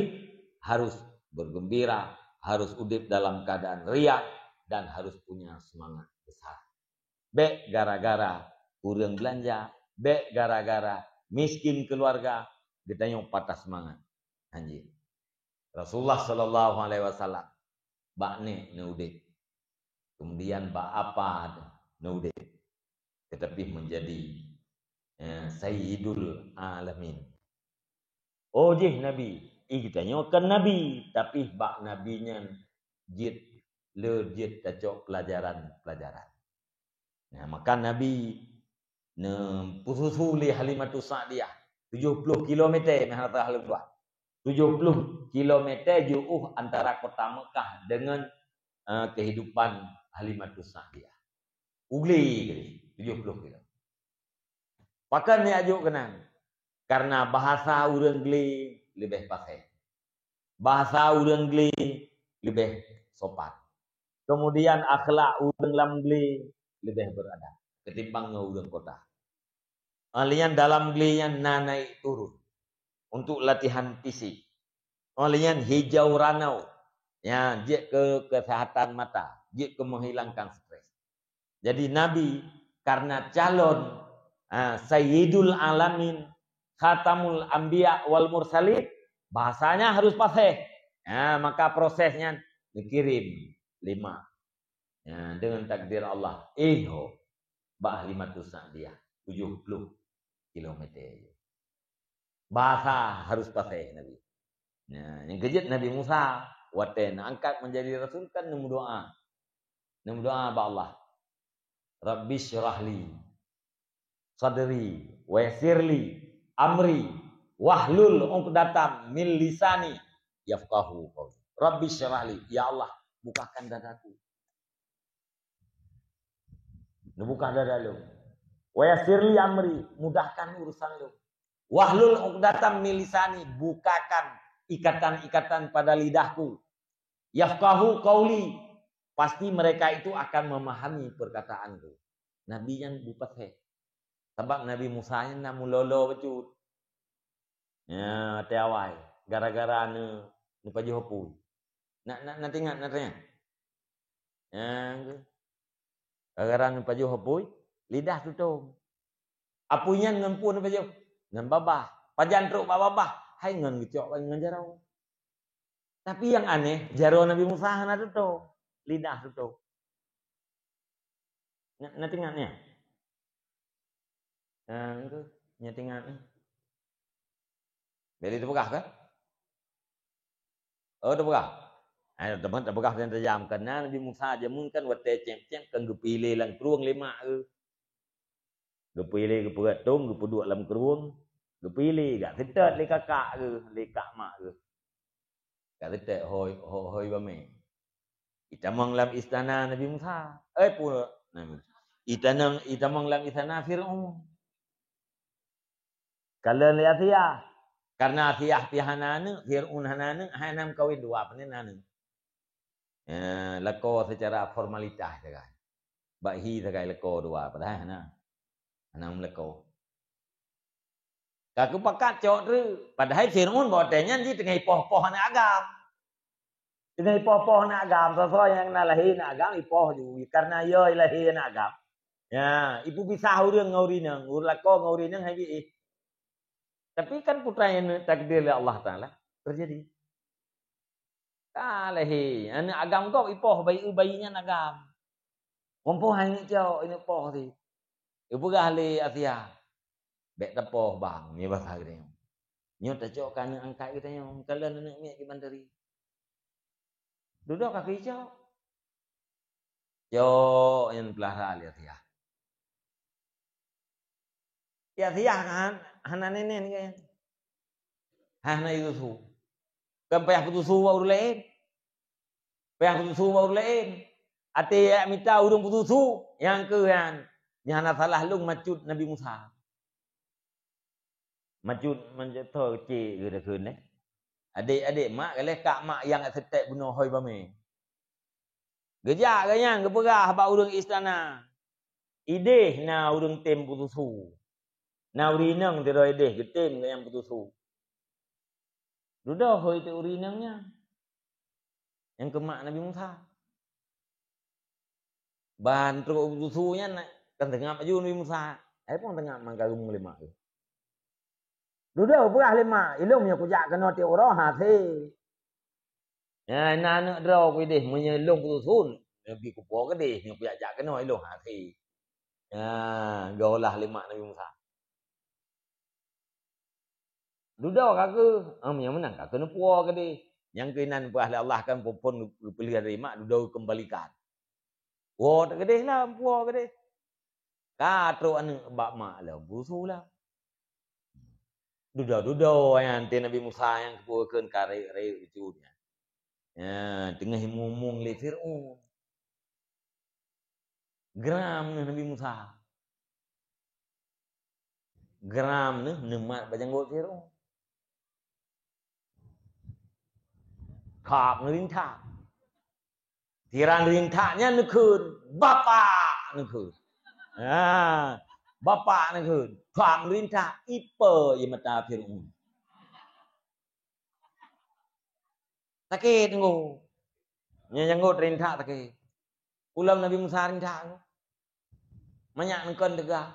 harus bergembira, harus udip dalam keadaan riak, dan harus punya semangat besar. Be gara-gara kurang belanja, be gara-gara miskin keluarga, ditanya patah semangat. Anjir. Rasulullah sallallahu alaihi wasallam bakne neudip. Kemudian bak apa neudip. Tetapi menjadi sayyidul alamin. Oh jih Nabi, kita kan Nabi, tapi bak nabinya jit legit cocok pelajaran. Nah, maka Nabi pusuli Halimatus Sa'diyah 70 km menghadap Halimah. 70 km jauh antara kota Mekah dengan kehidupan Halimatus Sa'diyah. Ugli 70 km. Pakan ni ajuk kenang. Karena bahasa urang geli lebih pakai. Bahasa urang geli lebih sopan. Kemudian akhlak urang lam geli lebih beradab ketimbang urang kota. Alian dalam gelinya naik turun untuk latihan fisik. Alian hijau ranau. Ya, jik ke kesehatan mata, jik ke menghilangkan stres. Jadi Nabi karena calon Sayyidul Alamin, Khatamul Anbiya wal Mursalin, bahasanya harus fasih. Ya, maka prosesnya dikirim 5. Ya, dengan takdir Allah. Bah 500 Sa'diyah 70 km. Bahasa harus fasih Nabi. Ya, yang kejut Nabi Musa waten angkat menjadi rasul kan nemu doa. Nemu doa ba Allah. Rabbi syrahli sadri wa yassirli amri wahlul 'uqdatam min lisani yafqahu qawli. Rabbi syrahli, ya Allah, bukakan dadaku. Buka dada lu. Wa yassirli amri, mudahkan urusan lu. Wahlul 'uqdatam min lisani, bukakan ikatan-ikatan pada lidahku. Yafqahu qawli, pasti mereka itu akan memahami perkataanku. Nabi yang bupat sebab Nabi Musa yang namu lolo becut. Ya, tiawai. Gara-gara nu pajopu. Nak tengok. Ya, gara-gara nu pajopu, lidah tutup. Apunya ngempu nu pajoh. Ngan babah. Pajan truk babah. Hai ngan gecok ngan jarau. Tapi yang aneh, jarau Nabi Musa hana tutup. Lidah tutup. Nak tengoknya. Itu nyetingan. Beli itu bekah kan? Oh, itu bekah. Teman tak bekah dan tajam karena Nabi Musa aja mun kan wate cem-cem kan gepile lang keruang lima gepile gepegatung gepeduk lam keruang gepile gak setet le kakak ke le kak mak ke gak setet hoi bame itamang lam istana Nabi Musa pula Nabi itamang lam istana Firaun kalau lihat ya karena Asiyah pihanana Firaun hanana hanam kawin dua penenana lako secara formalitas kan bahi sekai leko dua padahal hanam leko kaku pakat cok tu padahal Firaun botenya di tengah poh-poh nak agam tengah poh-poh nak agam sesuai yang nalahi nak agam ipoh ju karena yo ilahi nak agam ya ibu bisa urang ngauri nang ur lako ngauri nang hai tapi kan putra yang takdir Allah Taala terjadi kalahi anak agam kau ipoh bayinya agam Kompo hai ni jauh ini poh ti. Ibu gale Asia. Bek tepoh bang ni bahasa dia. Nyo ta jauh kan angkat kita yang kalian nak mi di bandari. Duduk kaki jauh. Jauh yang pelahara lihat ya. Ya Asia kan hana nenen kan. Hana Yusuf. Kan payah putus suwa urut lain. Payah putus suwa urut lain. Ate minta urung putus su yang ke kan. Yang salah lung macut Nabi Musa. Macut menjatuh cik ke dah kun eh. Adik-adik mak kalih kak mak yang setek bunuh hoi bame. Gejak kan geperah ba urang istana. Ideh na urang tem putusu. Na urinang tiro ideh getem yang putusu. Dudah hoi te urinangnya. Yang kemak Nabi Musa. Ban tro putusunya nak kan tengah maju Nabi Musa. Ai pun tengah mangkarung lima tu. Dudah perah lima ilmu nya kujak kena ti ora ha the. Ya nak draw ku deh menyelong putusun. Nabi ku po ke deh nya kujak jak kena ilmu ha the. Ya gaulah lima Nabi Musa. Dudah kake yang menang kake nu puo ke deh. Yang keinan perah Allah kan pun pilih dari mak dudah kembalikan. Wo tak ke deh lah puo ke deh. Ka tro anu bak mak lah busulah. Dudah yang Nabi Musa yang kepuakan kare itu dia. Ya, tengah ngomong le Firaun. Geram Nabi Musa. Geram nemat bajanggot Firaun. Kap ngerintah. Tiran rintahnya nekun, bapak nekun. Ah, bapak nekun. Kap ngerintah ipe ye mata Firaun. Sakit ngo. Nya janggot rintah sakit. Ulam Nabi Musa rintah. Banyak nekun tegah.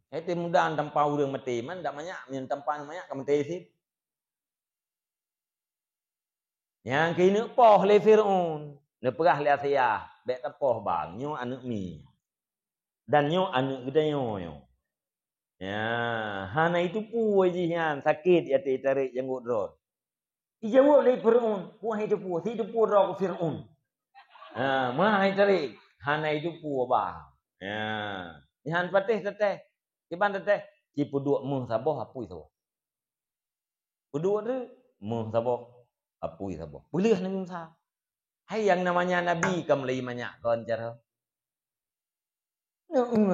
Itu mudah tanpa urang mati man dak banyak min tampan banyak ka mati sip. Yang kini poh le Firaun, ne perah le Asia, bek tepoh bang nyo anak mi. Dan nyo anak gedayo yo. Ya, hana itu pu jihan sakit ya te tarik janggut ro. Ijawab le Firaun, puah itu pu ro ku Firaun. Ha, mah tarik, hana itu pu bang. Ya, ihan patih teteh. Kiban teteh, ci puduk meh saboh apui saboh. Puduk tu meh saboh. Apui saboh. Boleh Nabi Musa. Hai yang namanya Nabi kam lagi banyak kawan cara.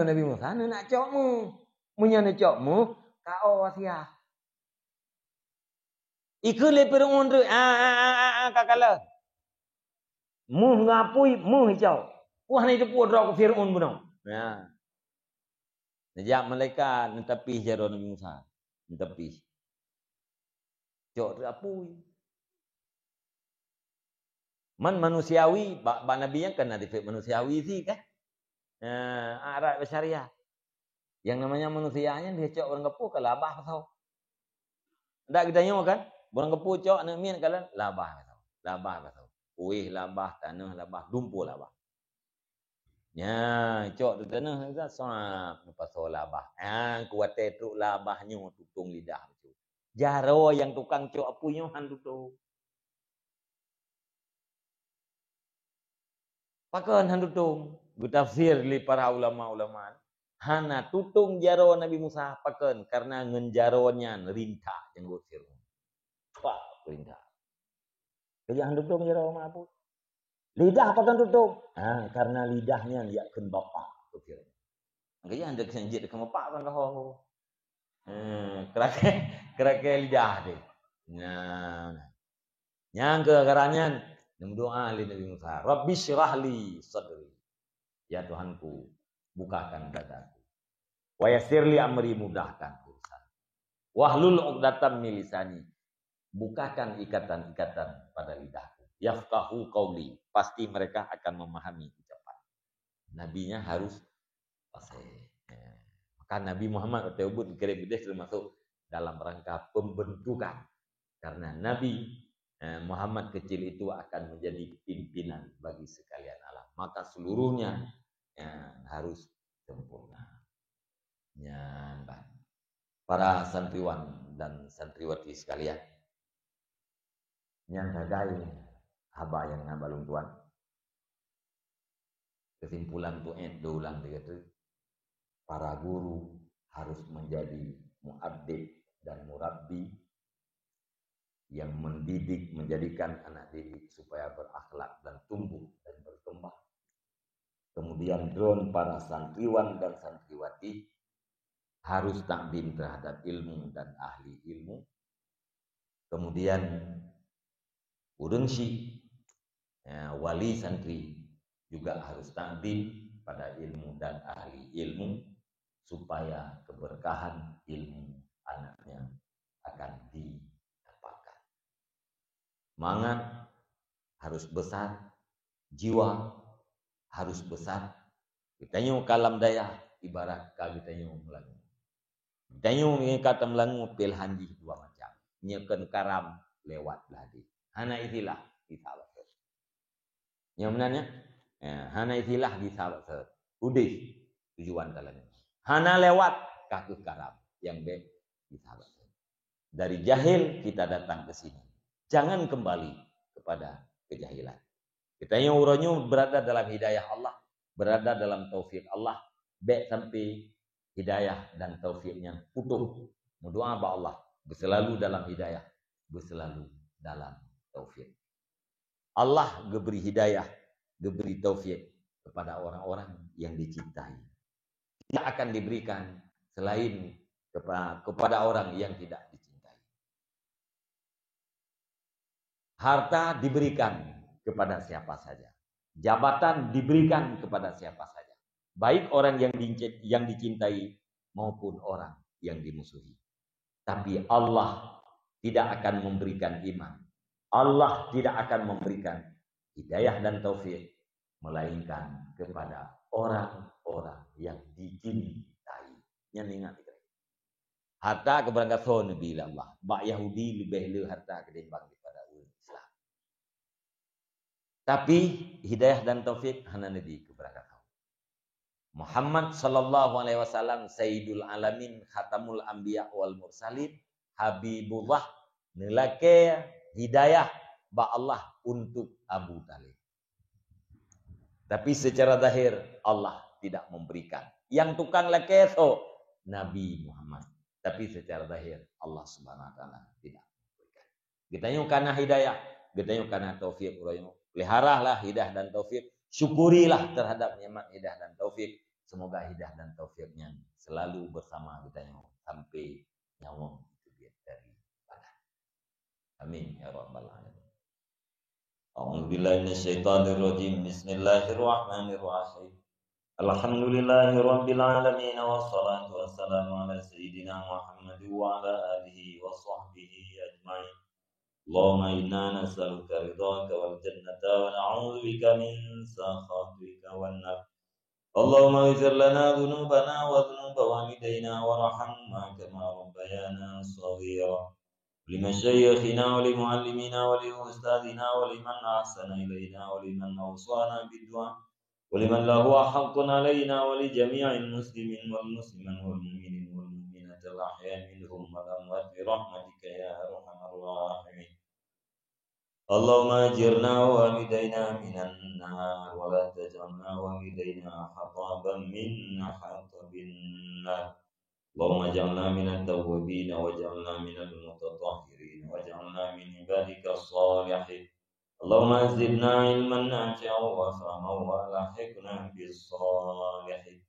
Nabi Musa nak cok mu. Munya nak cok mu kao Asia. Ikut le Firaun tu kakala. Mu ngapui mu hijau. Wah ni tu pu dra ku Firaun buno. Ya. Najak malaikat netapi jaro Nabi Musa. Netapi. Cok tu apui. Man manusiawi, bak Nabi yang kena difik manusiawi sih kan. Arat bersyariah. Yang namanya manusianya dia cok orang kepu ke labah tau. Ndak kita nyo kan? Orang kepu cok nak min kala labah tau. Labah tau. Kuih labah, tanah labah, dumpu labah. Ya, cok tu tanah kita sap lepas so labah. Kuat truk labahnya tutung lidah tu. Jaro yang tukang cok apunya handu tu. Pakan handu tu. Gutafsir li para ulama-ulama. Hana tutung jaro Nabi Musa pakan karena ngenjaronya rintah yang gusir. Wah, rintah. Kerja handu tu jaro ma apu. Lidah pakan tutung. Karena lidahnya dia ken bapak gusir. Kerja handu senjit ke bapak kan kau. Kerake lidah deh. Nah. Yang kegarangan doa li Nabi Musa. Rabbi syrah li sadri. Ya Tuhanku, bukakan dadaku. Wa yassir li amri, mudahkan urusan. Wahlul 'uqdatam min lisani. Bukakan ikatan-ikatan pada lidahku. Yafqahu qauli. Pasti mereka akan memahami ucapan. Nabinya harus fasih. Maka Nabi Muhammad Teubud dikirim termasuk dalam rangka pembentukan. Karena Nabi Muhammad kecil itu akan menjadi pimpinan bagi sekalian alam. Maka seluruhnya harus sempurna. Para santriwan dan santriwati sekalian, yang gagai haba yang ngabalung tuan. Kesimpulan tu doulang dia tu, para guru harus menjadi muaddib dan murabbi yang mendidik, menjadikan anak didik supaya berakhlak dan tumbuh dan berkembang. Kemudian drone para santriwan dan santriwati harus takdim terhadap ilmu dan ahli ilmu. Kemudian urunsi wali santri juga harus takdim pada ilmu dan ahli ilmu supaya keberkahan ilmu anaknya akan didapatkan. Semangat harus besar, jiwa harus besar. Kita nyu kalam daya ibarat kita nyu melangu. Kita nyu kata melangu pilhanji dua macam. Nyeken karam lewat beladi. Hana itilah kita baca. Yang menanya, hana itilah kita baca. Udih tujuan dalamnya. Hana lewat kaku karam yang be kita baca. Dari jahil kita datang ke sini. Jangan kembali kepada kejahilan. Kita yang uronyo berada dalam hidayah Allah, berada dalam taufik Allah, baik sampai hidayah dan taufiknya utuh. Berdoa ba Allah, berselalu dalam hidayah, berselalu dalam taufik. Allah geberi hidayah, geberi taufik kepada orang-orang yang dicintai. Tidak akan diberikan selain kepada orang yang tidak dicintai. Harta diberikan kepada siapa saja. Jabatan diberikan kepada siapa saja. Baik orang yang dicintai maupun orang yang dimusuhi. Tapi Allah tidak akan memberikan iman. Allah tidak akan memberikan hidayah dan taufik melainkan kepada orang-orang yang dicintai. Yang ingat itu. Harta keberangkat son bila Allah. Bak Yahudi lebih le harta ketimbang daripada orang Islam. Tapi hidayah dan taufik hanya di keberangkat. Muhammad sallallahu alaihi wasallam sayyidul alamin khatamul anbiya wal mursalin habibullah nilake hidayah ba Allah untuk Abu Talib. Tapi secara zahir Allah tidak memberikan. Yang tukang leke so Nabi Muhammad. Tapi secara zahir Allah Subhanahu wa taala tidak memberikan. Kita yang kana hidayah, kita yang kana taufik urayo. Peliharalah hidayah dan taufik. Syukurilah terhadap nikmat hidayah dan taufik. Semoga hidayah dan taufiknya selalu bersama kita sampai nyawa itu dari badan. Amin ya rabbal alamin. A'udzubillahi minasyaitonir rajim. Bismillahirrahmanirrahim. Alhamdulillahi rabbil alamin wassalatu wassalamu ala sayyidina Muhammad wa ala alihi wa sahbihi ajmain. Allahumma inna nas'aluka ridhaka wal jannata wa na'udzu bika min sakhatika wan nar. Allahumma ighfir lana dhunubana wa dhunuba walidayna warhamna kama rabbayana shaghira. Limasyayikhina wa limuallimina wa liustadina wa liman ahsana ilayna wa liman awsana biddu'a wa liman lahu haqqun alayna wa li jami'il muslimin wal muslimat wal mu'minin wal mu'minat al ahya minhum wal amwat bi rahmatika اللهم أجرنا ووالدينا من النار ولا تجعلنا ووالدينا حطابا من حطب النار. اللهم اجعلنا من التوابين واجعلنا من المتطهرين واجعلنا من عبادك الصالحين. اللهم زدنا علما نافعا وفهما والحقنا بالصالحين.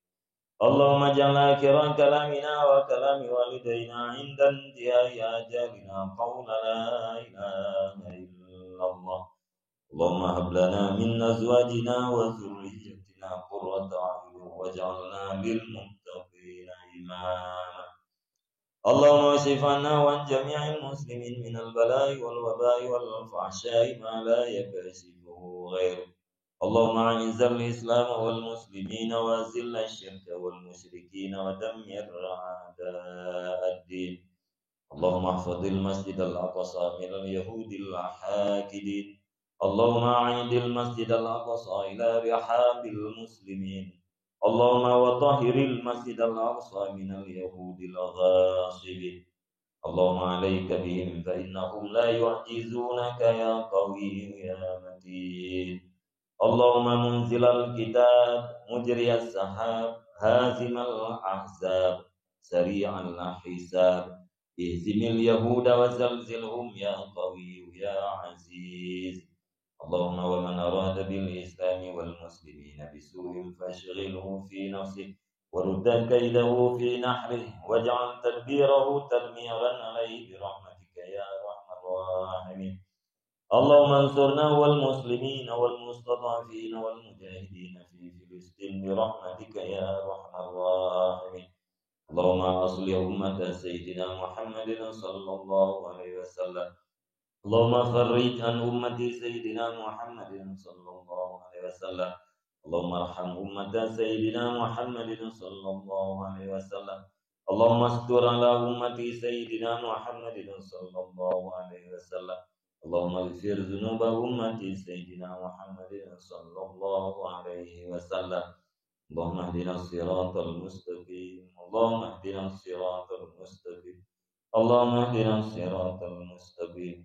اللهم اجعل آخر كلامنا وكلام والدينا عند انتهاء أجالنا قول لا إله إلا الله. اللهم هب لنا من أزواجنا وذريتنا قرة أعين واجعلنا للمتقين إماما. اللهم اكشف عنا وعن جميع المسلمين من البلاء والوباء والفحشاء ما لا يكشفه غيرك. اللهم أعز الإسلام والمسلمين وأذل الشرك والمشركين ودمر أعداء الدين. اللهم احفظ المسجد الأقصى من اليهود الحاكدين. اللهم أعد المسجد الأقصى إلى رحاب المسلمين. اللهم وطهر المسجد الأقصى من اليهود الغاصبين. اللهم عليك بهم فإنهم لا يعجزونك يا قوي يا متين. اللهم منزل الكتاب مجري السحاب هازم الأحزاب سريع الحساب اهزم اليهود وزلزلهم يا قوي يا عزيز. اللهم ومن أراد بالإسلام والمسلمين بسوء فاشغله في نفسه ورد كيده في نحره واجعل تدبيره تدميرا عليه برحمتك يا أرحم الراحمين. اللهم انصرنا والمسلمين والمستضعفين والمجاهدين في فلسطين برحمتك يا أرحم الراحمين. اللهم أصلح أمة سيدنا محمد صلى الله عليه وسلم. اللهم فرج عن أمة سيدنا محمد صلى الله عليه وسلم. اللهم ارحم أمة سيدنا محمد صلى الله عليه وسلم. اللهم استر على أمة سيدنا محمد صلى الله عليه وسلم. اللهم اغفر ذنوب أمة سيدنا محمد صلى الله عليه وسلم. اللهم اهدنا الصراط المستقيم. اللهم اهدنا الصراط المستقيم. اللهم اهدنا الصراط المستقيم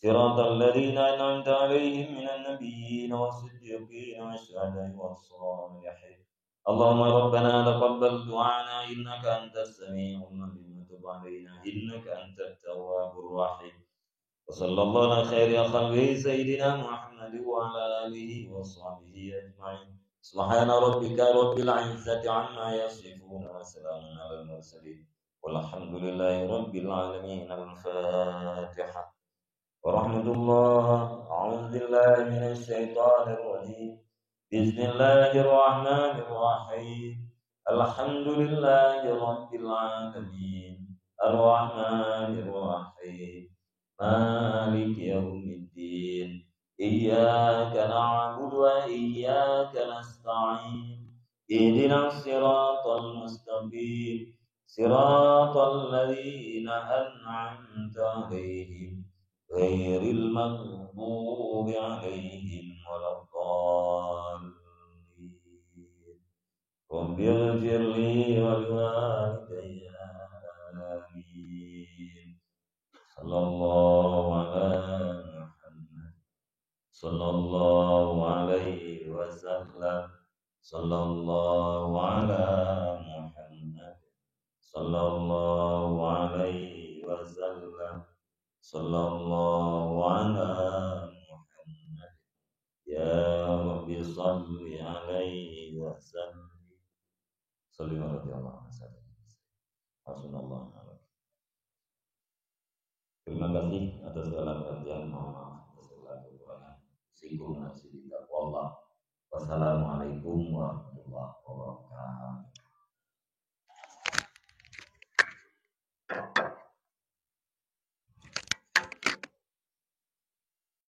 صراط الذين أنعمت عليهم من النبيين والصديقين والشهداء والصالحين. اللهم ربنا تقبل دعانا إنك أنت السميع العليم وتب علينا إنك أنت التواب الرحيم. وصلى الله على خير خلقه سيدنا محمد وعلى آله وصحبه أجمعين. سبحان ربك رب العزة عما يصفون وسلام على المرسلين والحمد لله رب العالمين. الفاتحة. ورحمة الله. أعوذ بالله من الشيطان الرجيم. بسم الله الرحمن الرحيم. الحمد لله رب العالمين الرحمن الرحيم مالك يوم الدين. إياك نعبد وإياك نستعين. اهدنا الصراط المستقيم صراط الذين أنعمت عليهم غير المغضوب عليهم ولا الضالين. رب اغفر لي ولوالدي آمين. صلى الله على محمد صلى الله عليه وسلم. صلى الله على محمد صلى الله عليه وسلم. صلى الله على محمد يا رب صل عليه وسلم. صلى الله عليه وسلم. Terima kasih atas segala perhatian. Mohon maaf atas segala kekurangan. Wassalamualaikum warahmatullahi wabarakatuh.